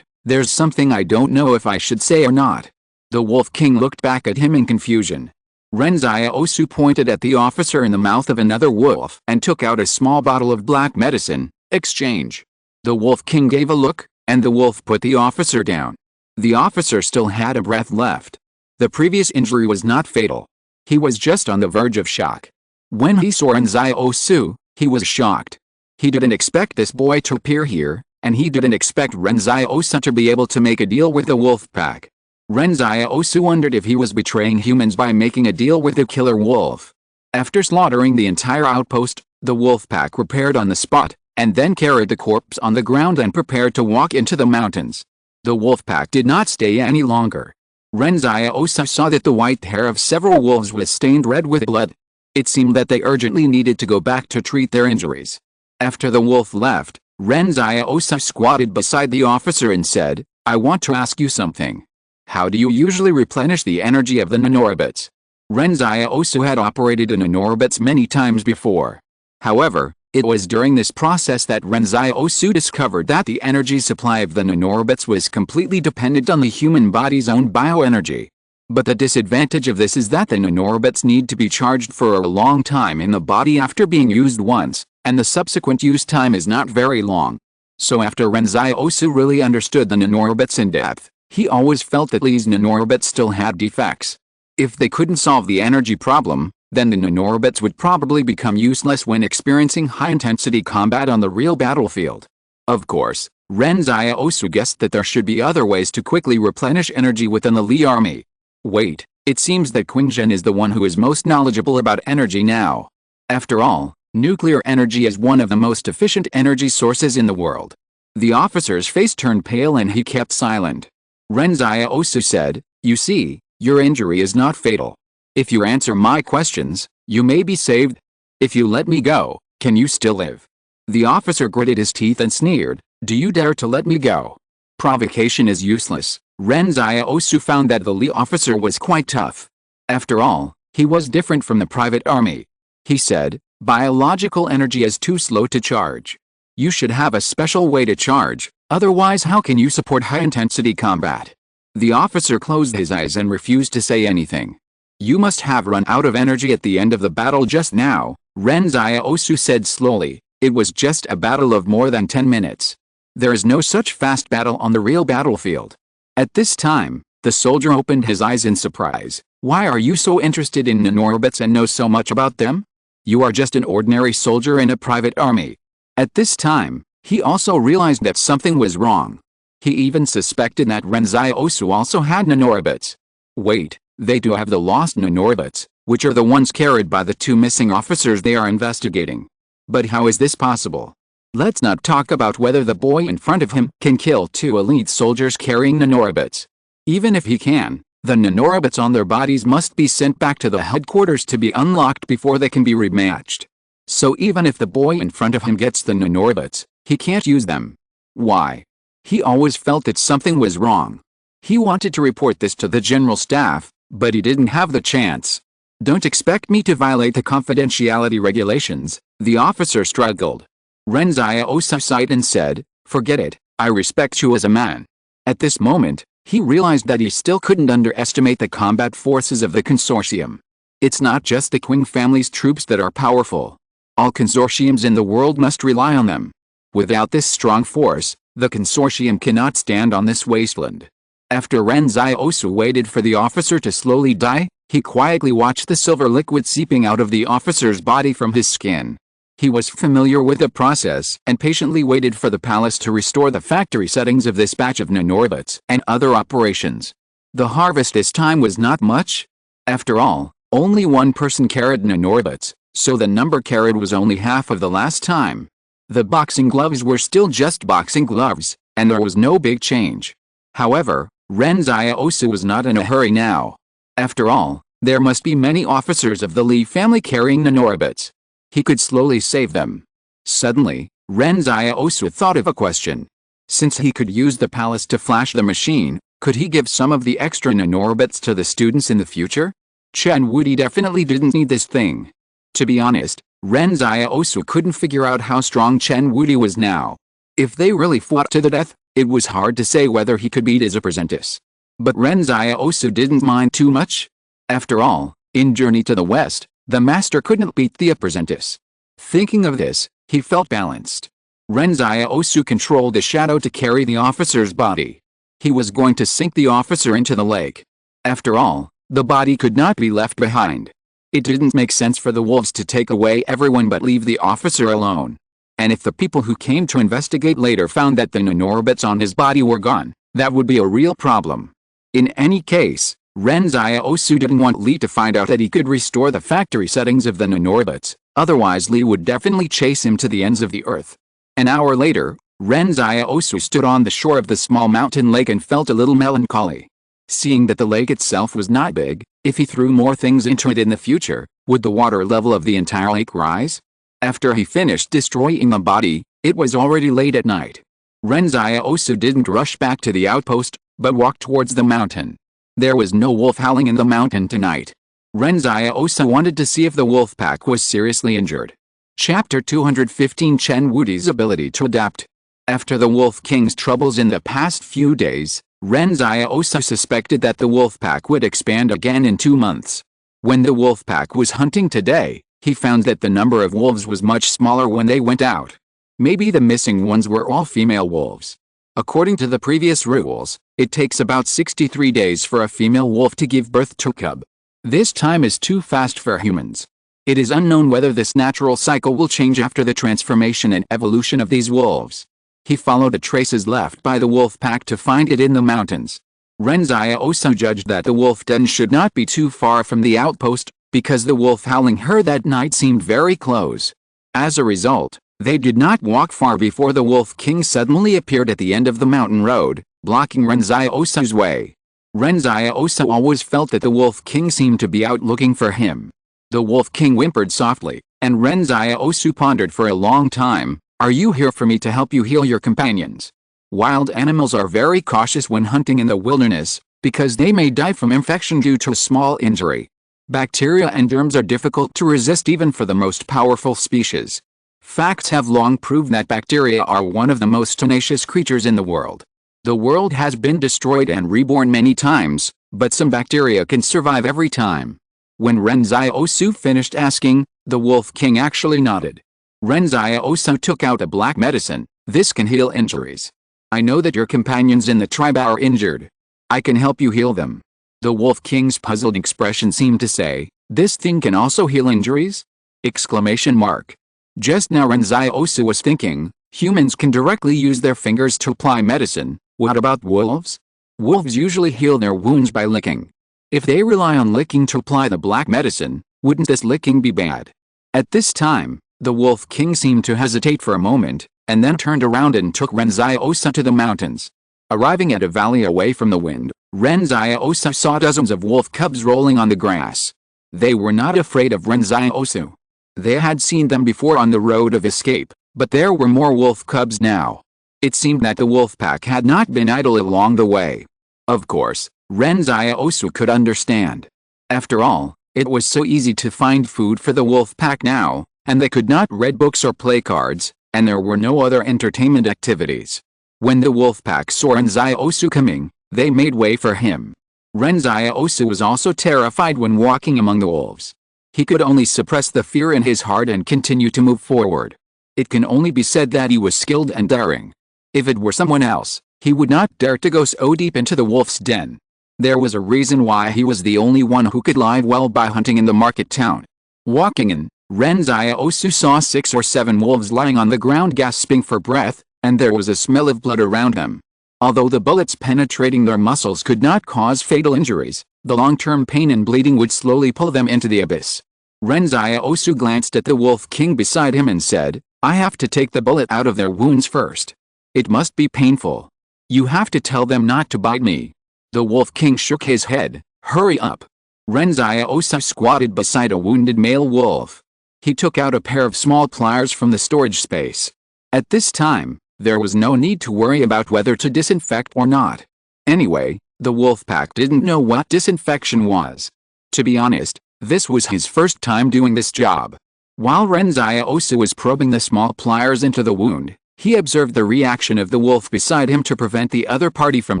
there's something I don't know if I should say or not. The Wolf King looked back at him in confusion. Ren Xiaosu pointed at the officer in the mouth of another wolf and took out a small bottle of black medicine. Exchange. The Wolf King gave a look, and the wolf put the officer down. The officer still had a breath left. The previous injury was not fatal. He was just on the verge of shock. When he saw Ren Xiaosu, he was shocked. He didn't expect this boy to appear here, and he didn't expect Ren Xiaosu to be able to make a deal with the wolf pack. Ren Xiaosu wondered if he was betraying humans by making a deal with the killer wolf. After slaughtering the entire outpost, the wolf pack repaired on the spot, and then carried the corpse on the ground and prepared to walk into the mountains. The wolf pack did not stay any longer. Ren Xiaosu saw that the white hair of several wolves was stained red with blood. It seemed that they urgently needed to go back to treat their injuries. After the wolf left, Ren Xiaosu squatted beside the officer and said, "I want to ask you something. How do you usually replenish the energy of the nanorobits?" Ren Xiaosu had operated a nanorobits many times before. However, it was during this process that Ren Xiaosu discovered that the energy supply of the nanorobits was completely dependent on the human body's own bioenergy. But the disadvantage of this is that the nanorobits need to be charged for a long time in the body after being used once, and the subsequent use time is not very long. So after Ren Xiaosu really understood the nanorobits in depth, he always felt that these nanorobits still had defects. If they couldn't solve the energy problem, then the nanorobits would probably become useless when experiencing high-intensity combat on the real battlefield. Of course, Ren Xiaosu guessed that there should be other ways to quickly replenish energy within the Li army. Wait, it seems that Qingzhen is the one who is most knowledgeable about energy now. After all, nuclear energy is one of the most efficient energy sources in the world. The officer's face turned pale and he kept silent. Ren Xiaosu said, "You see, your injury is not fatal. If you answer my questions, you may be saved. If you let me go, can you still live?" The officer gritted his teeth and sneered, "Do you dare to let me go?" Provocation is useless. Ren Xiaosu found that the Li officer was quite tough. After all, he was different from the private army. He said, "Biological energy is too slow to charge. You should have a special way to charge, otherwise how can you support high-intensity combat?" The officer closed his eyes and refused to say anything. "You must have run out of energy at the end of the battle just now," Ren Xiaosu said slowly. "It was just a battle of more than 10 minutes. There is no such fast battle on the real battlefield." At this time, the soldier opened his eyes in surprise. "Why are you so interested in nanorobits and know so much about them? You are just an ordinary soldier in a private army." At this time, he also realized that something was wrong. He even suspected that Ren Xiaosu also had nanorobits. Wait, they do have the lost nanorobits, which are the ones carried by the two missing officers they are investigating. But how is this possible? Let's not talk about whether the boy in front of him can kill two elite soldiers carrying nanorobits. Even if he can, the nanorobits on their bodies must be sent back to the headquarters to be unlocked before they can be rematched. So even if the boy in front of him gets the nanorobits, he can't use them. Why? He always felt that something was wrong. He wanted to report this to the general staff, but he didn't have the chance. "Don't expect me to violate the confidentiality regulations," the officer struggled. Ren Xiaosu sighed and said, "Forget it, I respect you as a man." At this moment, he realized that he still couldn't underestimate the combat forces of the consortium. It's not just the Qing family's troops that are powerful. All consortiums in the world must rely on them. Without this strong force, the consortium cannot stand on this wasteland. After Ren Xiaosu waited for the officer to slowly die, he quietly watched the silver liquid seeping out of the officer's body from his skin. He was familiar with the process and patiently waited for the palace to restore the factory settings of this batch of nanorobits and other operations. The harvest this time was not much. After all, only one person carried nanorobits, so the number carried was only half of the last time. The boxing gloves were still just boxing gloves, and there was no big change. However, Ren Xiaosu was not in a hurry now. After all, there must be many officers of the Li family carrying nanorobits. He could slowly save them. Suddenly, Ren Xiaosu thought of a question. Since he could use the palace to flash the machine, could he give some of the extra nanorobits to the students in the future? Chen Wudi definitely didn't need this thing. To be honest, Ren Xiaosu couldn't figure out how strong Chen Wudi was now. If they really fought to the death, it was hard to say whether he could beat his apprentice. But Ren Xiaosu didn't mind too much. After all, in Journey to the West, the master couldn't beat the apprentice. Thinking of this, he felt balanced. Ren Xiaosu controlled the shadow to carry the officer's body. He was going to sink the officer into the lake. After all, The body could not be left behind. It didn't make sense for the wolves to take away everyone but leave the officer alone. And if the people who came to investigate later found that the nanorbits on his body were gone, that would be a real problem. In any case, Ren Xiaosu didn't want Li to find out that he could restore the factory settings of the nanorbits, otherwise Li would definitely chase him to the ends of the earth. An hour later, Ren Xiaosu stood on the shore of the small mountain lake and felt a little melancholy. Seeing that the lake itself was not big, if he threw more things into it in the future, would the water level of the entire lake rise? After he finished destroying the body, it was already late at night. Ren Xiaosu didn't rush back to the outpost, but walked towards the mountain. There was no wolf howling in the mountain tonight. Ren Xiaosu wanted to see if the wolf pack was seriously injured. Chapter 215 Chen Wudi's ability to adapt. After the Wolf King's troubles in the past few days, Ren Xiaosu suspected that the wolf pack would expand again in 2 months. When the wolf pack was hunting today, he found that the number of wolves was much smaller when they went out. Maybe the missing ones were all female wolves. According to the previous rules, it takes about 63 days for a female wolf to give birth to a cub. This time is too fast for humans. It is unknown whether this natural cycle will change after the transformation and evolution of these wolves. He followed the traces left by the wolf pack to find it in the mountains. Ren Xiaosu judged that the wolf den should not be too far from the outpost, because the wolf howling heard that night seemed very close. As a result, they did not walk far before the Wolf King suddenly appeared at the end of the mountain road, blocking Ren Xiaosu's way. Ren Xiaosu always felt that the Wolf King seemed to be out looking for him. The Wolf King whimpered softly, and Ren Xiaosu pondered for a long time. Are you here for me to help you heal your companions? Wild animals are very cautious when hunting in the wilderness, because they may die from infection due to a small injury. Bacteria and germs are difficult to resist even for the most powerful species. Facts have long proved that bacteria are one of the most tenacious creatures in the world. The world has been destroyed and reborn many times, but some bacteria can survive every time. When Ren Xiaosu finished asking, the Wolf King actually nodded. Ren Xiaosu took out a black medicine. This can heal injuries. I know that your companions in the tribe are injured. I can help you heal them. The Wolf King's puzzled expression seemed to say, this thing can also heal injuries? Exclamation mark. Just now Ren Xiaosu was thinking, humans can directly use their fingers to apply medicine. What about wolves? Wolves usually heal their wounds by licking. If they rely on licking to apply the black medicine, wouldn't this licking be bad? At this time, the Wolf King seemed to hesitate for a moment, and then turned around and took Ren Xiaosu to the mountains. Arriving at a valley away from the wind, Ren Xiaosu saw dozens of wolf cubs rolling on the grass. They were not afraid of Ren Xiaosu. They had seen them before on the road of escape, but there were more wolf cubs now. It seemed that the wolf pack had not been idle along the way. Of course, Ren Xiaosu could understand. After all, it was so easy to find food for the wolf pack now, and they could not read books or play cards, and there were no other entertainment activities. When the wolf pack saw Ren Xiaosu coming, they made way for him. Ren Xiaosu was also terrified when walking among the wolves. He could only suppress the fear in his heart and continue to move forward. It can only be said that he was skilled and daring. If it were someone else, he would not dare to go so deep into the wolf's den. There was a reason why he was the only one who could live well by hunting in the market town. Walking in, Ren Xiaosu saw 6 or 7 wolves lying on the ground gasping for breath, and there was a smell of blood around them. Although the bullets penetrating their muscles could not cause fatal injuries, the long-term pain and bleeding would slowly pull them into the abyss. Ren Xiaosu glanced at the Wolf King beside him and said, I have to take the bullet out of their wounds first. It must be painful. You have to tell them not to bite me. The Wolf King shook his head. Hurry up. Ren Xiaosu squatted beside a wounded male wolf. He took out a pair of small pliers from the storage space. At this time, there was no need to worry about whether to disinfect or not. Anyway, the wolf pack didn't know what disinfection was. To be honest, this was his first time doing this job. While Ren Xiaosu was probing the small pliers into the wound, he observed the reaction of the wolf beside him to prevent the other party from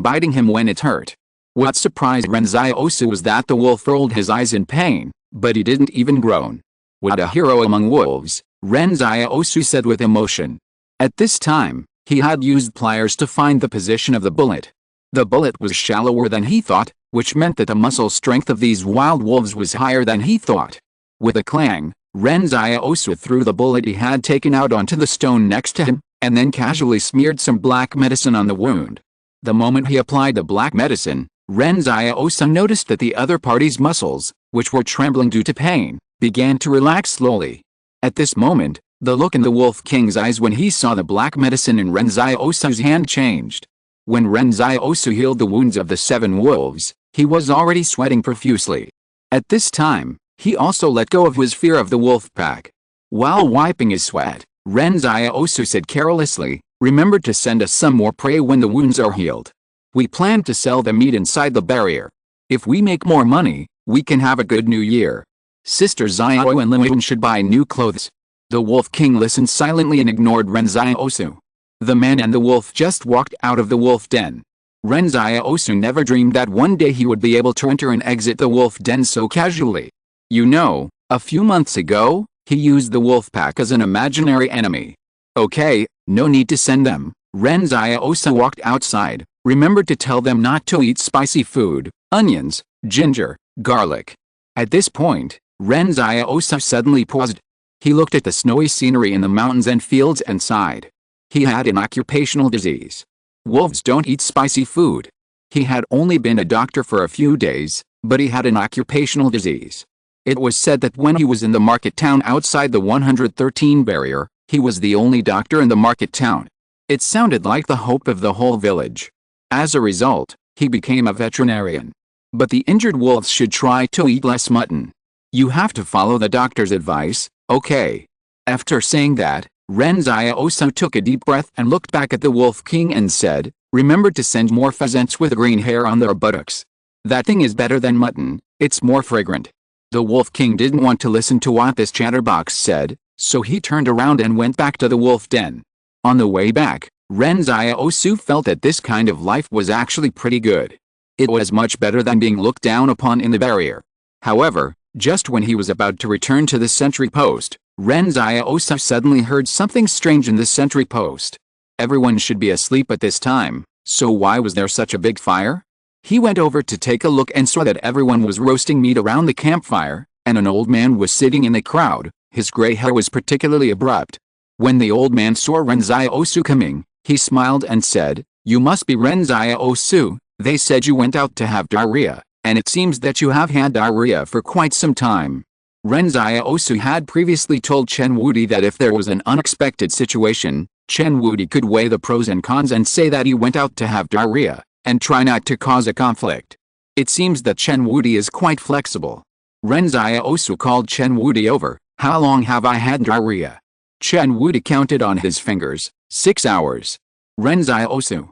biting him when it hurt. What surprised Ren Xiaosu was that the wolf rolled his eyes in pain, but he didn't even groan. What a hero among wolves, Ren Xiaosu said with emotion. At this time, he had used pliers to find the position of the bullet. The bullet was shallower than he thought, which meant that the muscle strength of these wild wolves was higher than he thought. With a clang, Ren Xiaosu threw the bullet he had taken out onto the stone next to him, and then casually smeared some black medicine on the wound. The moment he applied the black medicine, Ren Xiaosu noticed that the other party's muscles, which were trembling due to pain, began to relax slowly. At this moment, the look in the Wolf King's eyes when he saw the black medicine in Ren Xiaosu's hand changed. When Ren Xiaosu healed the wounds of the 7 wolves, he was already sweating profusely. At this time, he also let go of his fear of the wolf pack. While wiping his sweat, Ren Xiaosu said carelessly, "Remember to send us some more prey when the wounds are healed. We plan to sell the meat inside the barrier. If we make more money, we can have a good new year. Sister Xiao and Limon should buy new clothes." The Wolf King listened silently and ignored Ren Xiaosu. The man and the wolf just walked out of the wolf den. Ren Xiaosu never dreamed that one day he would be able to enter and exit the wolf den so casually. You know, a few months ago, he used the wolf pack as an imaginary enemy. Okay, no need to send them. Ren Xiaosu walked outside. Remember to tell them not to eat spicy food, onions, ginger, garlic. At this point, Ren Xiaosu suddenly paused. He looked at the snowy scenery in the mountains and fields and sighed. He had an occupational disease. Wolves don't eat spicy food. He had only been a doctor for a few days, but he had an occupational disease. It was said that when he was in the market town outside the 113 barrier, he was the only doctor in the market town. It sounded like the hope of the whole village. As a result, he became a veterinarian. But the injured wolves should try to eat less mutton. You have to follow the doctor's advice, okay? After saying that, Ren Xiaosu took a deep breath and looked back at the Wolf King and said, "Remember to send more pheasants with green hair on their buttocks. That thing is better than mutton, it's more fragrant." The Wolf King didn't want to listen to what this chatterbox said, so he turned around and went back to the wolf den. On the way back, Ren Xiaosu felt that this kind of life was actually pretty good. It was much better than being looked down upon in the barrier. However, just when he was about to return to the sentry post, Ren Xiaosu suddenly heard something strange in the sentry post. Everyone should be asleep at this time, so why was there such a big fire? He went over to take a look and saw that everyone was roasting meat around the campfire, and an old man was sitting in the crowd. His gray hair was particularly abrupt. When the old man saw Ren Xiaosu coming, he smiled and said, "You must be Ren Xiaosu. They said you went out to have diarrhea, and it seems that you have had diarrhea for quite some time." Ren Xiaosu had previously told Chen Wudi that if there was an unexpected situation, Chen Wudi could weigh the pros and cons and say that he went out to have diarrhea, and try not to cause a conflict. It seems that Chen Wudi is quite flexible. Ren Xiaosu called Chen Wudi over. "How long have I had diarrhea?" Chen Wudi counted on his fingers. 6 hours. Ren Xiaosu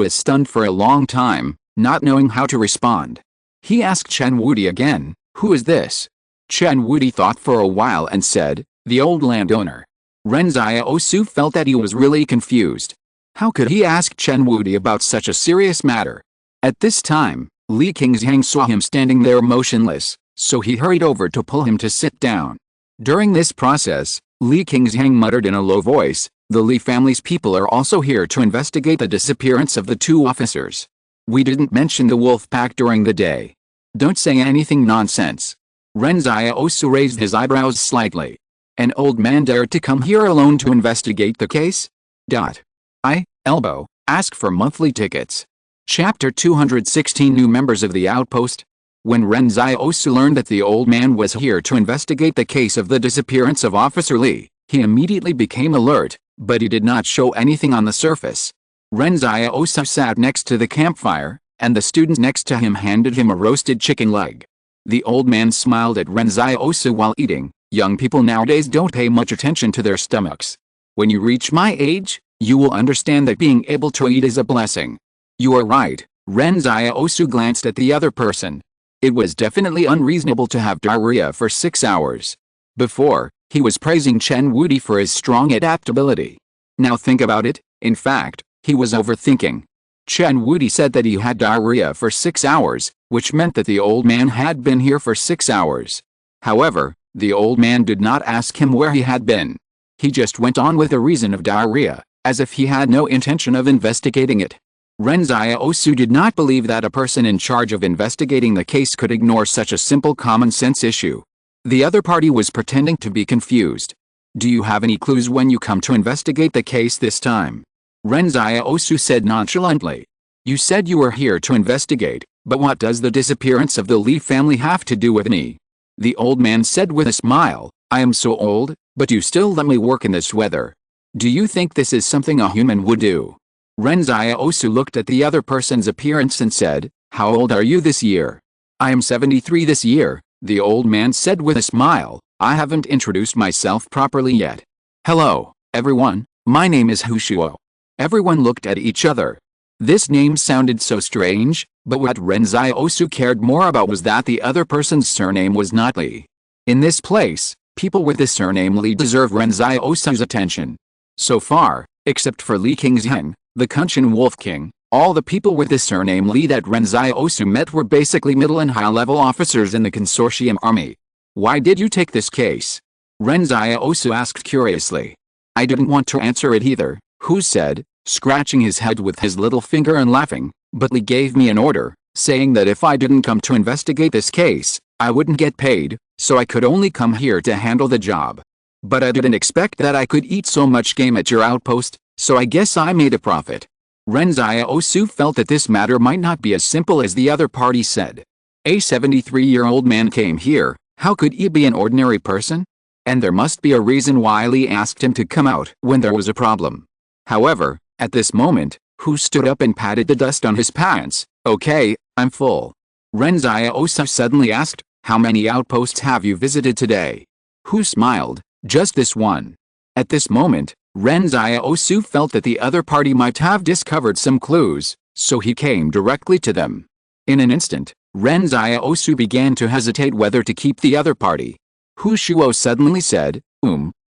is stunned for a long time, not knowing how to respond. He asked Chen Wudi again, "Who is this?" Chen Wudi thought for a while and said, "The old landowner." Ren Xiaosu felt that he was really confused. How could he ask Chen Wudi about such a serious matter? At this time, Li Qingshan saw him standing there motionless, so he hurried over to pull him to sit down. During this process, Li Qingshan muttered in a low voice, "The Li family's people are also here to investigate the disappearance of the 2 officers. We didn't mention the wolf pack during the day. Don't say anything nonsense." Ren Xiaosu raised his eyebrows slightly. An old man dared to come here alone to investigate the case? Ask for monthly tickets. Chapter 216 New members of the outpost. When Ren Xiaosu learned that the old man was here to investigate the case of the disappearance of Officer Li, he immediately became alert, but he did not show anything on the surface. Ren Xiaosu sat next to the campfire, and the students next to him handed him a roasted chicken leg. The old man smiled at Ren Xiaosu while eating. Young people nowadays don't pay much attention to their stomachs. When you reach my age, you will understand that being able to eat is a blessing. You are right. Ren Xiaosu glanced at the other person. It was definitely unreasonable to have diarrhea for 6 hours. Before, he was praising Chen Wudi for his strong adaptability. Now think about it, in fact, he was overthinking. Chen Wudi said that he had diarrhea for 6 hours, which meant that the old man had been here for 6 hours. However, the old man did not ask him where he had been. He just went on with the reason of diarrhea, as if he had no intention of investigating it. Ren Xiaosu did not believe that a person in charge of investigating the case could ignore such a simple common-sense issue. The other party was pretending to be confused. Do you have any clues when you come to investigate the case this time? Ren Xiaosu said nonchalantly. You said you were here to investigate, but what does the disappearance of the Li family have to do with me? The old man said with a smile, I am so old, but you still let me work in this weather. Do you think this is something a human would do? Ren Xiaosu looked at the other person's appearance and said, How old are you this year? I am 73 this year, the old man said with a smile. I haven't introduced myself properly yet. Hello, everyone, my name is Hushuo. Everyone looked at each other. This name sounded so strange, but what Ren Xiaosu cared more about was that the other person's surname was not Li. In this place, people with the surname Li deserve Ren Xiaosu's attention. So far, except for Li Qingxiang, the Kunshan Wolf King, all the people with the surname Li that Ren Xiaosu met were basically middle and high-level officers in the consortium army. Why did you take this case? Ren Xiaosu asked curiously. I didn't want to answer it either, Hu said, scratching his head with his little finger and laughing, but Li gave me an order, saying that if I didn't come to investigate this case, I wouldn't get paid, so I could only come here to handle the job. But I didn't expect that I could eat so much game at your outpost, so I guess I made a profit. Ren Xiaosu felt that this matter might not be as simple as the other party said. A 73-year-old man came here, how could he be an ordinary person? And there must be a reason why Li asked him to come out when there was a problem. However, at this moment, Hu stood up and patted the dust on his pants. Okay, I'm full. Ren Xiaosu suddenly asked, how many outposts have you visited today? Hu smiled, just this one. At this moment, Ren Xiaosu felt that the other party might have discovered some clues, so he came directly to them. In an instant, Ren Xiaosu began to hesitate whether to keep the other party. Hu Shuo suddenly said,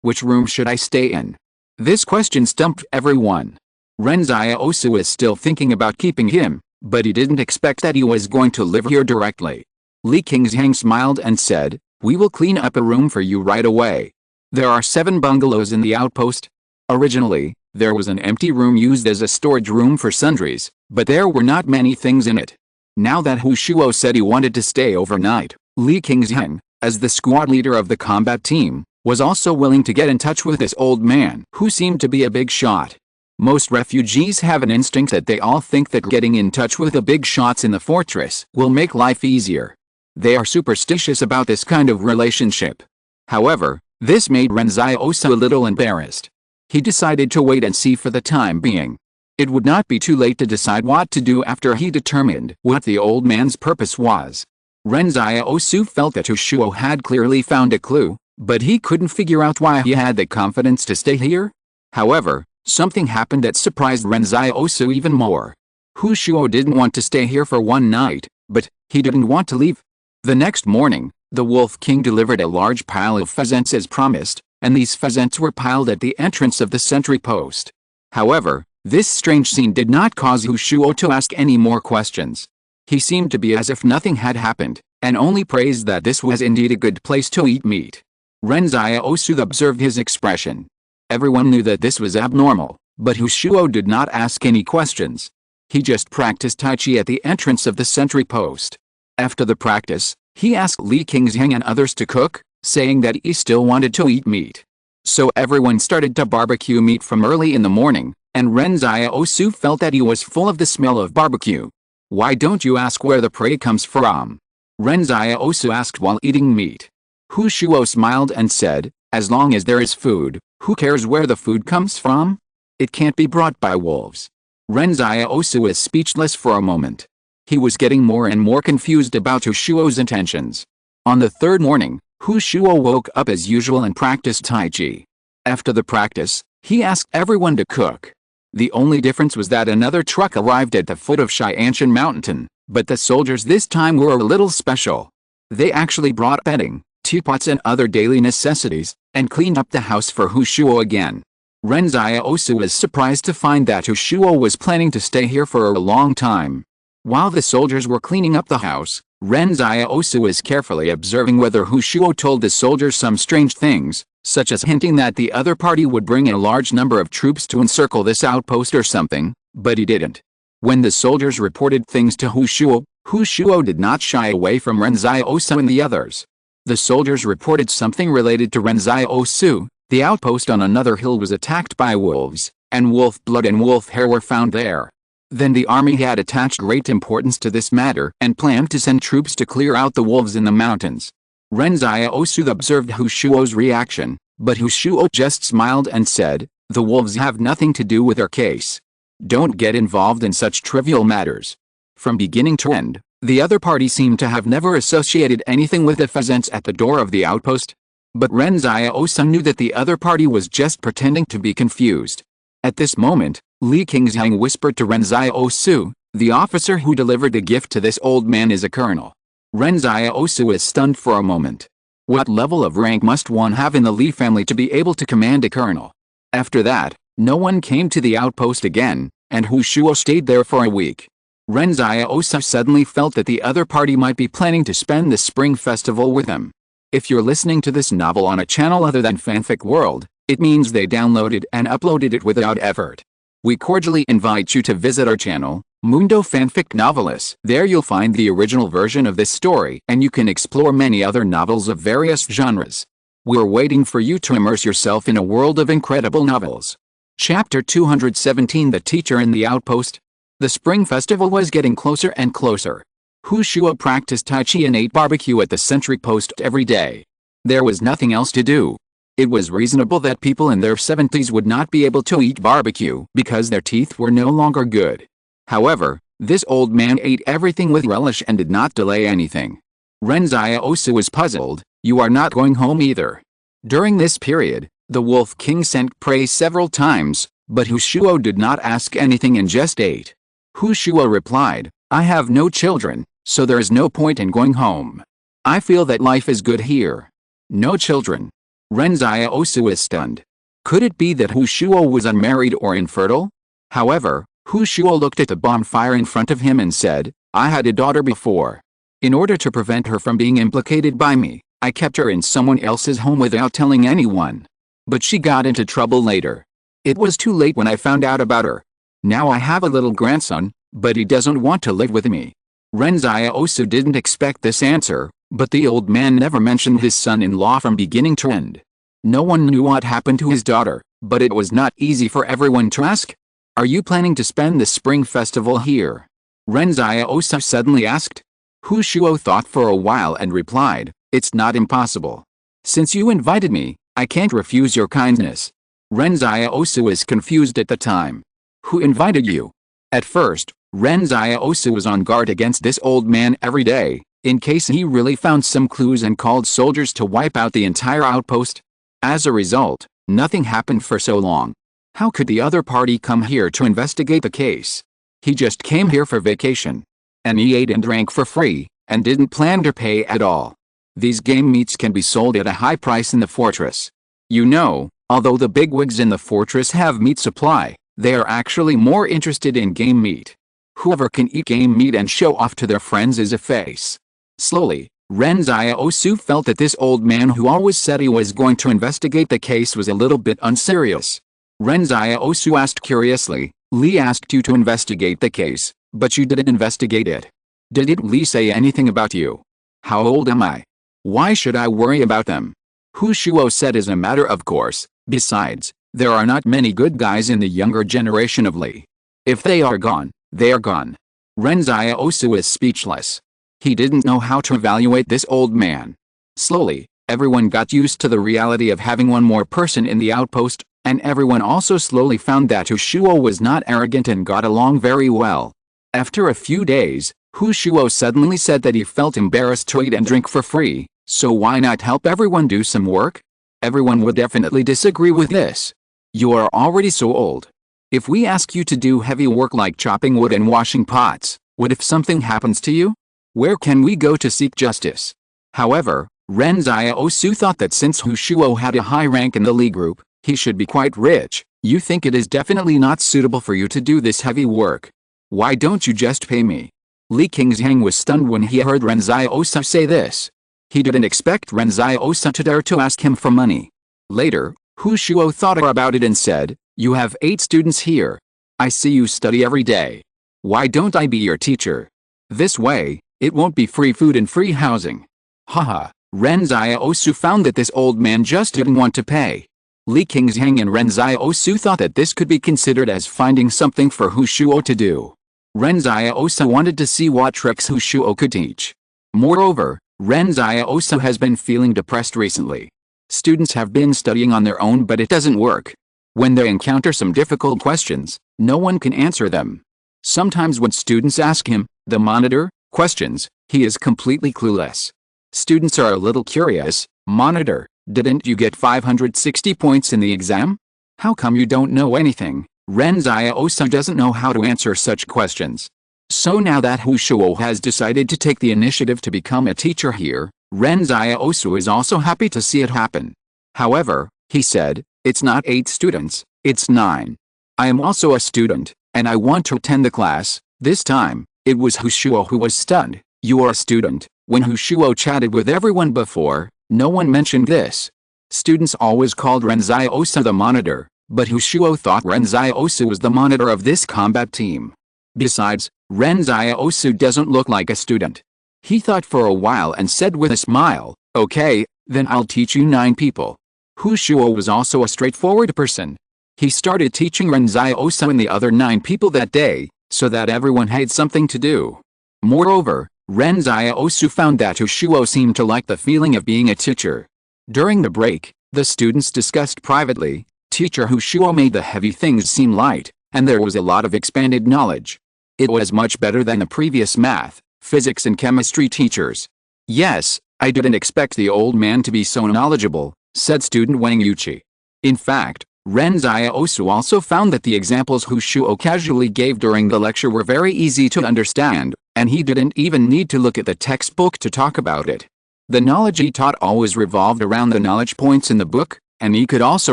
which room should I stay in? This question stumped everyone. Ren Xiaosu was still thinking about keeping him, but he didn't expect that he was going to live here directly. Li Qingxiang smiled and said, we will clean up a room for you right away. There are 7 bungalows in the outpost. Originally, there was an empty room used as a storage room for sundries, but there were not many things in it. Now that Hu Shuo said he wanted to stay overnight, Li Qingxiang, as the squad leader of the combat team, was also willing to get in touch with this old man who seemed to be a big shot. Most refugees have an instinct that they all think that getting in touch with the big shots in the fortress will make life easier. They are superstitious about this kind of relationship. However, this made Ren Xiaosu a little embarrassed. He decided to wait and see for the time being. It would not be too late to decide what to do after he determined what the old man's purpose was. Ren Xiaosu felt that Hu Shuo had clearly found a clue, but he couldn't figure out why he had the confidence to stay here. However, something happened that surprised Ren Xiaosu even more. Hu Shuo didn't want to stay here for one night, but he didn't want to leave. The next morning, the Wolf King delivered a large pile of pheasants as promised, and these pheasants were piled at the entrance of the sentry post. However, this strange scene did not cause Hu Shuo to ask any more questions. He seemed to be as if nothing had happened, and only praised that this was indeed a good place to eat meat. Ren Xiaosu observed his expression. Everyone knew that this was abnormal, but Hu Shuo did not ask any questions. He just practiced Tai Chi at the entrance of the sentry post. After the practice, he asked Li Qingxiang and others to cook, saying that he still wanted to eat meat. So everyone started to barbecue meat from early in the morning, and Ren Xiaosu felt that he was full of the smell of barbecue. Why don't you ask where the prey comes from? Ren Xiaosu asked while eating meat. Hu Shuo smiled and said, as long as there is food, who cares where the food comes from? It can't be brought by wolves. Ren Xiaosu was speechless for a moment. He was getting more and more confused about Hu Shuo's intentions. On the third morning, Hu Shuo woke up as usual and practiced Tai Chi. After the practice, he asked everyone to cook. The only difference was that another truck arrived at the foot of Xianshan Mountain, but the soldiers this time were a little special. They actually brought bedding, teapots and other daily necessities, and cleaned up the house for Hu Shuo again. Ren Xiaosu was surprised to find that Hu Shuo was planning to stay here for a long time. While the soldiers were cleaning up the house, Ren Xiaosu was carefully observing whether Hu Shuo told the soldiers some strange things, such as hinting that the other party would bring a large number of troops to encircle this outpost or something, but he didn't. When the soldiers reported things to Hu Shuo did not shy away from Ren Xiaosu and the others. The soldiers reported something related to Ren Xiaosu. The outpost on another hill was attacked by wolves, and wolf blood and wolf hair were found there. Then the army had attached great importance to this matter and planned to send troops to clear out the wolves in the mountains. Ren Xiaosu observed Hu Shuo's reaction, but Hu Shuo just smiled and said, "The wolves have nothing to do with our case. Don't get involved in such trivial matters." From beginning to end, the other party seemed to have never associated anything with the pheasants at the door of the outpost. But Ren Xiaosu knew that the other party was just pretending to be confused. At this moment, Li Qingxiang whispered to Ren Xiaosu, "The officer who delivered the gift to this old man is a colonel." Ren Xiaosu was stunned for a moment. What level of rank must one have in the Li family to be able to command a colonel? After that, no one came to the outpost again, and Hu Shuo stayed there for a week. Ren Xiaosu suddenly felt that the other party might be planning to spend the spring festival with him. If you're listening to this novel on a channel other than Fanfic World, it means they downloaded and uploaded it without effort. We cordially invite you to visit our channel, Mundo Fanfic Novelis. There you'll find the original version of this story and you can explore many other novels of various genres. We're waiting for you to immerse yourself in a world of incredible novels. Chapter 217 The Teacher in the Outpost. The spring festival was getting closer and closer. Hu Shuo practiced Tai Chi and ate barbecue at the sentry post every day. There was nothing else to do. It was reasonable that people in their 70s would not be able to eat barbecue because their teeth were no longer good. However, this old man ate everything with relish and did not delay anything. Ren Xiaosu was puzzled. "You are not going home either." During this period, the Wolf King sent prey several times, but Hu Shuo did not ask anything and just ate. Hu Shuo replied, "I have no children, so there is no point in going home. I feel that life is good here." No children. Ren Xiaosu was stunned. Could it be that Hu Shuo was unmarried or infertile? However, Hu Shuo looked at the bonfire in front of him and said, "I had a daughter before. In order to prevent her from being implicated by me, I kept her in someone else's home without telling anyone. But she got into trouble later. It was too late when I found out about her. Now I have a little grandson, but he doesn't want to live with me." Ren Xiaosu didn't expect this answer, but the old man never mentioned his son-in-law from beginning to end. No one knew what happened to his daughter, but it was not easy for everyone to ask. "Are you planning to spend the spring festival here?" Ren Xiaosu suddenly asked. Hu Shuo thought for a while and replied, "It's not impossible. Since you invited me, I can't refuse your kindness." Ren Xiaosu was confused at the time. "Who invited you?" At first, Ren Xiaosu was on guard against this old man every day, in case he really found some clues and called soldiers to wipe out the entire outpost. As a result, nothing happened for so long. How could the other party come here to investigate the case? He just came here for vacation. And he ate and drank for free, and didn't plan to pay at all. These game meats can be sold at a high price in the fortress. You know, although the bigwigs in the fortress have meat supply, they are actually more interested in game meat. Whoever can eat game meat and show off to their friends is a face. Slowly, Ren Xiaosu felt that this old man who always said he was going to investigate the case was a little bit unserious. Ren Xiaosu asked curiously, "Li asked you to investigate the case, but you didn't investigate it. Didn't Li say anything about you? How old am I? Why should I worry about them?" Hu Shuo said as a matter of course, "Besides, there are not many good guys in the younger generation of Li. If they are gone, they are gone." Ren Xiaosu was speechless. He didn't know how to evaluate this old man. Slowly, everyone got used to the reality of having one more person in the outpost, and everyone also slowly found that Hu Shuo was not arrogant and got along very well. After a few days, Hu Shuo suddenly said that he felt embarrassed to eat and drink for free, so why not help everyone do some work? Everyone would definitely disagree with this. "You are already so old. If we ask you to do heavy work like chopping wood and washing pots, what if something happens to you? Where can we go to seek justice?" However, Ren Xiaosu thought that since Hu Shuo had a high rank in the Li group, he should be quite rich. "You think it is definitely not suitable for you to do this heavy work. Why don't you just pay me?" Li Qingxiang was stunned when he heard Ren Xiaosu say this. He didn't expect Ren Xiaosu to dare to ask him for money. Later, Hu Shuo thought about it and said, "You have 8 students here. I see you study every day. Why don't I be your teacher? This way, it won't be free food and free housing. Haha, Ren Xiaosu found that this old man just didn't want to pay. Li Qingzhang and Ren Xiaosu thought that this could be considered as finding something for Hu Shuo to do. Ren Xiaosu wanted to see what tricks Hu Shuo could teach. Moreover, Ren Xiaosu has been feeling depressed recently. Students have been studying on their own, but it doesn't work. When they encounter some difficult questions, no one can answer them. Sometimes when students ask him, the monitor, questions, he is completely clueless. Students are a little curious. Monitor, didn't you get 560 points in the exam? How come you don't know anything? Ren Xiaosu doesn't know how to answer such questions. So now that Hu Shuo has decided to take the initiative to become a teacher here, Ren Xiaosu is also happy to see it happen. However, he said, it's not 8 students, it's 9. I am also a student, and I want to attend the class. This time, it was Hu Shuo who was stunned. You are a student. When Hu Shuo chatted with everyone before, no one mentioned this. Students always called Ren Xiaosu the monitor, but Hu Shuo thought Ren Xiaosu was the monitor of this combat team. Besides, Ren Xiaosu doesn't look like a student. He thought for a while and said with a smile, okay, then I'll teach you 9 people. Hu Shuo was also a straightforward person. He started teaching Ren Xiaosu and the other 9 people that day, so that everyone had something to do. Moreover, Ren Xiaosu found that Hu Shuo seemed to like the feeling of being a teacher. During the break, the students discussed privately. Teacher Hu Shuo made the heavy things seem light, and there was a lot of expanded knowledge. It was much better than the previous math, physics and chemistry teachers. Yes, I didn't expect the old man to be so knowledgeable, said student Wang Yuqi. In fact, Ren Xiaosu also found that the examples Hu Shuo casually gave during the lecture were very easy to understand, and he didn't even need to look at the textbook to talk about it. The knowledge he taught always revolved around the knowledge points in the book, and he could also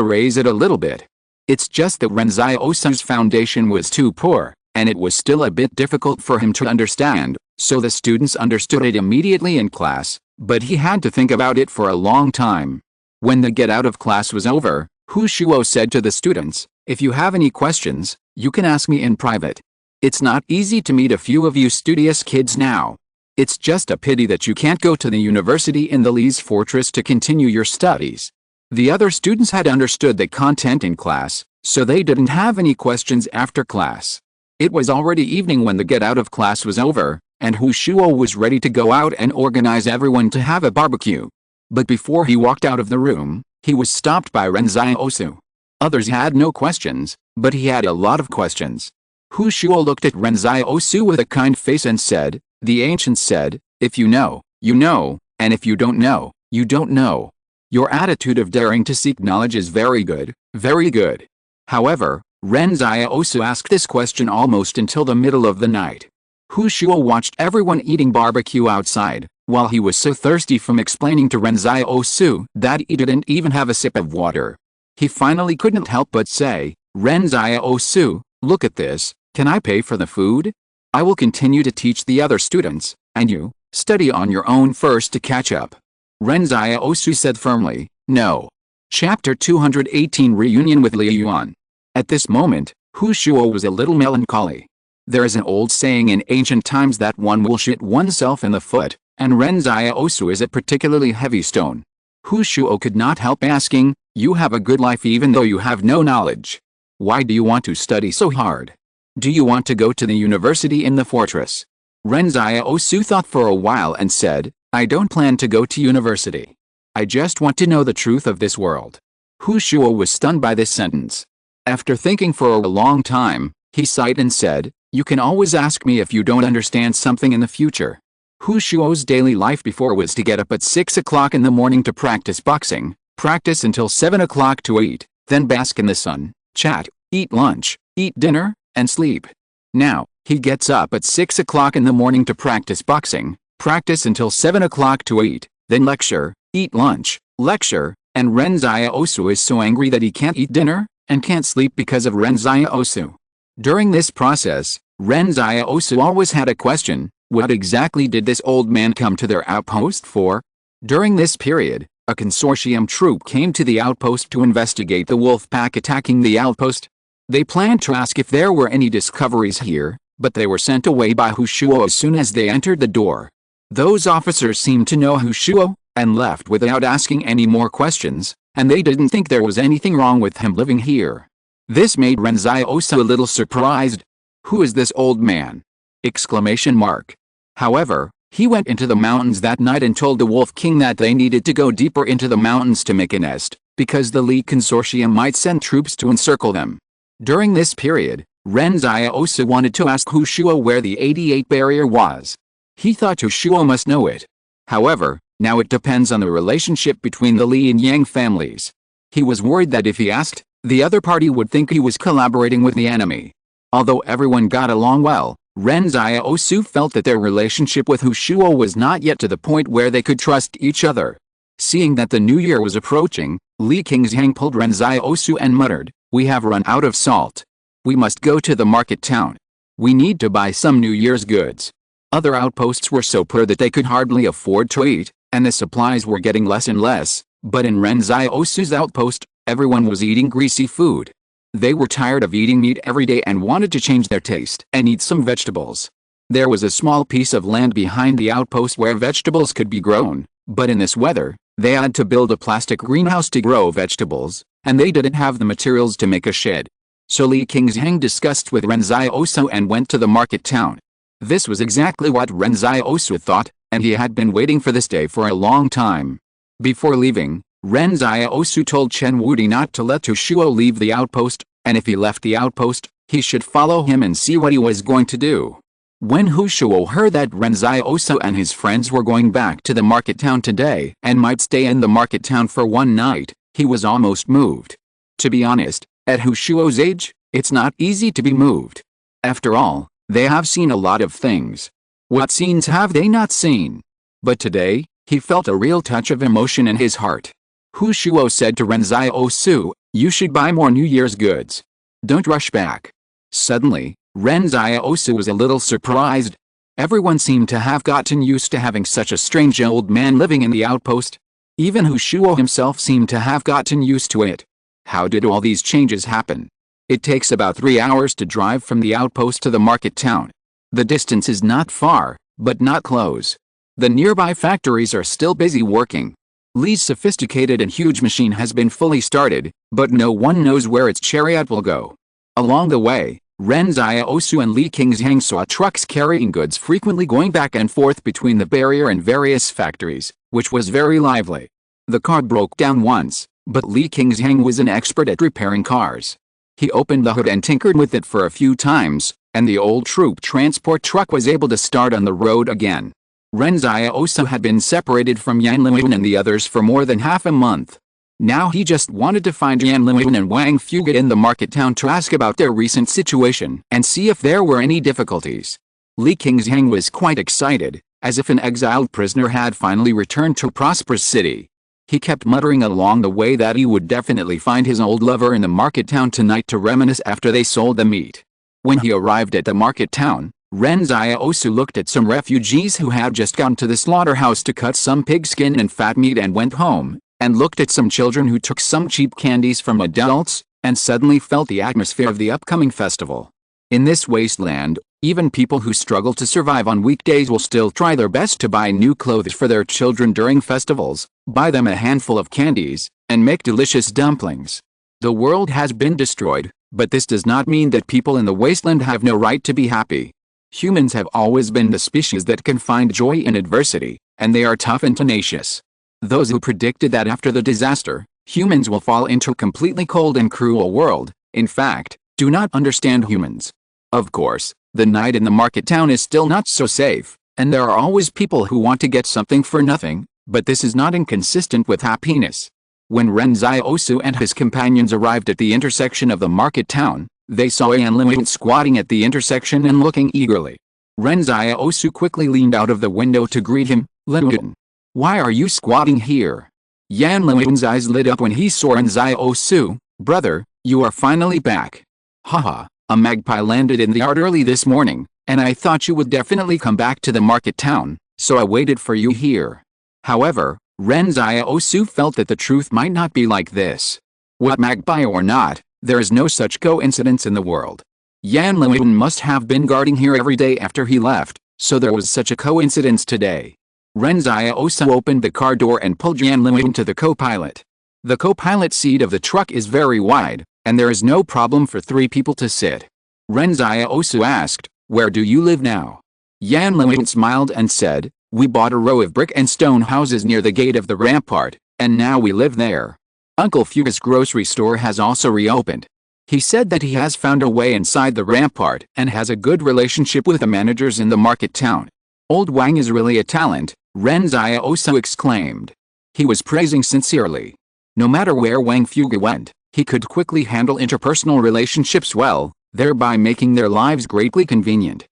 raise it a little bit. It's just that Ren Xiaosu's foundation was too poor, and it was still a bit difficult for him to understand, so the students understood it immediately in class, but he had to think about it for a long time. When the get out of class was over, Hu Shuo said to the students, if you have any questions, you can ask me in private. It's not easy to meet a few of you studious kids now. It's just a pity that you can't go to the university in the Li's fortress to continue your studies. The other students had understood the content in class, so they didn't have any questions after class. It was already evening when the get out of class was over, and Hu Shuo was ready to go out and organize everyone to have a barbecue. But before he walked out of the room, he was stopped by Ren Xiaosu. Others had no questions, but he had a lot of questions. Hu Shuo looked at Ren Xiaosu with a kind face and said, the ancients said, if you know, you know, and if you don't know, you don't know. Your attitude of daring to seek knowledge is very good, very good. However, Ren Xiaosu asked this question almost until the middle of the night. Hu Shuo watched everyone eating barbecue outside, while he was so thirsty from explaining to Ren Xiaosu that he didn't even have a sip of water. He finally couldn't help but say, Ren Xiaosu, look at this, can I pay for the food? I will continue to teach the other students, and you, study on your own first to catch up. Ren Xiaosu said firmly, no. Chapter 218 Reunion with Li Yuan. At this moment, Hu Shuo was a little melancholy. There is an old saying in ancient times that one will shoot oneself in the foot, and Ren Xiaosu is a particularly heavy stone. Hu Shuo could not help asking, you have a good life even though you have no knowledge. Why do you want to study so hard? Do you want to go to the university in the fortress? Ren Xiaosu thought for a while and said, I don't plan to go to university. I just want to know the truth of this world. Hu Shuo was stunned by this sentence. After thinking for a long time, he sighed and said, you can always ask me if you don't understand something in the future. Hu Shuo's daily life before was to get up at 6 o'clock in the morning to practice boxing, practice until 7 o'clock to eat, then bask in the sun, chat, eat lunch, eat dinner, and sleep. Now, he gets up at 6 o'clock in the morning to practice boxing, practice until 7 o'clock to eat, then lecture, eat lunch, lecture, and Ren Xiaosu is so angry that he can't eat dinner, and can't sleep because of Ren Xiaosu. During this process, Ren Xiaosu always had a question, what exactly did this old man come to their outpost for? During this period, a consortium troop came to the outpost to investigate the wolf pack attacking the outpost. They planned to ask if there were any discoveries here, but they were sent away by Hu Shuo as soon as they entered the door. Those officers seemed to know Hu Shuo, and left without asking any more questions, and they didn't think there was anything wrong with him living here. This made Ren Xiaosu a little surprised. "Who is this old man?" Exclamation mark. However, he went into the mountains that night and told the Wolf King that they needed to go deeper into the mountains to make a nest, because the Li Consortium might send troops to encircle them. During this period, Ren Xiaosu wanted to ask Hu Shuo where the 88 barrier was. He thought Hu Shuo must know it. However, now it depends on the relationship between the Li and Yang families. He was worried that if he asked, the other party would think he was collaborating with the enemy. Although everyone got along well, Ren Xiaosu felt that their relationship with Hu Shuo was not yet to the point where they could trust each other. Seeing that the new year was approaching, Li Qingshan pulled Ren Xiaosu and muttered, "We have run out of salt. We must go to the market town. We need to buy some New Year's goods." Other outposts were so poor that they could hardly afford to eat, and the supplies were getting less and less, but in Ren Xiaosu's outpost, everyone was eating greasy food. They were tired of eating meat every day and wanted to change their taste and eat some vegetables. There was a small piece of land behind the outpost where vegetables could be grown, but in this weather, they had to build a plastic greenhouse to grow vegetables, and they didn't have the materials to make a shed. So Li Qingshan discussed with Ren Xiaosu and went to the market town. This was exactly what Ren Xiaosu thought, and he had been waiting for this day for a long time. Before leaving, Ren Xiaosu told Chen Wudi not to let Hu Shuo leave the outpost, and if he left the outpost, he should follow him and see what he was going to do. When Hu Shuo heard that Ren Xiaosu and his friends were going back to the market town today and might stay in the market town for one night, he was almost moved. To be honest, at Hu Shuo's age, it's not easy to be moved. After all, they have seen a lot of things. What scenes have they not seen? But today, he felt a real touch of emotion in his heart. Hu Shuo said to Ren Xiaosu, "You should buy more New Year's goods. Don't rush back." Suddenly, Ren Xiaosu was a little surprised. Everyone seemed to have gotten used to having such a strange old man living in the outpost. Even Hu Shuo himself seemed to have gotten used to it. How did all these changes happen? It takes about 3 hours to drive from the outpost to the market town. The distance is not far, but not close. The nearby factories are still busy working. Li's sophisticated and huge machine has been fully started, but no one knows where its chariot will go. Along the way, Ren Xiaosu and Li Qingshan saw trucks carrying goods frequently going back and forth between the barrier and various factories, which was very lively. The car broke down once, but Li Qingshan was an expert at repairing cars. He opened the hood and tinkered with it for a few times, and the old troop transport truck was able to start on the road again. Ren Xiaosu had been separated from Yan Liwen and the others for more than half a month. Now he just wanted to find Yan Liwen and Wang Fuget in the market town to ask about their recent situation and see if there were any difficulties. Li Qingshan was quite excited, as if an exiled prisoner had finally returned to a prosperous city. He kept muttering along the way that he would definitely find his old lover in the market town tonight to reminisce after they sold the meat. When he arrived at the market town, Ren Xiaosu looked at some refugees who had just gone to the slaughterhouse to cut some pigskin and fat meat and went home, and looked at some children who took some cheap candies from adults, and suddenly felt the atmosphere of the upcoming festival. In this wasteland, even people who struggle to survive on weekdays will still try their best to buy new clothes for their children during festivals, buy them a handful of candies, and make delicious dumplings. The world has been destroyed, but this does not mean that people in the wasteland have no right to be happy. Humans have always been the species that can find joy in adversity, and they are tough and tenacious. Those who predicted that after the disaster, humans will fall into a completely cold and cruel world, in fact, do not understand humans. Of course, the night in the market town is still not so safe, and there are always people who want to get something for nothing, but this is not inconsistent with happiness. When Ren Xiaosu and his companions arrived at the intersection of the market town, they saw Yan Liwen squatting at the intersection and looking eagerly. Ren Xiaosu quickly leaned out of the window to greet him. "Liwen, why are you squatting here?" Yan Liwen's eyes lit up when he saw Ren Xiaosu. "Brother, you are finally back. Haha, a magpie landed in the yard early this morning, and I thought you would definitely come back to the market town, so I waited for you here." However, Ren Xiaosu felt that the truth might not be like this. What magpie or not, there is no such coincidence in the world. Yan Liwen must have been guarding here every day after he left, so there was such a coincidence today. Ren Xiaosu opened the car door and pulled Yan Liwen to the co-pilot. The co-pilot seat of the truck is very wide, and there is no problem for 3 people to sit. Ren Xiaosu asked, "Where do you live now?" Yan Liwen smiled and said, "We bought a row of brick and stone houses near the gate of the rampart, and now we live there." Uncle Fuga's grocery store has also reopened. He said that he has found a way inside the rampart and has a good relationship with the managers in the market town. Old Wang is really a talent, Ren Xiaosu exclaimed. He was praising sincerely. No matter where Wang Fuga went, he could quickly handle interpersonal relationships well, thereby making their lives greatly convenient.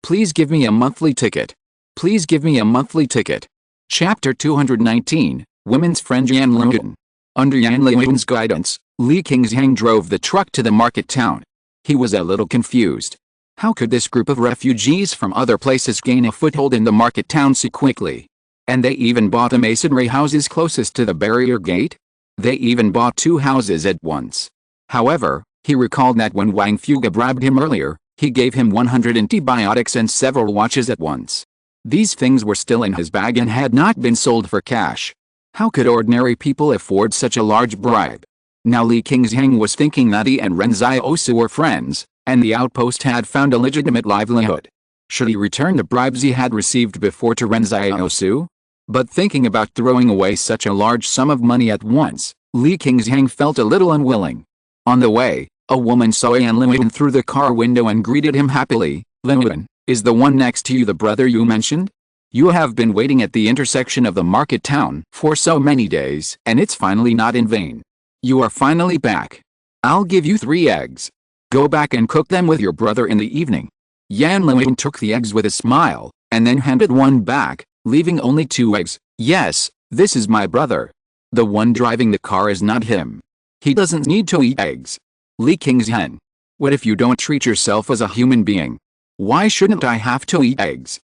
Please give me a monthly ticket. Please give me a monthly ticket. Chapter 219, Women's Friend Yan Liwen. Under Yan Liwen's guidance, Li Qingshan drove the truck to the market town. He was a little confused. How could this group of refugees from other places gain a foothold in the market town so quickly? And they even bought the masonry houses closest to the barrier gate? They even bought 2 houses at once. However, he recalled that when Wang Fuga bribed him earlier, he gave him 100 antibiotics and several watches at once. These things were still in his bag and had not been sold for cash. How could ordinary people afford such a large bribe? Now Li Qingshan was thinking that he and Ren Xiaosu were friends, and the outpost had found a legitimate livelihood. Should he return the bribes he had received before to Ren Xiaosu? But thinking about throwing away such a large sum of money at once, Li Qingshan felt a little unwilling. On the way, a woman saw Yan Liwen through the car window and greeted him happily. "Liwen, is the one next to you the brother you mentioned? You have been waiting at the intersection of the market town for so many days, and it's finally not in vain. You are finally back. I'll give you 3 eggs. Go back and cook them with your brother in the evening." Yan Liwen took the eggs with a smile, and then handed one back, leaving only 2 eggs. "Yes, this is my brother. The one driving the car is not him. He doesn't need to eat eggs." Li Qingshan. What if you don't treat yourself as a human being? Why shouldn't I have to eat eggs?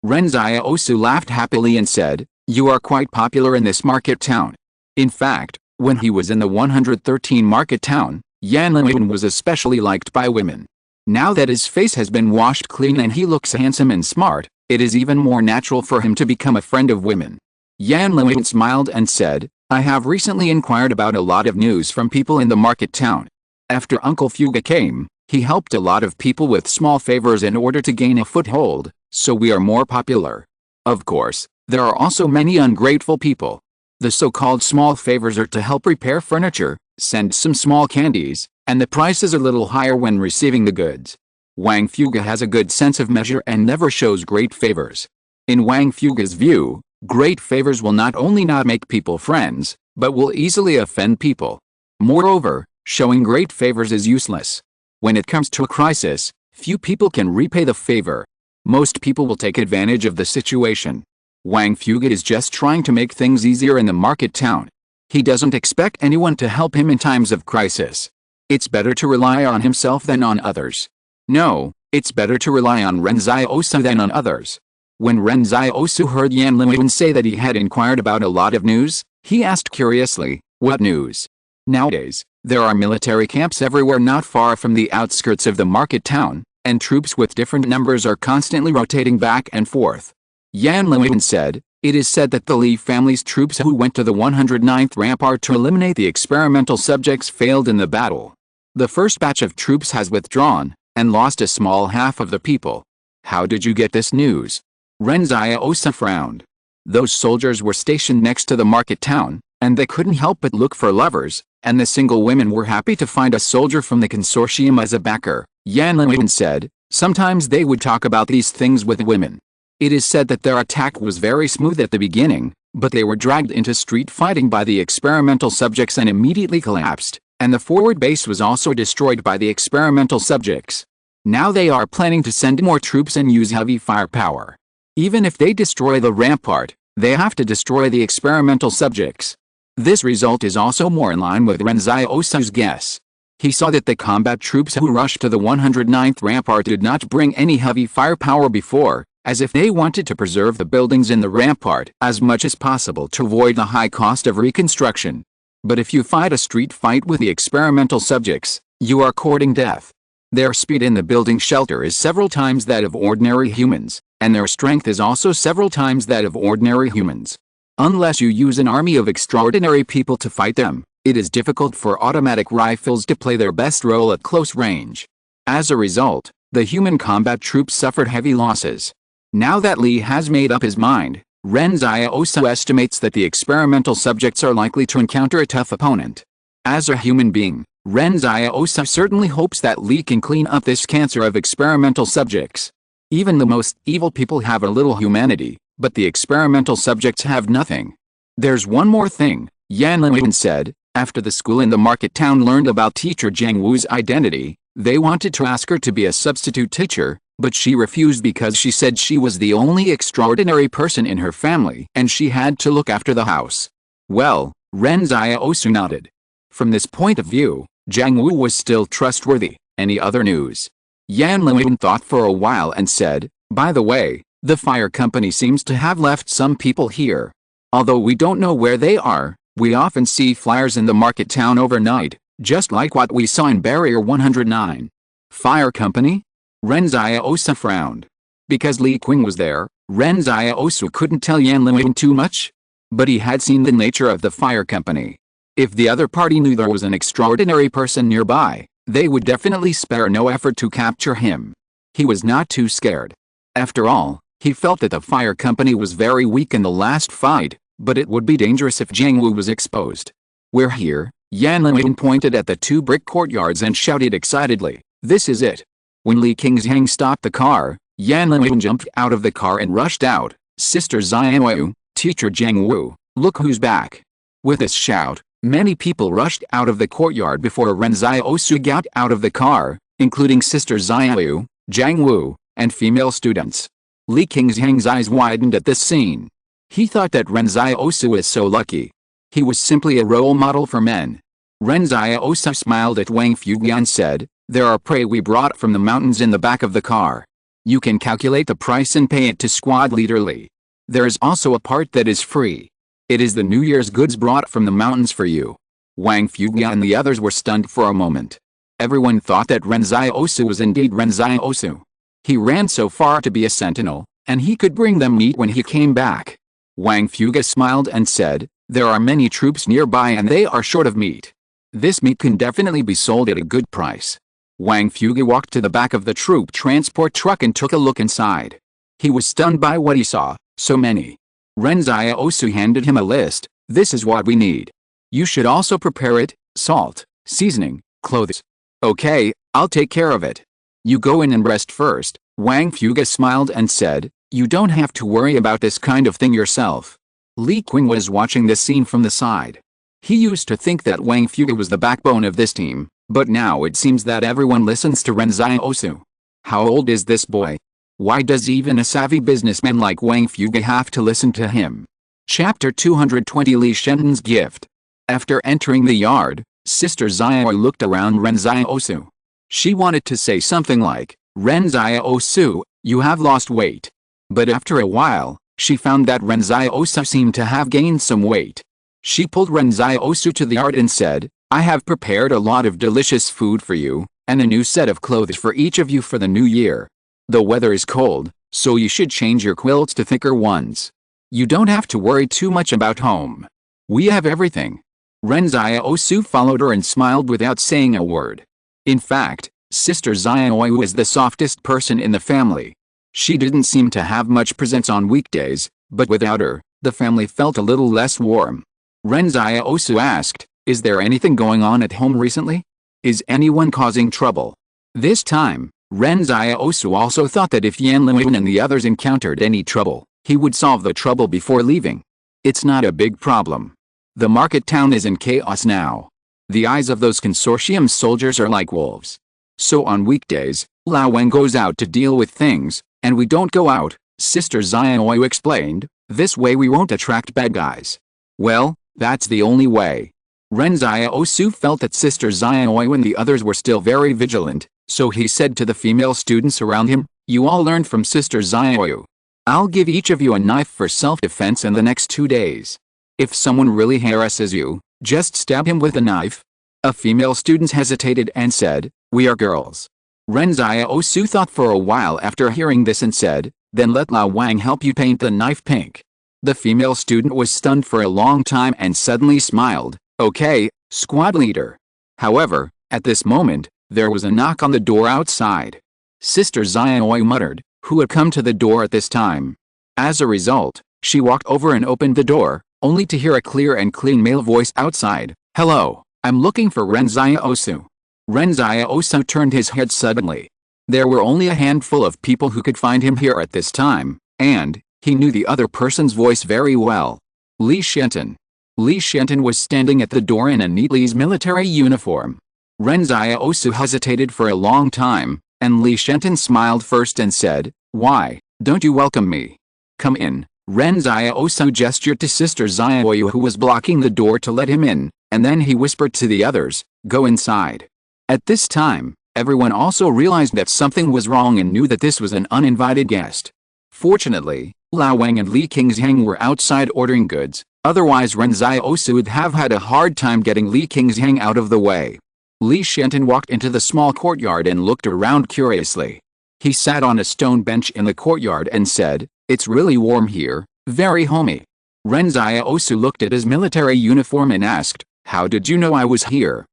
Ren Xiaosu laughed happily and said, "You are quite popular in this market town." In fact, when he was in the 113 market town, Yan Liwen was especially liked by women. Now that his face has been washed clean and he looks handsome and smart, it is even more natural for him to become a friend of women. Yan Liwen smiled and said, "I have recently inquired about a lot of news from people in the market town. After Uncle Fuga came, he helped a lot of people with small favors in order to gain a foothold, so we are more popular. Of course, there are also many ungrateful people. The so-called small favors are to help repair furniture, send some small candies, and the price is a little higher when receiving the goods. Wang Fuga has a good sense of measure and never shows great favors. In Wang Fuga's view, great favors will not only not make people friends, but will easily offend people. Moreover, showing great favors is useless. When it comes to a crisis, few people can repay the favor. Most people will take advantage of the situation. Wang Fuga is just trying to make things easier in the market town. He doesn't expect anyone to help him in times of crisis. It's better to rely on himself than on others. No, it's better to rely on Ren Xiaosu than on others." When Ren Xiaosu heard Yan Liwen say that he had inquired about a lot of news, he asked curiously, "What news?" Nowadays, there are military camps everywhere not far from the outskirts of the market town, and troops with different numbers are constantly rotating back and forth. Yan Liwen said, "It is said that the Li family's troops who went to the 109th rampart to eliminate the experimental subjects failed in the battle. The first batch of troops has withdrawn, and lost a small half of the people. How did you get this news?" Ren Xiaosu frowned. Those soldiers were stationed next to the market town, and they couldn't help but look for lovers, and the single women were happy to find a soldier from the consortium as a backer. Yan Liwen said, "Sometimes they would talk about these things with women. It is said that their attack was very smooth at the beginning, but they were dragged into street fighting by the experimental subjects and immediately collapsed, and the forward base was also destroyed by the experimental subjects. Now they are planning to send more troops and use heavy firepower. Even if they destroy the rampart, they have to destroy the experimental subjects." This result is also more in line with Ren Xiaosu's guess. He saw that the combat troops who rushed to the 109th rampart did not bring any heavy firepower before, as if they wanted to preserve the buildings in the rampart as much as possible to avoid the high cost of reconstruction. But if you fight a street fight with the experimental subjects, You are courting death. Their speed in the building shelter is several times that of ordinary humans, and their strength is also several times that of ordinary humans. Unless you use an army of extraordinary people to fight them, it is difficult for automatic rifles to play their best role at close range. As a result, the human combat troops suffered heavy losses. Now that Li has made up his mind, Ren Xiaosu estimates that the experimental subjects are likely to encounter a tough opponent. As a human being, Ren Xiaosu certainly hopes that Li can clean up this cancer of experimental subjects. Even the most evil people have a little humanity, but the experimental subjects have nothing. There's one more thing, Yan Liwen said. After the school in the market town learned about teacher Jiang Wu's identity, they wanted to ask her to be a substitute teacher, but she refused because she said she was the only extraordinary person in her family and she had to look after the house. Well, Ren Xiaosu nodded. From this point of view, Jiang Wu was still trustworthy. Any other news? Yan Liwen thought for a while and said, by the way, the fire company seems to have left some people here. Although we don't know where they are, we often see flyers in the market town overnight, just like what we saw in Barrier 109. Fire company? Ren Xiaosu frowned. Because Li Qing was there, Ren Xiaosu couldn't tell Yan Liwen too much. But he had seen the nature of the fire company. If the other party knew there was an extraordinary person nearby, they would definitely spare no effort to capture him. He was not too scared. After all, he felt that the fire company was very weak in the last fight, but it would be dangerous if Jiang Wu was exposed. We're here, Yan Liwen pointed at the two brick courtyards and shouted excitedly, this is it. When Li Qingzhang stopped the car, Yan Liwen jumped out of the car and rushed out, Sister Xiaoyu, Teacher Jiang Wu, look who's back. With this shout, many people rushed out of the courtyard before Ren Xiaosu got out of the car, including Sister Xiaoyu, Jiang Wu, and female students. Li Qingzhang's eyes widened at this scene. He thought that Ren Xiaosu was so lucky. He was simply a role model for men. Ren Xiaosu smiled at Wang Fuge and said, there are prey we brought from the mountains in the back of the car. You can calculate the price and pay it to squad leader Li. There is also a part that is free. It is the New Year's goods brought from the mountains for you. Wang Fuge and the others were stunned for a moment. Everyone thought that Ren Xiaosu was indeed Ren Xiaosu. He ran so far to be a sentinel, and he could bring them meat when he came back. Wang Fuge smiled and said, there are many troops nearby and they are short of meat. This meat can definitely be sold at a good price. Wang Fuge walked to the back of the troop transport truck and took a look inside. He was stunned by what he saw, so many. Ren Xiaosu handed him a list, this is what we need. You should also prepare it, salt, seasoning, clothes. Okay, I'll take care of it. You go in and rest first. Wang Fuge smiled and said, you don't have to worry about this kind of thing yourself. Li Qing was watching this scene from the side. He used to think that Wang Fuge was the backbone of this team, but now it seems that everyone listens to Ren Xiaosu. How old is this boy? Why does even a savvy businessman like Wang Fuge have to listen to him? Chapter 220 Li Shenden's Gift. After entering the yard, Sister Xiaoyu looked around Ren Xiaosu. She wanted to say something like, Ren Xiaosu, you have lost weight. But after a while, she found that Ren Xiaosu seemed to have gained some weight. She pulled Ren Xiaosu to the yard and said, I have prepared a lot of delicious food for you, and a new set of clothes for each of you for the new year. The weather is cold, so you should change your quilts to thicker ones. You don't have to worry too much about home. We have everything. Ren Xiaosu followed her and smiled without saying a word. In fact, Sister Xiaoyu was the softest person in the family. She didn't seem to have much presence on weekdays, but without her, the family felt a little less warm. Ren Xiaosu asked, is there anything going on at home recently? Is anyone causing trouble? This time, Ren Xiaosu also thought that if Yan Liwen and the others encountered any trouble, he would solve the trouble before leaving. It's not a big problem. The market town is in chaos now. The eyes of those consortium soldiers are like wolves. So on weekdays, Lao Wen goes out to deal with things, and we don't go out, Sister Xiaoyu explained, this way we won't attract bad guys. Well, that's the only way. Ren Xiaosu felt that Sister Xiaoyu and the others were still very vigilant, so he said to the female students around him, you all learned from Sister Xiaoyu. I'll give each of you a knife for self-defense in the next 2 days. If someone really harasses you, just stab him with a knife. A female student hesitated and said, "We are girls." Ren Xiaosu thought for a while after hearing this and said, "Then let Lao Wang help you paint the knife pink." The female student was stunned for a long time and suddenly smiled. "Okay, squad leader." However, at this moment, there was a knock on the door outside. Sister Xiaoyu muttered, who had come to the door at this time. As a result, she walked over and opened the door, only to hear a clear and clean male voice outside. "Hello, I'm looking for Ren Xiaosu." Ren Xiaosu turned his head suddenly. There were only a handful of people who could find him here at this time, and he knew the other person's voice very well. Li Shenton. Li Shenton was standing at the door in a neat military uniform. Ren Xiaosu hesitated for a long time, and Li Shenton smiled first and said, "Why don't you welcome me? Come in." Ren Xiaosu gestured to Sister Xiaoyu who was blocking the door to let him in, and then he whispered to the others, "Go inside." At this time, everyone also realized that something was wrong and knew that this was an uninvited guest. Fortunately, Lao Wang and Li Qingzhang were outside ordering goods, otherwise Ren Xiaosu would have had a hard time getting Li Qingzhang out of the way. Li Shenton walked into the small courtyard and looked around curiously. He sat on a stone bench in the courtyard and said, "It's really warm here, very homey." Ren Xiaosu looked at his military uniform and asked, "How did you know I was here?"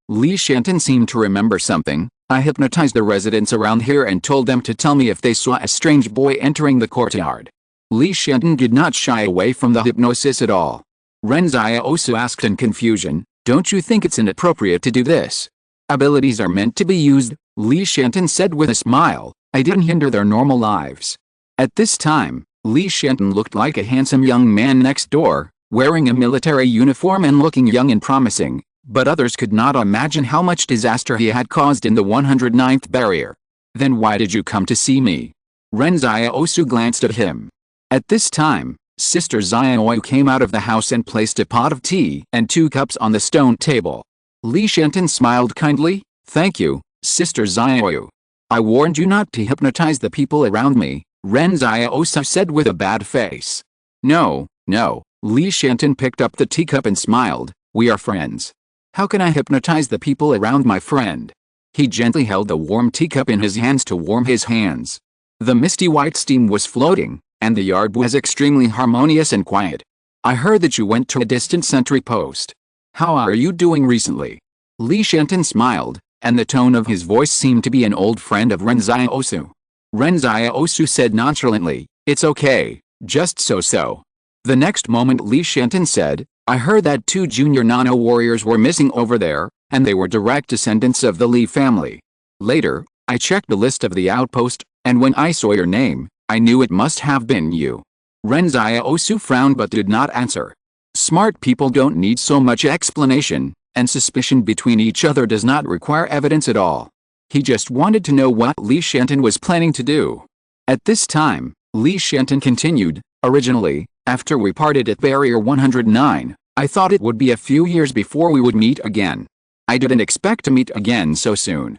Li Shenton seemed to remember something. "I hypnotized the residents around here and told them to tell me if they saw a strange boy entering the courtyard." Li Shenton did not shy away from the hypnosis at all. Ren Xiaosu asked in confusion, "Don't you think it's inappropriate to do this? Abilities are meant to be used," Li Shenton said with a smile. "I didn't hinder their normal lives." At this time, Li Shenton looked like a handsome young man next door, wearing a military uniform and looking young and promising, but others could not imagine how much disaster he had caused in the 109th barrier. "Then why did you come to see me?" Ren Xiaosu glanced at him. At this time, Sister Xiaoyu came out of the house and placed a pot of tea and 2 cups on the stone table. Li Shenton smiled kindly. "Thank you, Sister Xiaoyu. I warned you not to hypnotize the people around me," Ren Xiaosu said with a bad face. No, Li Shenton picked up the teacup and smiled. "We are friends. How can I hypnotize the people around my friend?" He gently held the warm teacup in his hands to warm his hands. The misty white steam was floating, and the yard was extremely harmonious and quiet. "I heard that you went to a distant sentry post. How are you doing recently?" Li Shenton smiled, and the tone of his voice seemed to be an old friend of Ren Xiaosu. Ren Xiaosu said nonchalantly, "It's okay, just so." The next moment Li Shenton said, "I heard that 2 junior nano warriors were missing over there, and they were direct descendants of the Li family. Later, I checked the list of the outpost, and when I saw your name, I knew it must have been you." Ren Xiaosu frowned but did not answer. Smart people don't need so much explanation, and suspicion between each other does not require evidence at all. He just wanted to know what Li Shenton was planning to do. At this time, Li Shenton continued, "Originally, after we parted at Barrier 109, I thought it would be a few years before we would meet again. I didn't expect to meet again so soon.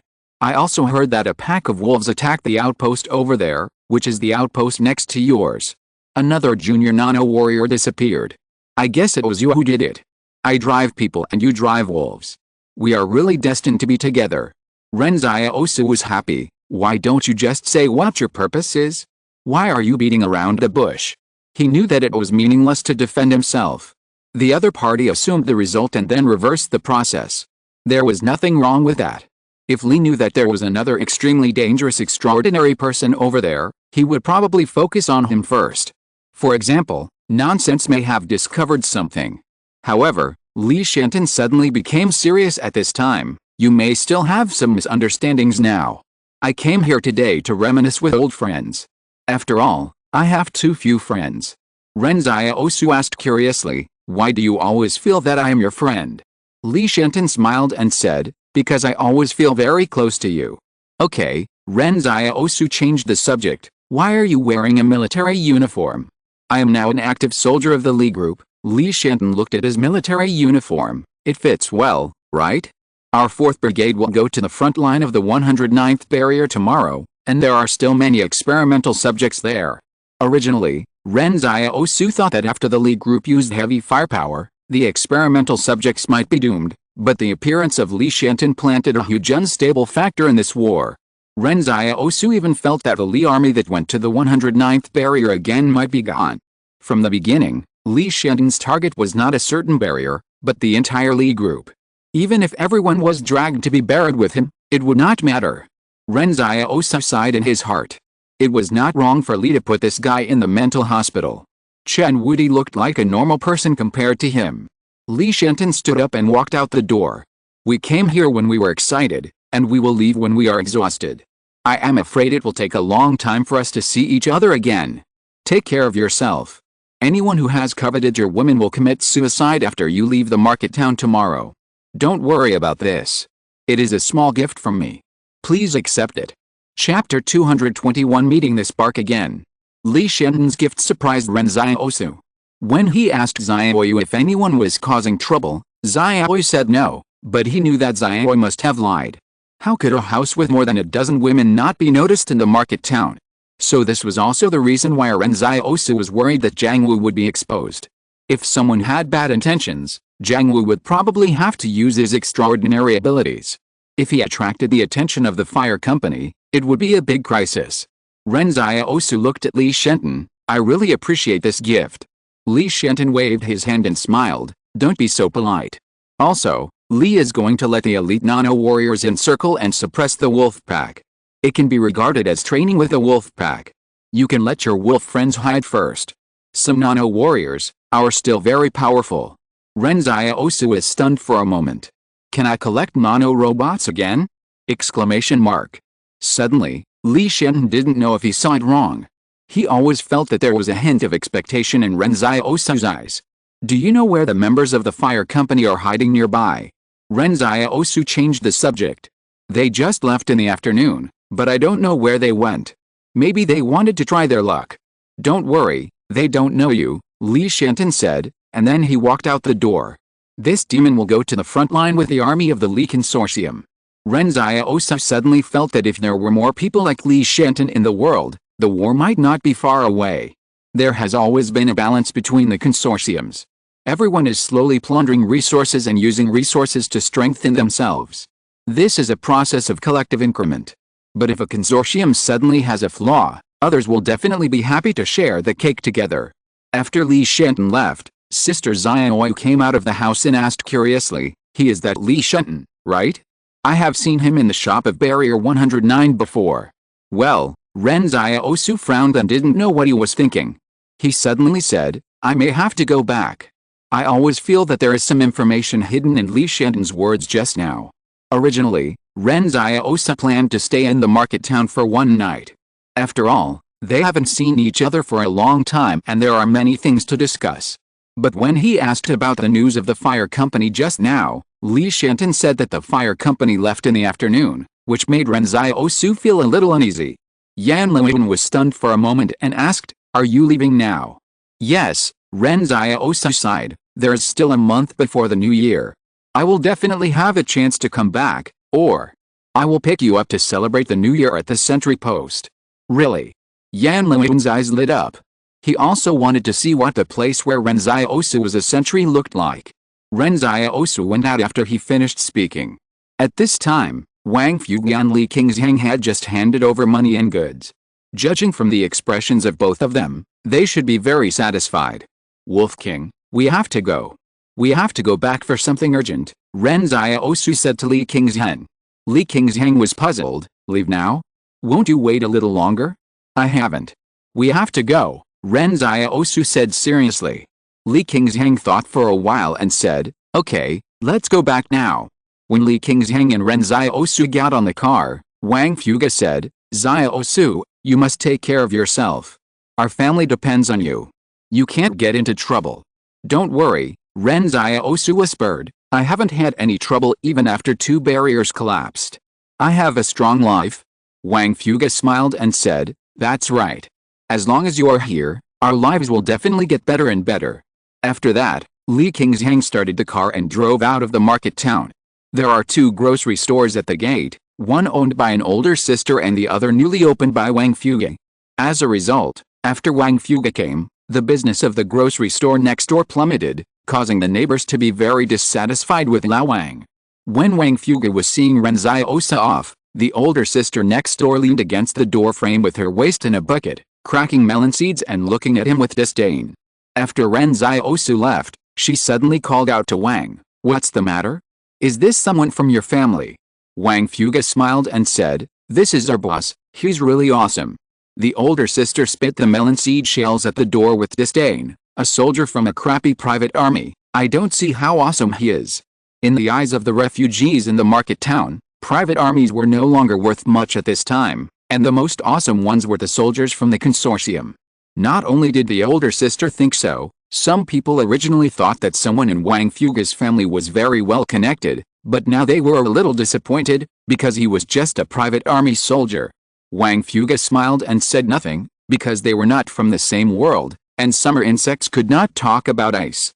I also heard that a pack of wolves attacked the outpost over there, which is the outpost next to yours. Another junior nano warrior disappeared. I guess it was you who did it. I drive people and you drive wolves. We are really destined to be together." Ren Xiaosu was happy. "Why don't you just say what your purpose is? Why are you beating around the bush?" He knew that it was meaningless to defend himself. The other party assumed the result and then reversed the process. There was nothing wrong with that. If Li knew that there was another extremely dangerous extraordinary person over there, he would probably focus on him first. For example, Nonsense may have discovered something. However, Li Shenton suddenly became serious at this time. "You may still have some misunderstandings now. I came here today to reminisce with old friends. After all, I have too few friends." Ren Xiaosu asked curiously, "Why do you always feel that I am your friend?" Li Shenton smiled and said, "Because I always feel very close to you." "Okay." Ren Xiaosu changed the subject. "Why are you wearing a military uniform?" "I am now an active soldier of the Li group." Li Shenton looked at his military uniform. "It fits well, right? Our 4th Brigade will go to the front line of the 109th barrier tomorrow, and there are still many experimental subjects there." Originally, Ren Xiaosu thought that after the Li group used heavy firepower, the experimental subjects might be doomed, But the appearance of Li Shanton planted a huge unstable factor in this war. Ren Xiaosu even felt that the Li army that went to the 109th barrier again might be gone. From the beginning, Li Shanton's target was not a certain barrier, but the entire Li group. Even if everyone was dragged to be buried with him, it would not matter. Ren Xiaosu sighed in his heart. It was not wrong for Li to put this guy in the mental hospital. Chen Wudi looked like a normal person compared to him. Li Shanton stood up and walked out the door. We came here when we were excited, and we will leave when we are exhausted. I am afraid it will take a long time for us to see each other again. Take care of yourself. Anyone who has coveted your woman will commit suicide after you leave the market town tomorrow. Don't worry about this. It is a small gift from me. Please accept it. Chapter 221 Meeting the Spark Again. Li Shanton's gift surprised Ren Xiaosu. When he asked Xiaoyu if anyone was causing trouble, Xiaoyu said no, but he knew that Xiaoyu must have lied. How could a house with more than a dozen women not be noticed in the market town? So this was also the reason why Ren Xiaosu was worried that Jiang Wu would be exposed. If someone had bad intentions, Jiang Wu would probably have to use his extraordinary abilities. If he attracted the attention of the fire company, it would be a big crisis. Ren Xiaosu looked at Li Shanton. I really appreciate this gift. Li Shanton waved his hand and smiled. Don't be so polite. Also, Li is going to let the elite nano-warriors encircle and suppress the wolf pack. It can be regarded as training with the wolf pack. You can let your wolf friends hide first. Some nano-warriors are still very powerful. Ren Xiaosu is stunned for a moment. Can I collect nano-robots again? Exclamation mark. Suddenly, Li Shanton didn't know if he saw it wrong. He always felt that there was a hint of expectation in Ren Xiaosu's eyes. Do you know where the members of the fire company are hiding nearby? Ren Xiaosu changed the subject. They just left in the afternoon, but I don't know where they went. Maybe they wanted to try their luck. Don't worry, they don't know you, Li Shanton said, and then he walked out the door. This demon will go to the front line with the army of the Li Consortium. Ren Xiaosu suddenly felt that if there were more people like Li Shanton in the world, the war might not be far away. There has always been a balance between the consortiums. Everyone is slowly plundering resources and using resources to strengthen themselves. This is a process of collective increment. But if a consortium suddenly has a flaw, others will definitely be happy to share the cake together. After Li Shanton left, Sister Xiaoyu came out of the house and asked curiously, he is that Li Shanton, right? I have seen him in the shop of Barrier 109 before. Well, Ren Xiaosu frowned and didn't know what he was thinking. He suddenly said, I may have to go back. I always feel that there is some information hidden in Li Shanton's words just now. Originally, Ren Xiaosu planned to stay in the market town for one night. After all, they haven't seen each other for a long time and there are many things to discuss. But when he asked about the news of the fire company just now, Li Shanton said that the fire company left in the afternoon, which made Ren Xiaosu feel a little uneasy. Yan Liwen was stunned for a moment and asked, are you leaving now? Yes, Ren Xiaosu sighed, there is still a month before the new year. I will definitely have a chance to come back, or I will pick you up to celebrate the new year at the sentry post. Really? Yan Liwen's eyes lit up. He also wanted to see what the place where Ren Xiaosu was a sentry looked like. Ren Xiaosu went out after he finished speaking. At this time, Wang Fuge and Li Qingxiang had just handed over money and goods. Judging from the expressions of both of them, they should be very satisfied. Wolf King, we have to go. We have to go back for something urgent, Ren Xiaosu said to Li Qingxiang. Li Qingxiang was puzzled. Leave now? Won't you wait a little longer? I haven't. We have to go, Ren Xiaosu said seriously. Li Qingxiang thought for a while and said, okay, let's go back now. When Li Qingxiang and Ren Xiaosu got on the car, Wang Fuge said, Xiaosu, you must take care of yourself. Our family depends on you. You can't get into trouble. Don't worry, Ren Xiaosu whispered, I haven't had any trouble even after 2 barriers collapsed. I have a strong life. Wang Fuge smiled and said, that's right. As long as you are here, our lives will definitely get better and better. After that, Li Qingxiang started the car and drove out of the market town. There are 2 grocery stores at the gate, one owned by an older sister and the other newly opened by Wang Fuge. As a result, after Wang Fuge came, The business of the grocery store next door plummeted, causing the neighbors to be very dissatisfied with Lao Wang. When Wang Fuga was seeing Ren Xiaosu off, the older sister next door leaned against the door frame with her waist in a bucket, cracking melon seeds and looking at him with disdain. After Ren Xiaosu left, she suddenly called out to Wang, "What's the matter? Is this someone from your family?" Wang Fuga smiled and said, "This is our boss, he's really awesome." The older sister spit the melon seed shells at the door with disdain. "A soldier from a crappy private army, I don't see how awesome he is." In the eyes of the refugees in the market town, private armies were no longer worth much at this time, and the most awesome ones were the soldiers from the consortium. Not only did the older sister think so, some people originally thought that someone in Wang Fuga's family was very well connected, but now they were a little disappointed, because he was just a private army soldier. Wang Fuga smiled and said nothing, because they were not from the same world, and summer insects could not talk about ice.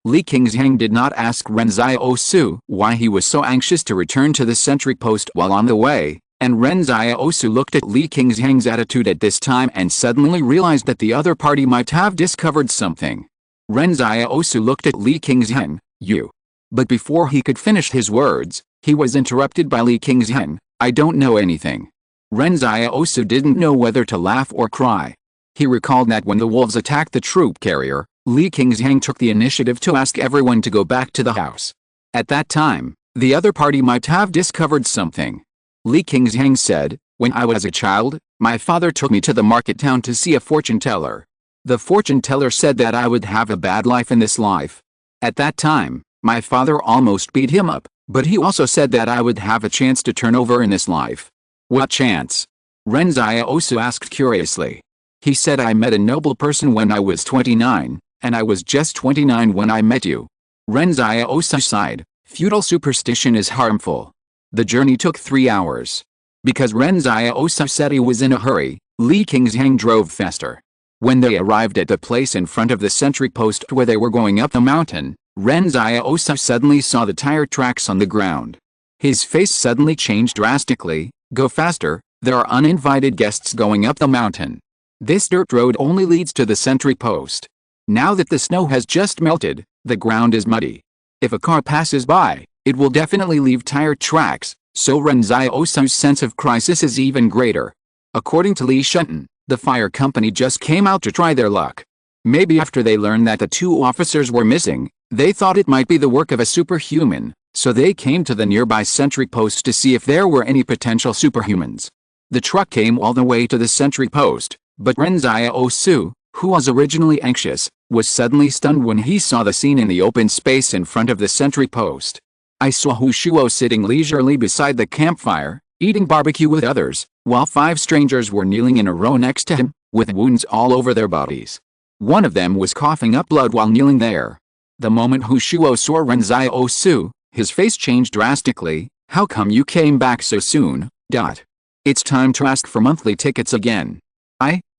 Li Qingzhang did not ask Ren Xiaosu why he was so anxious to return to the sentry post while on the way, and Ren Xiaosu looked at Li Qingzhang's attitude at this time and suddenly realized that the other party might have discovered something. Ren Xiaosu looked at Li Qingzhang, "You." But before he could finish his words, he was interrupted by Li Qingzhang, "I don't know anything." Ren Xiaosu didn't know whether to laugh or cry. He recalled that when the wolves attacked the troop carrier, Li Qingzhang took the initiative to ask everyone to go back to the house. At that time, the other party might have discovered something. Li Qingzhang said, "When I was a child, my father took me to the market town to see a fortune teller. The fortune teller said that I would have a bad life in this life. At that time, my father almost beat him up, but he also said that I would have a chance to turn over in this life." "What chance?" Ren Xiaosu asked curiously. "He said I met a noble person when I was 29, and I was just 29 when I met you." Ren Xiaosu sighed, "Feudal superstition is harmful." The journey took 3 hours. Because Ren Xiaosu said he was in a hurry, Li Qingzhang drove faster. When they arrived at the place in front of the sentry post where they were going up the mountain, Ren Xiaosu suddenly saw the tire tracks on the ground. His face suddenly changed drastically. "Go faster, there are uninvited guests going up the mountain. This dirt road only leads to the sentry post. Now that the snow has just melted, the ground is muddy. If a car passes by, it will definitely leave tire tracks, so Ren Xiaosu's sense of crisis is even greater." According to Li Shenten, the fire company just came out to try their luck. Maybe after they learned that the 2 officers were missing, they thought it might be the work of a superhuman, so they came to the nearby sentry post to see if there were any potential superhumans. The truck came all the way to the sentry post, but Ren Xiaosu, who was originally anxious, was suddenly stunned when he saw the scene in the open space in front of the sentry post. I saw Hu Shuo sitting leisurely beside the campfire, eating barbecue with others, while 5 strangers were kneeling in a row next to him, with wounds all over their bodies. One of them was coughing up blood while kneeling there. The moment Hu Shuo saw Ren Xiaosu, his face changed drastically. "How come you came back so soon?" "It's time to ask for monthly tickets again."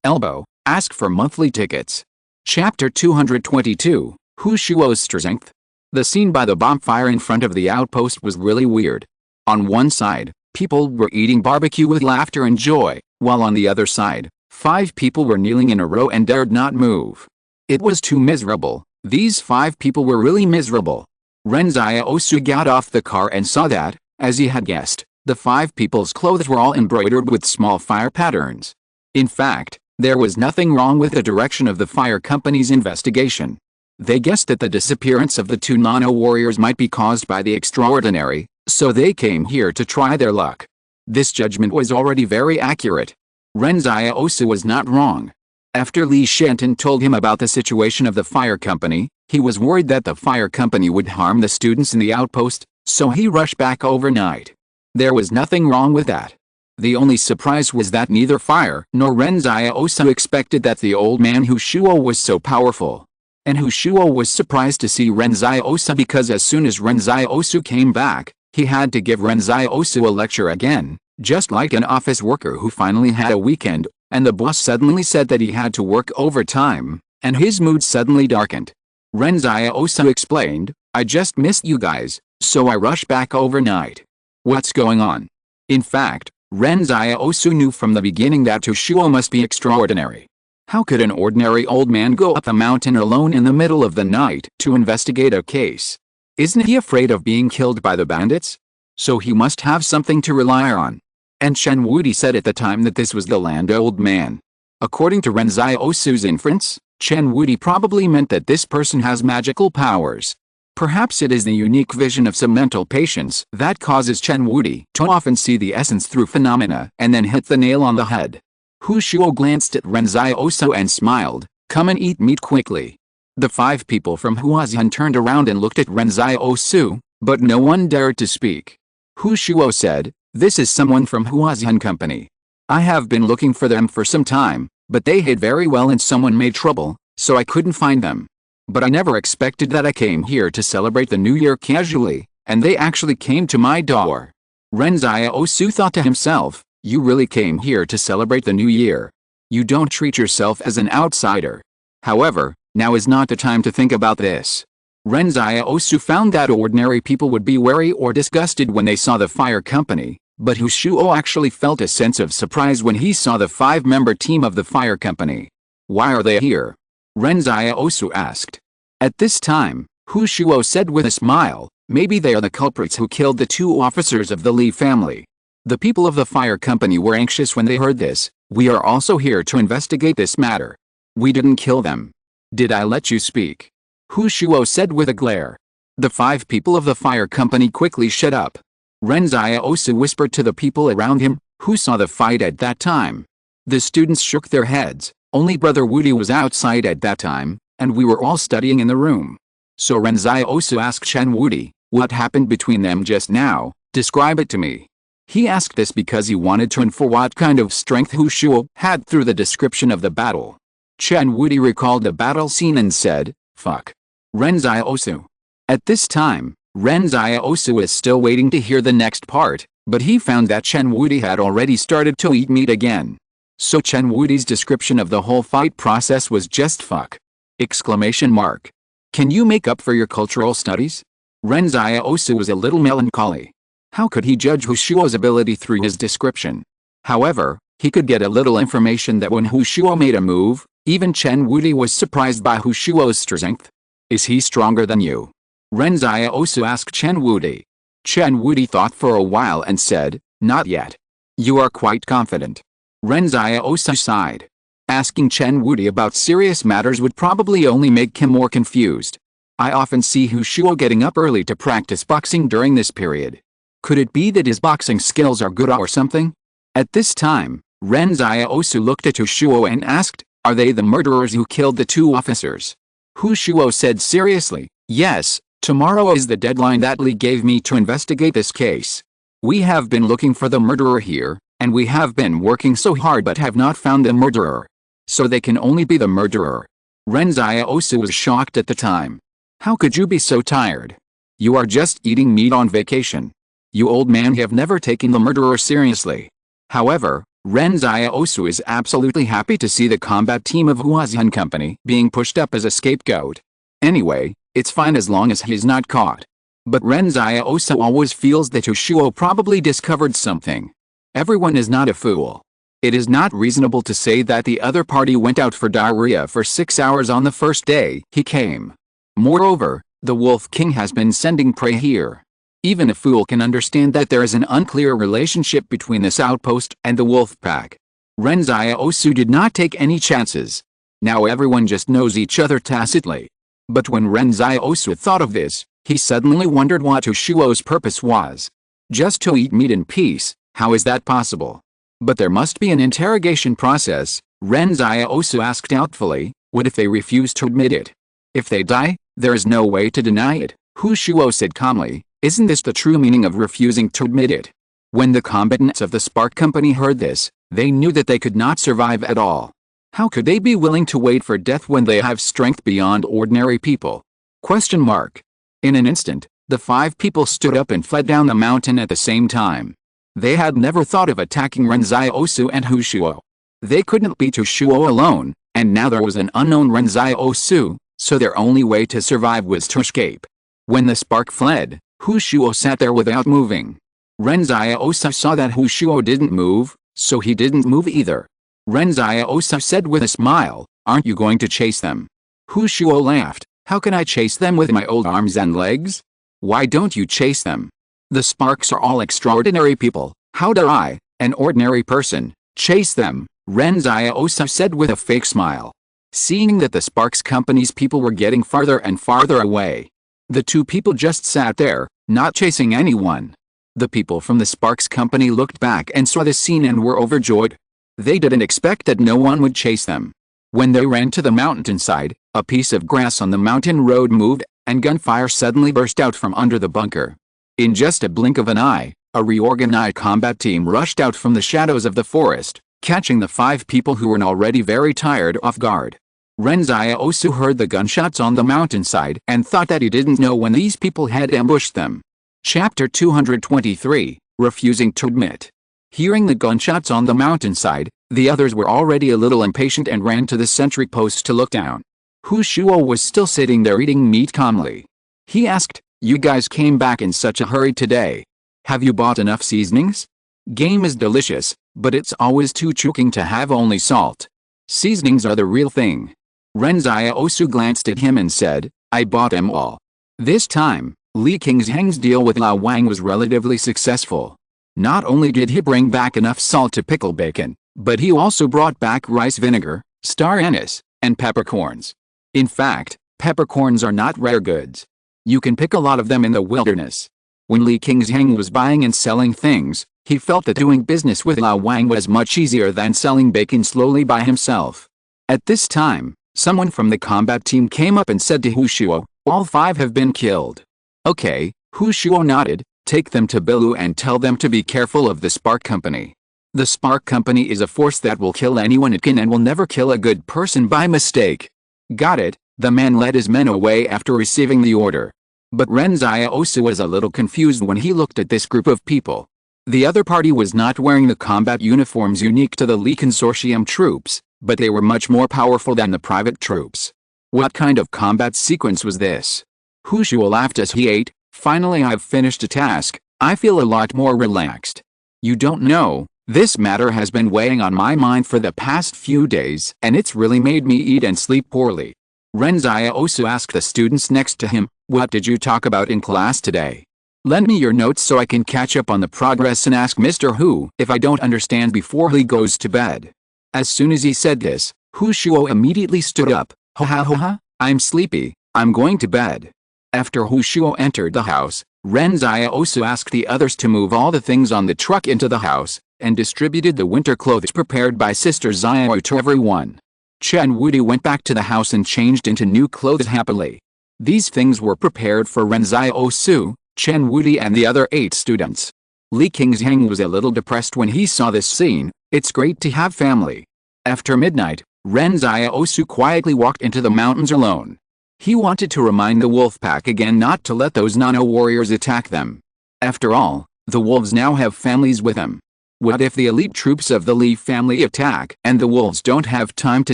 Elbow, ask for monthly tickets. Chapter 222, Hu Shuo's Strength. The scene by the bonfire in front of the outpost was really weird. On one side, people were eating barbecue with laughter and joy, while on the other side, 5 people were kneeling in a row and dared not move. It was too miserable. These 5 people were really miserable. Ren Xiaosu got off the car and saw that, as he had guessed, the 5 people's clothes were all embroidered with small fire patterns. In fact, there was nothing wrong with the direction of the fire company's investigation. They guessed that the disappearance of the 2 nano-warriors might be caused by the extraordinary, so they came here to try their luck. This judgment was already very accurate. Ren Xiaosu was not wrong. After Li Shanten told him about the situation of the fire company, he was worried that the fire company would harm the students in the outpost, so he rushed back overnight. There was nothing wrong with that. The only surprise was that neither fire nor Ren Xiaosu expected that the old man Hu Shuo was so powerful. And Hu Shuo was surprised to see Ren Xiaosu because as soon as Ren Xiaosu came back, he had to give Ren Xiaosu a lecture again, just like an office worker who finally had a weekend, and the boss suddenly said that he had to work overtime, and his mood suddenly darkened. Ren Xiaosu explained, "I just missed you guys, so I rushed back overnight." What's going on? In fact, Ren Xiaosu knew from the beginning that Hu Shuo must be extraordinary. How could an ordinary old man go up a mountain alone in the middle of the night to investigate a case? Isn't he afraid of being killed by the bandits? So he must have something to rely on. And Chen Wudi said at the time that this was the land old man. According to Ren Xiaosu's inference, Chen Wudi probably meant that this person has magical powers. Perhaps it is the unique vision of some mental patients that causes Chen Wudi to often see the essence through phenomena and then hit the nail on the head. Hu Shuo glanced at Ren Xiaosu and smiled, "Come and eat meat quickly." The 5 people from Huazian turned around and looked at Ren Xiaosu, but no one dared to speak. Hu Shuo said, "This is someone from Huazian Company. I have been looking for them for some time, but they hid very well and someone made trouble, so I couldn't find them. But I never expected that I came here to celebrate the New Year casually, and they actually came to my door." Ren Xiaosu thought to himself, "You really came here to celebrate the New Year. You don't treat yourself as an outsider." However, now is not the time to think about this. Ren Xiaosu found that ordinary people would be wary or disgusted when they saw the fire company, but Hu Shuo actually felt a sense of surprise when he saw the 5-member team of the fire company. "Why are they here?" Ren Xiaosu asked. At this time, Hu Shuo said with a smile, "Maybe they are the culprits who killed the 2 officers of the Li family." The people of the fire company were anxious when they heard this. "We are also here to investigate this matter. We didn't kill them. Did I let you speak?" Hu Shuo said with a glare. The 5 people of the fire company quickly shut up. Ren Xiaosu whispered to the people around him, who saw the fight at that time. The students shook their heads. Only Brother Wudi was outside at that time, and we were all studying in the room. So Ren Xiaosu asked Chen Wudi, "What happened between them just now? Describe it to me." He asked this because he wanted to infer what kind of strength Hu Shuo had through the description of the battle. Chen Wudi recalled the battle scene and said, "Fuck. Ren Xiaosu." At this time, Ren Xiaosu was still waiting to hear the next part, but he found that Chen Wudi had already started to eat meat again. So Chen Wudi's description of the whole fight process was just fuck! Exclamation mark. Can you make up for your cultural studies? Ren Xiaosu was a little melancholy. How could he judge Hu Shuo's ability through his description? However, he could get a little information that when Hu Shuo made a move, even Chen Wudi was surprised by Hu Shuo's strength. Is he stronger than you? Ren Xiaosu asked Chen Wudi. Chen Wudi thought for a while and said, "Not yet." "You are quite confident." Ren Xiaosu sighed. Asking Chen Wudi about serious matters would probably only make him more confused. "I often see Hu Shuo getting up early to practice boxing during this period. Could it be that his boxing skills are good or something?" At this time, Ren Xiaosu looked at Hu Shuo and asked, "Are they the murderers who killed the 2 officers?" Hu Shuo said seriously, "Yes, tomorrow is the deadline that Li gave me to investigate this case. We have been looking for the murderer here, and we have been working so hard but have not found the murderer. So they can only be the murderer." Ren Xiaosu was shocked at the time. "How could you be so tired? You are just eating meat on vacation. You old man have never taken the murderer seriously." However, Ren Xiaosu is absolutely happy to see the combat team of Huazian Company being pushed up as a scapegoat. Anyway, it's fine as long as he's not caught. But Ren Xiaosu always feels that Hu Shuo probably discovered something. Everyone is not a fool. It is not reasonable to say that the other party went out for diarrhea for 6 hours on the first day he came. Moreover, the Wolf King has been sending prey here. Even a fool can understand that there is an unclear relationship between this outpost and the wolf pack. Ren Xiaosu did not take any chances. Now everyone just knows each other tacitly. But when Ren Xiaosu thought of this, he suddenly wondered what Hu Shuo's purpose was. Just to eat meat in peace, how is that possible? But there must be an interrogation process. Ren Xiaosu asked doubtfully, "What if they refuse to admit it? If they die, there is no way to deny it." Hu Shuo said calmly, "Isn't this the true meaning of refusing to admit it?" When the combatants of the Spark Company heard this, they knew that they could not survive at all. How could they be willing to wait for death when they have strength beyond ordinary people? Question mark. In an instant, the 5 people stood up and fled down the mountain at the same time. They had never thought of attacking Ren Xiaosu and Hu Shuo. They couldn't beat Hu Shuo alone, and now there was an unknown Ren Xiaosu, so their only way to survive was to escape. When the spark fled, Hu Shuo sat there without moving. Ren Xiaosu saw that Hu Shuo didn't move, so he didn't move either. Ren Xiaosu said with a smile, "Aren't you going to chase them?" Hu Shuo laughed, "How can I chase them with my old arms and legs? Why don't you chase them? The Sparks are all extraordinary people, how dare I, an ordinary person, chase them?" Ren Xiaosu said with a fake smile. Seeing that the Sparks company's people were getting farther and farther away, the two people just sat there, not chasing anyone. The people from the Sparks company looked back and saw the scene and were overjoyed. They didn't expect that no one would chase them. When they ran to the mountainside, a piece of grass on the mountain road moved, and gunfire suddenly burst out from under the bunker. In just a blink of an eye, a reorganized combat team rushed out from the shadows of the forest, catching the 5 people who were already very tired off guard. Ren Xiaosu heard the gunshots on the mountainside and thought that he didn't know when these people had ambushed them. Chapter 223, Refusing to Admit. Hearing the gunshots on the mountainside, the others were already a little impatient and ran to the sentry post to look down. Hu Shuo was still sitting there eating meat calmly. He asked, "You guys came back in such a hurry today. Have you bought enough seasonings? Game is delicious, but it's always too choking to have only salt. Seasonings are the real thing." Ren Xiaosu glanced at him and said, "I bought them all." This time, Li Qingzhang's deal with Lao Wang was relatively successful. Not only did he bring back enough salt to pickle bacon, but he also brought back rice vinegar, star anise, and peppercorns. In fact, peppercorns are not rare goods. You can pick a lot of them in the wilderness. When Li Qingzhang was buying and selling things, he felt that doing business with Lao Wang was much easier than selling bacon slowly by himself. At this time, someone from the combat team came up and said to Hu Shuo, "All 5 have been killed." "Okay," Hu Shuo nodded, "take them to Bilu and tell them to be careful of the Spark Company. The Spark Company is a force that will kill anyone it can and will never kill a good person by mistake." "Got it," the man led his men away after receiving the order. But Ren Xiaosu was a little confused when he looked at this group of people. The other party was not wearing the combat uniforms unique to the Li Consortium troops, but they were much more powerful than the private troops. What kind of combat sequence was this? Hu Shuo laughed as he ate. "Finally I've finished a task, I feel a lot more relaxed. You don't know, this matter has been weighing on my mind for the past few days and it's really made me eat and sleep poorly." Ren Xiaosu asked the students next to him, "What did you talk about in class today? Lend me your notes so I can catch up on the progress and ask Mr. Hu if I don't understand before he goes to bed." As soon as he said this, Hu Shuo immediately stood up. "Ha ha ha ha, I'm sleepy, I'm going to bed." After Hu Shuo entered the house, Ren Xiaosu asked the others to move all the things on the truck into the house, and distributed the winter clothes prepared by Sister Xiao to everyone. Chen Wudi went back to the house and changed into new clothes happily. These things were prepared for Ren Xiaosu, Chen Wudi and the other 8 students. Li Qingzhang was a little depressed when he saw this scene. It's great to have family. After midnight, Ren Xiaosu quietly walked into the mountains alone. He wanted to remind the wolf pack again not to let those nano warriors attack them. After all, the wolves now have families with them. What if the elite troops of the Li family attack and the wolves don't have time to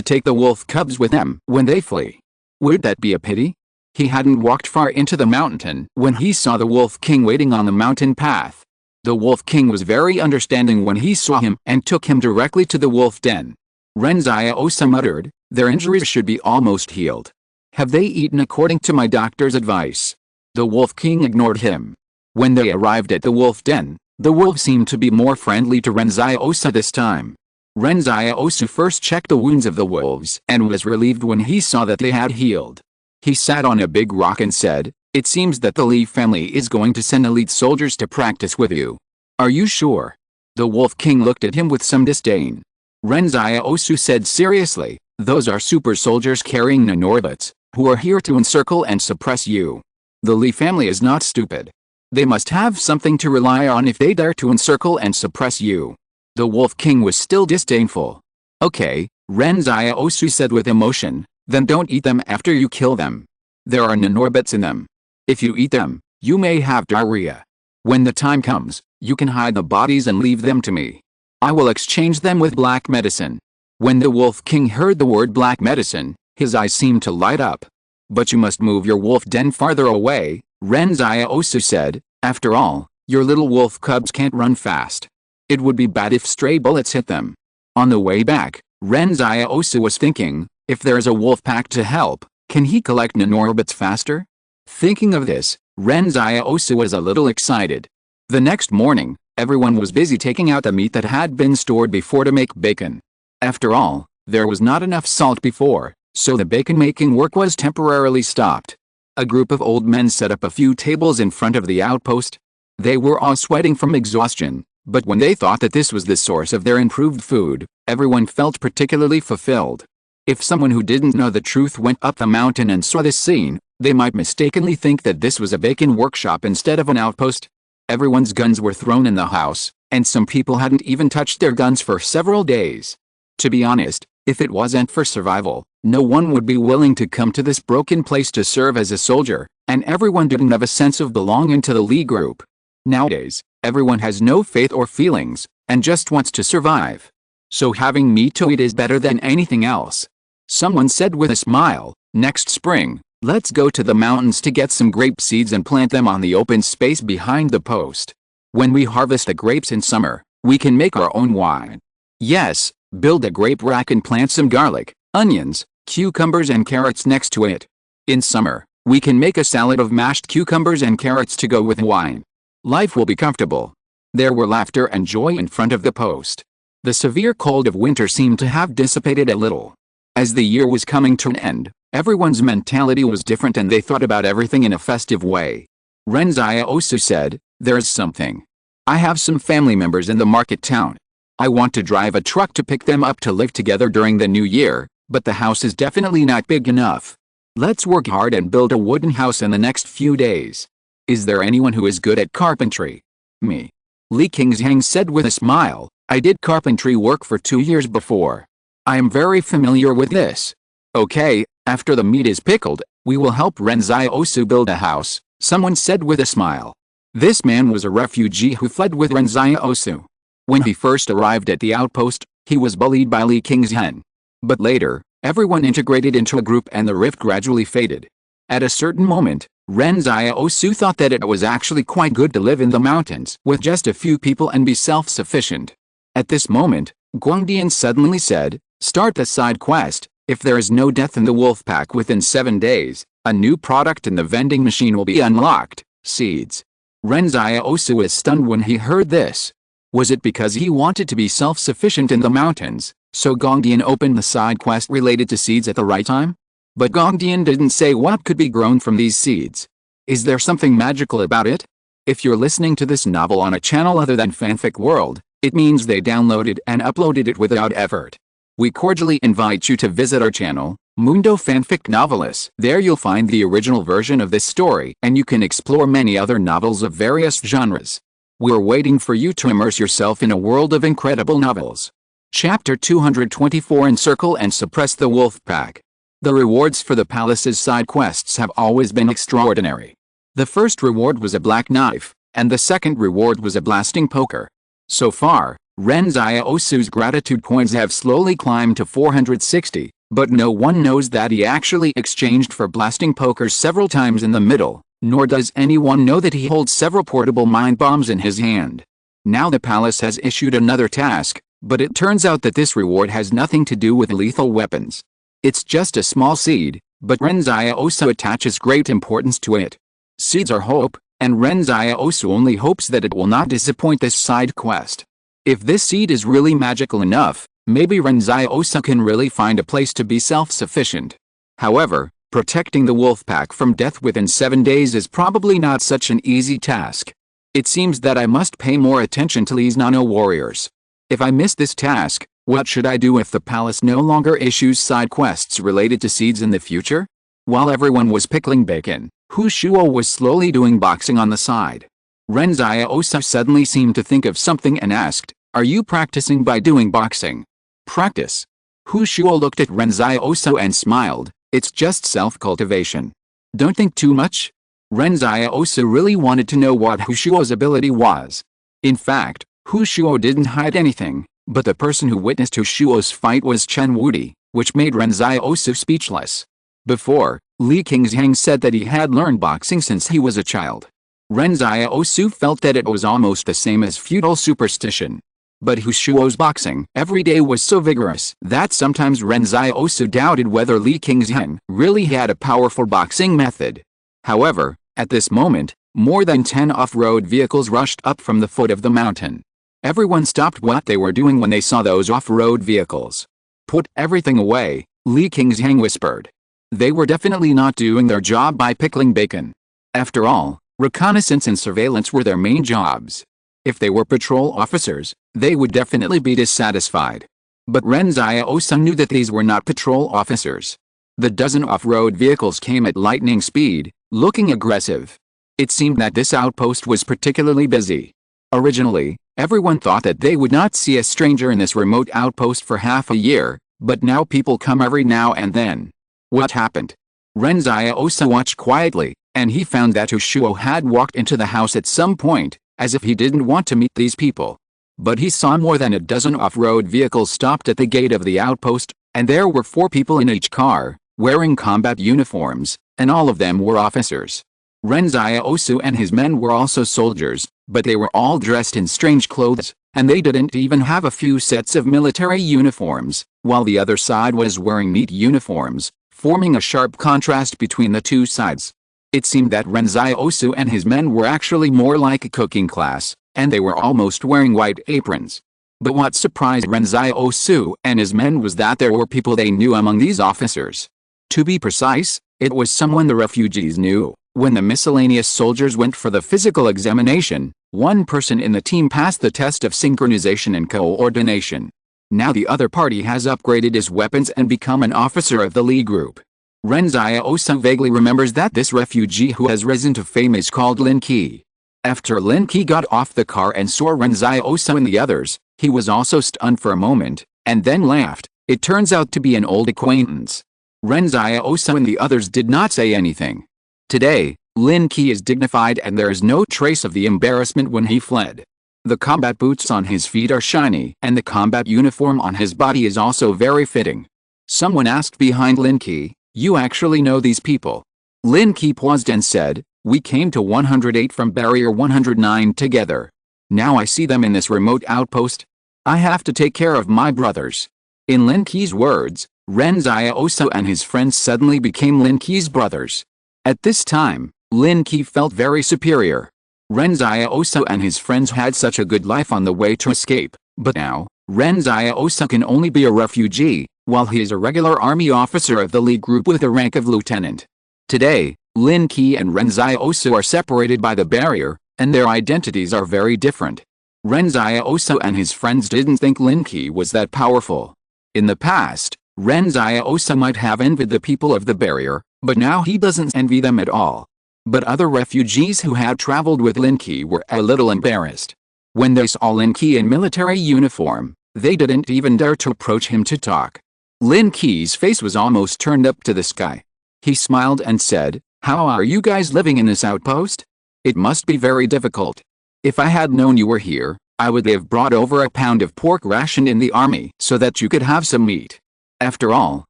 take the wolf cubs with them when they flee? Would that be a pity? He hadn't walked far into the mountain when he saw the Wolf King waiting on the mountain path. The Wolf King was very understanding when he saw him and took him directly to the wolf den. Ren Xiaosu muttered, "Their injuries should be almost healed. Have they eaten according to my doctor's advice?" The Wolf King ignored him. When they arrived at the wolf den, the wolves seemed to be more friendly to Ren Xiaosu this time. Ren Xiaosu first checked the wounds of the wolves and was relieved when he saw that they had healed. He sat on a big rock and said, "It seems that the Li family is going to send elite soldiers to practice with you. Are you sure?" The Wolf King looked at him with some disdain. Ren Xiaosu said seriously, "Those are super soldiers carrying nanorbits, who are here to encircle and suppress you. The Li family is not stupid. They must have something to rely on if they dare to encircle and suppress you." The Wolf King was still disdainful. "Okay," Ren Xiaosu said with emotion, "then don't eat them after you kill them. There are nanorbits in them. If you eat them, you may have diarrhea. When the time comes, you can hide the bodies and leave them to me. I will exchange them with black medicine." When the Wolf King heard the word black medicine, his eyes seemed to light up. "But you must move your wolf den farther away," Ren Xiaosu said. "After all, your little wolf cubs can't run fast. It would be bad if stray bullets hit them." On the way back, Ren Xiaosu was thinking, if there's a wolf pack to help, can he collect nanorbits faster? Thinking of this, Ren Xiaosu was a little excited. The next morning, everyone was busy taking out the meat that had been stored before to make bacon. After all, there was not enough salt before, so the bacon making work was temporarily stopped. A group of old men set up a few tables in front of the outpost. They were all sweating from exhaustion, but when they thought that this was the source of their improved food, everyone felt particularly fulfilled. If someone who didn't know the truth went up the mountain and saw this scene, they might mistakenly think that this was a bacon workshop instead of an outpost. Everyone's guns were thrown in the house, and some people hadn't even touched their guns for several days. To be honest, if it wasn't for survival, no one would be willing to come to this broken place to serve as a soldier, and everyone didn't have a sense of belonging to the Lee group. Nowadays, everyone has no faith or feelings, and just wants to survive. So having meat to eat is better than anything else. Someone said with a smile, next spring, let's go to the mountains to get some grape seeds and plant them on the open space behind the post. When we harvest the grapes in summer, we can make our own wine. Yes, build a grape rack and plant some garlic, onions, cucumbers and carrots next to it. In summer, we can make a salad of mashed cucumbers and carrots to go with wine. Life will be comfortable. There were laughter and joy in front of the post. The severe cold of winter seemed to have dissipated a little. As the year was coming to an end, everyone's mentality was different and they thought about everything in a festive way. Ren Xiaosu said, there's something. I have some family members in the market town. I want to drive a truck to pick them up to live together during the new year, but the house is definitely not big enough. Let's work hard and build a wooden house in the next few days. Is there anyone who is good at carpentry? Me. Li Qingzhang said with a smile, I did carpentry work for 2 years before. I am very familiar with this. Okay, after the meat is pickled, we will help Ren Xiaosu build a house, someone said with a smile. This man was a refugee who fled with Ren Xiaosu. When he first arrived at the outpost, he was bullied by Li Qingzhen. But later, everyone integrated into a group and the rift gradually faded. At a certain moment, Ren Xiaosu thought that it was actually quite good to live in the mountains with just a few people and be self-sufficient. At this moment, Guangdian suddenly said, start the side quest. If there is no death in the wolf pack within 7 days, a new product in the vending machine will be unlocked, seeds. Ren Xiaosu was stunned when he heard this. Was it because he wanted to be self-sufficient in the mountains, so Guangdian opened the side quest related to seeds at the right time? But Guangdian didn't say what could be grown from these seeds. Is there something magical about it? If you're listening to this novel on a channel other than Fanfic World, it means they downloaded and uploaded it without effort. We cordially invite you to visit our channel, Mundo Fanfic Novelis. There you'll find the original version of this story and you can explore many other novels of various genres. We're waiting for you to immerse yourself in a world of incredible novels. Chapter 224 Encircle and Suppress the Wolf Pack. The rewards for the palace's side quests have always been extraordinary. The first reward was a black knife, and the second reward was a blasting poker. So far, Ren Xiaosu's gratitude points have slowly climbed to 460, but no one knows that he actually exchanged for blasting pokers several times in the middle, nor does anyone know that he holds several portable mind bombs in his hand. Now the palace has issued another task, but it turns out that this reward has nothing to do with lethal weapons. It's just a small seed, but Ren Xiaosu attaches great importance to it. Seeds are hope, and Ren Xiaosu only hopes that it will not disappoint this side quest. If this seed is really magical enough, maybe Ren Xiaosu can really find a place to be self-sufficient. However, protecting the wolf pack from death within 7 days is probably not such an easy task. It seems that I must pay more attention to these nano warriors. If I miss this task, what should I do if the palace no longer issues side quests related to seeds in the future? While everyone was pickling bacon, Hu Shuo was slowly doing boxing on the side. Ren Xiaosu suddenly seemed to think of something and asked, are you practicing by doing boxing? Practice. Hu Shuo looked at Ren Xiaosu and smiled, it's just self-cultivation. Don't think too much. Ren Xiaosu really wanted to know what Hu Shuo's ability was. In fact, Hu Shuo didn't hide anything, but the person who witnessed Hu Shuo's fight was Chen Wudi, which made Ren Xiaosu speechless. Before, Li Qingzhang said that he had learned boxing since he was a child. Ren Xiaosu felt that it was almost the same as feudal superstition. But Hu Shuo's boxing every day was so vigorous that sometimes Ren Xiaosu doubted whether Li Qingzheng really had a powerful boxing method. However, at this moment, more than 10 off-road vehicles rushed up from the foot of the mountain. Everyone stopped what they were doing when they saw those off-road vehicles. "Put everything away," Li Qingzheng whispered. They were definitely not doing their job by pickling bacon. After all, reconnaissance and surveillance were their main jobs. If they were patrol officers, they would definitely be dissatisfied. But Ren Xiaosu knew that these were not patrol officers. The dozen off-road vehicles came at lightning speed, looking aggressive. It seemed that this outpost was particularly busy. Originally, everyone thought that they would not see a stranger in this remote outpost for half a year, but now people come every now and then. What happened? Ren Xiaosu watched quietly, and he found that Hu Shuo had walked into the house at some point, as if he didn't want to meet these people. But he saw more than a dozen off-road vehicles stopped at the gate of the outpost, and there were 4 people in each car, wearing combat uniforms, and all of them were officers. Ren Xiaosu and his men were also soldiers, but they were all dressed in strange clothes, and they didn't even have a few sets of military uniforms, while the other side was wearing neat uniforms, forming a sharp contrast between the two sides. It seemed that Ren Xiaosu and his men were actually more like a cooking class, and they were almost wearing white aprons. But what surprised Ren Xiaosu and his men was that there were people they knew among these officers. To be precise, it was someone the refugees knew. When the miscellaneous soldiers went for the physical examination, one person in the team passed the test of synchronization and coordination. Now the other party has upgraded his weapons and become an officer of the Li group. Ren Xiaosu vaguely remembers that this refugee who has risen to fame is called Lin Qi. After Lin Qi got off the car and saw Ren Xiaosu and the others, he was also stunned for a moment, and then laughed. It turns out to be an old acquaintance. Ren Xiaosu and the others did not say anything. Today, Lin Qi is dignified and there is no trace of the embarrassment when he fled. The combat boots on his feet are shiny and the combat uniform on his body is also very fitting. Someone asked behind Lin Qi, "You actually know these people?" Lin Qi paused and said, "We came to 108 from Barrier 109 together. Now I see them in this remote outpost. I have to take care of my brothers." In Lin Qi's words, Ren Xiaosu and his friends suddenly became Lin Qi's brothers. At this time, Lin Qi felt very superior. Ren Xiaosu and his friends had such a good life on the way to escape, but now, Ren Xiaosu can only be a refugee, while he is a regular army officer of the Li group with the rank of lieutenant. Today, Lin Qi and Ren Xiaosu are separated by the barrier, and their identities are very different. Ren Xiaosu and his friends didn't think Lin Qi was that powerful. In the past, Ren Xiaosu might have envied the people of the barrier, but now he doesn't envy them at all. But other refugees who had traveled with Lin Qi were a little embarrassed. When they saw Lin Qi in military uniform, they didn't even dare to approach him to talk. Lin Qi's face was almost turned up to the sky. He smiled and said, "How are you guys living in this outpost? It must be very difficult. If I had known you were here, I would have brought over a pound of pork rationed in the army so that you could have some meat. After all,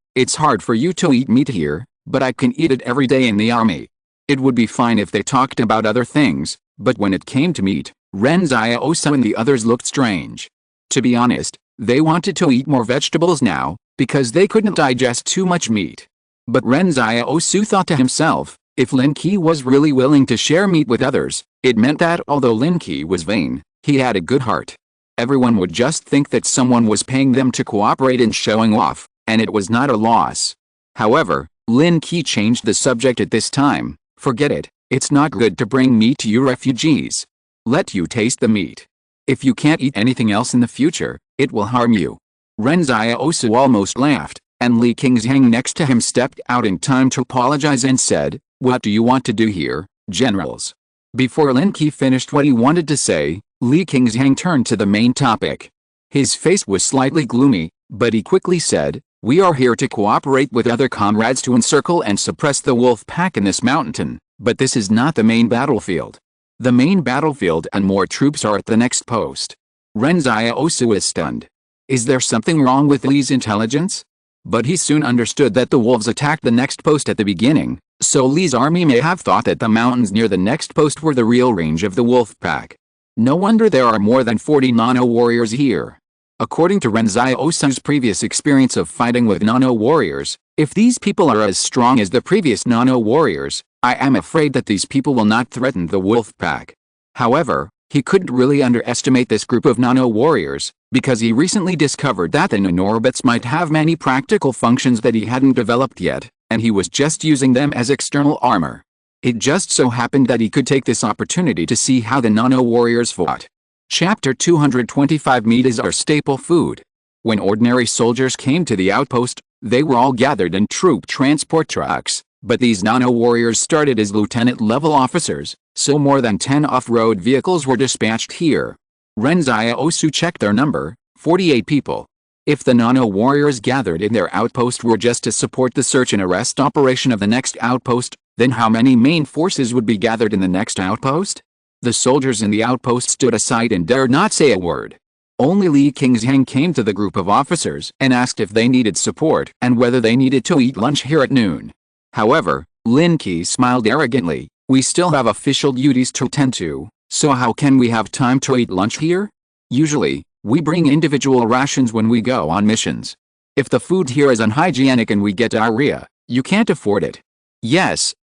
it's hard for you to eat meat here, but I can eat it every day in the army." It would be fine if they talked about other things, but when it came to meat, Ren Xiaosu and the others looked strange. To be honest, they wanted to eat more vegetables now, because they couldn't digest too much meat. But Ren Xiaosu thought to himself, if Lin Qi was really willing to share meat with others, it meant that although Lin Qi was vain, he had a good heart. Everyone would just think that someone was paying them to cooperate in showing off, and it was not a loss. However, Lin Qi changed the subject at this time. "Forget it, it's not good to bring meat to you refugees. Let you taste the meat. If you can't eat anything else in the future, it will harm you." Ren Xiaosu almost laughed, and Li Qingzheng next to him stepped out in time to apologize and said, "What do you want to do here, generals?" Before Lin Qi finished what he wanted to say, Li Qingzheng turned to the main topic. His face was slightly gloomy, but he quickly said, "We are here to cooperate with other comrades to encircle and suppress the wolf pack in this mountain, but this is not the main battlefield. The main battlefield and more troops are at the next post." Ren Xiaosu is stunned. Is there something wrong with Li's intelligence? But he soon understood that the wolves attacked the next post at the beginning, so Li's army may have thought that the mountains near the next post were the real range of the wolf pack. No wonder there are more than 40 nano-warriors here. According to Ren Xiaosu's previous experience of fighting with nano-warriors, if these people are as strong as the previous nano-warriors, I am afraid that these people will not threaten the wolf pack. However, he couldn't really underestimate this group of nano-warriors, because he recently discovered that the nanorbits might have many practical functions that he hadn't developed yet, and he was just using them as external armor. It just so happened that he could take this opportunity to see how the nano-warriors fought. Chapter 225. Meat is our staple food. When ordinary soldiers came to the outpost, they were all gathered in troop transport trucks, but these nano-warriors started as lieutenant-level officers, so more than 10 off-road vehicles were dispatched here. Ren Xiaosu checked their number, 48 people. If the nano-warriors gathered in their outpost were just to support the search and arrest operation of the next outpost, then how many main forces would be gathered in the next outpost? The soldiers in the outpost stood aside and dared not say a word. Only Li Qingzhang came to the group of officers and asked if they needed support and whether they needed to eat lunch here at noon. However, Lin Qi smiled arrogantly. We still have official duties to attend to, so how can we have time to eat lunch here? Usually, we bring individual rations when we go on missions. If the food here is unhygienic and we get diarrhea, you can't afford it. Yes,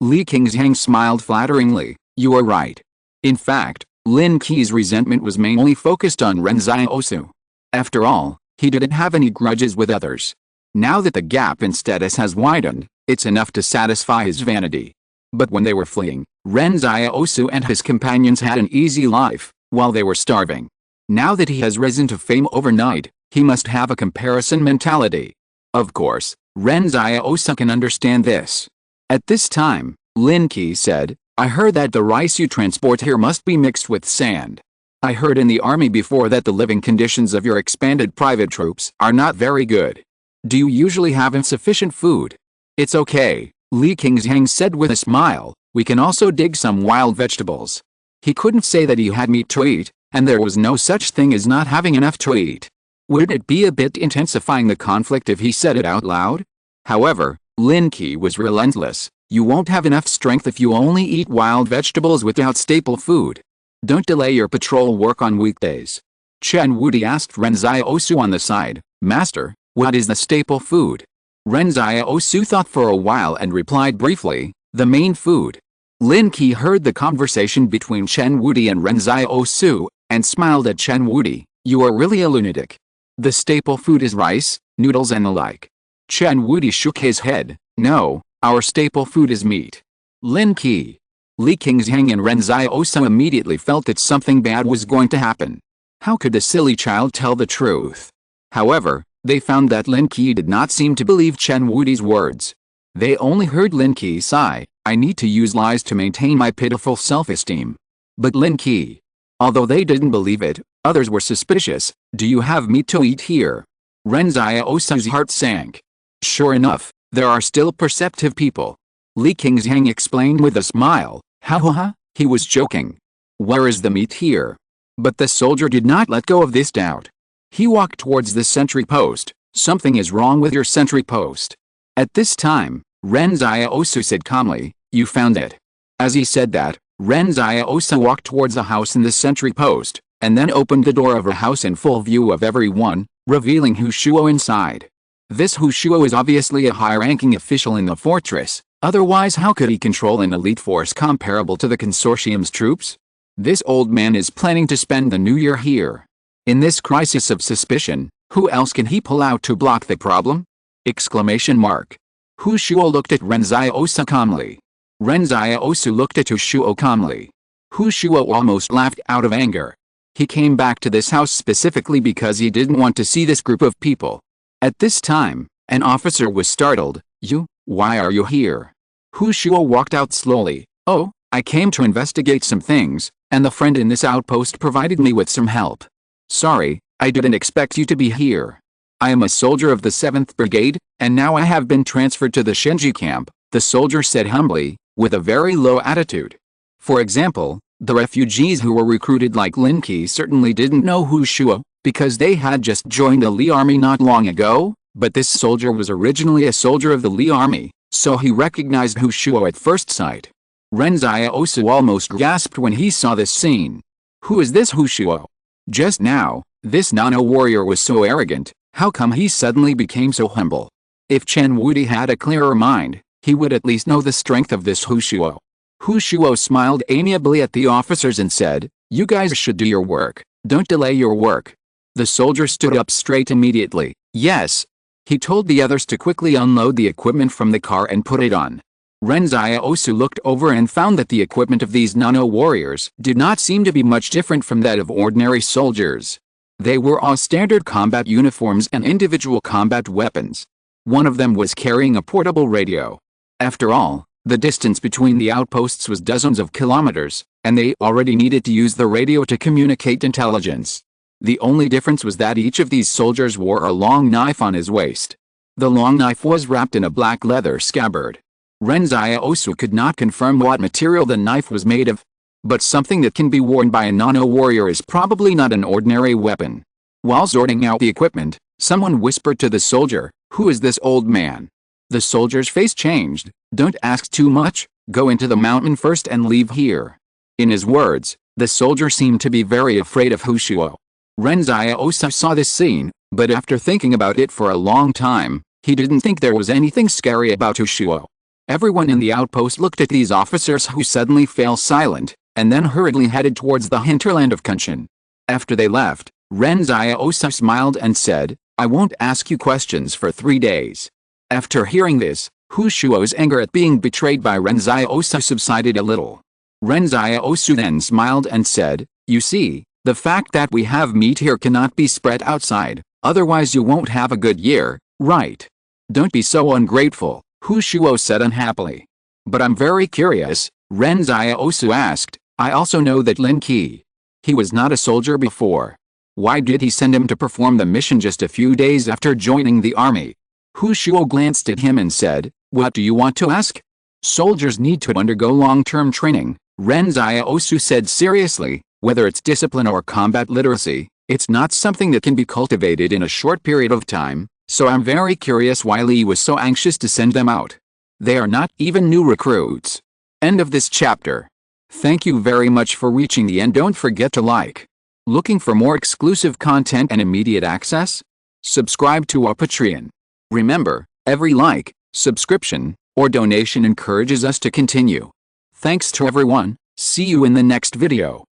Li Qingzhang smiled flatteringly, you are right. In fact, Lin Qi's resentment was mainly focused on Ren Xiaosu. After all, he didn't have any grudges with others. Now that the gap in status has widened, it's enough to satisfy his vanity. But when they were fleeing, Ren Xiaosu and his companions had an easy life, while they were starving. Now that he has risen to fame overnight, he must have a comparison mentality. Of course, Ren Xiaosu can understand this. At this time, Lin Qi said, I heard that the rice you transport here must be mixed with sand. I heard in the army before that the living conditions of your expanded private troops are not very good. Do you usually have insufficient food? It's okay, Li Qingzhang said with a smile, we can also dig some wild vegetables. He couldn't say that he had meat to eat, and there was no such thing as not having enough to eat. Wouldn't it be a bit intensifying the conflict if he said it out loud? However, Lin Qi was relentless. You won't have enough strength if you only eat wild vegetables without staple food. Don't delay your patrol work on weekdays. Chen Wudi asked Ren Xiaosu on the side, Master, what is the staple food? Ren Xiaosu thought for a while and replied briefly, the main food. Lin Qi heard the conversation between Chen Wudi and Ren Xiaosu, and smiled at Chen Wudi, you are really a lunatic. The staple food is rice, noodles and the like. Chen Wudi shook his head, no, our staple food is meat. Lin Qi, Li Qingzhang and Ren Xiaosu immediately felt that something bad was going to happen. How could the silly child tell the truth? However, they found that Lin Qi did not seem to believe Chen Wudi's words. They only heard Lin Qi sigh, I need to use lies to maintain my pitiful self-esteem. But Lin Qi. Although they didn't believe it, others were suspicious, do you have meat to eat here? Ren Xiaosu's heart sank. Sure enough, there are still perceptive people. Li Qingzhang explained with a smile, ha, he was joking. Where is the meat here? But the soldier did not let go of this doubt. He walked towards the sentry post. Something is wrong with your sentry post. At this time, Ren Xiaosu said calmly, you found it. As he said that, Ren Xiaosu walked towards a house in the sentry post, and then opened the door of a house in full view of everyone, revealing Hu Shuo inside. This Hu Shuo is obviously a high-ranking official in the fortress, otherwise how could he control an elite force comparable to the consortium's troops? This old man is planning to spend the new year here. In this crisis of suspicion, who else can he pull out to block the problem? Exclamation mark. Hu Shuo looked at Ren Xiaosu calmly. Ren Xiaosu looked at Hu Shuo calmly. Hu Shuo almost laughed out of anger. He came back to this house specifically because he didn't want to see this group of people. At this time, an officer was startled. Why are you here? Hu Shuo walked out slowly. Oh, I came to investigate some things, and the friend in this outpost provided me with some help. Sorry, I didn't expect you to be here. I am a soldier of the 7th Brigade, and now I have been transferred to the Shenji camp, the soldier said humbly, with a very low attitude. For example, the refugees who were recruited like Lin Qi certainly didn't know Hu Shuo, because they had just joined the Li army not long ago, but this soldier was originally a soldier of the Li army, so he recognized Hu Shuo at first sight. Ren Xiaosu almost gasped when he saw this scene. Who is this Hushuo? Just now, this nano warrior was so arrogant, how come he suddenly became so humble? If Chen Wudi had a clearer mind, he would at least know the strength of this Hushuo. Hushuo smiled amiably at the officers and said, "You guys should do your work, don't delay your work." The soldier stood up straight immediately. "Yes." He told the others to quickly unload the equipment from the car and put it on. Ren Xiaosu looked over and found that the equipment of these nano warriors did not seem to be much different from that of ordinary soldiers. They were all standard combat uniforms and individual combat weapons. One of them was carrying a portable radio. After all, the distance between the outposts was dozens of kilometers, and they already needed to use the radio to communicate intelligence. The only difference was that each of these soldiers wore a long knife on his waist. The long knife was wrapped in a black leather scabbard. Ren Xiaosu could not confirm what material the knife was made of, but something that can be worn by a nano warrior is probably not an ordinary weapon. While sorting out the equipment, someone whispered to the soldier, "Who is this old man?" The soldier's face changed. "Don't ask too much, go into the mountain first and leave here." In his words, the soldier seemed to be very afraid of Hushuo. Ren Xiaosu saw this scene, but after thinking about it for a long time, he didn't think there was anything scary about Hushuo. Everyone in the outpost looked at these officers who suddenly fell silent, and then hurriedly headed towards the hinterland of Kunshan. After they left, Ren Xiaosu smiled and said, "I won't ask you questions for 3 days." After hearing this, Hushuo's anger at being betrayed by Ren Xiaosu subsided a little. Ren Xiaosu then smiled and said, "You see, the fact that we have meat here cannot be spread outside, otherwise you won't have a good year, right?" "Don't be so ungrateful," Hushuo said unhappily. "But I'm very curious," Ren Xiaosu asked. "I also know that Lin Qi. He was not a soldier before. Why did he send him to perform the mission just a few days after joining the army?" Hushuo glanced at him and said, "What do you want to ask?" "Soldiers need to undergo long-term training," Ren Xiaosu said seriously. "Whether it's discipline or combat literacy, it's not something that can be cultivated in a short period of time, so I'm very curious why Li was so anxious to send them out. They are not even new recruits." End of this chapter. Thank you very much for reaching the end. Don't forget to like. Looking for more exclusive content and immediate access? Subscribe to our Patreon. Remember, every like, subscription, or donation encourages us to continue. Thanks to everyone. See you in the next video.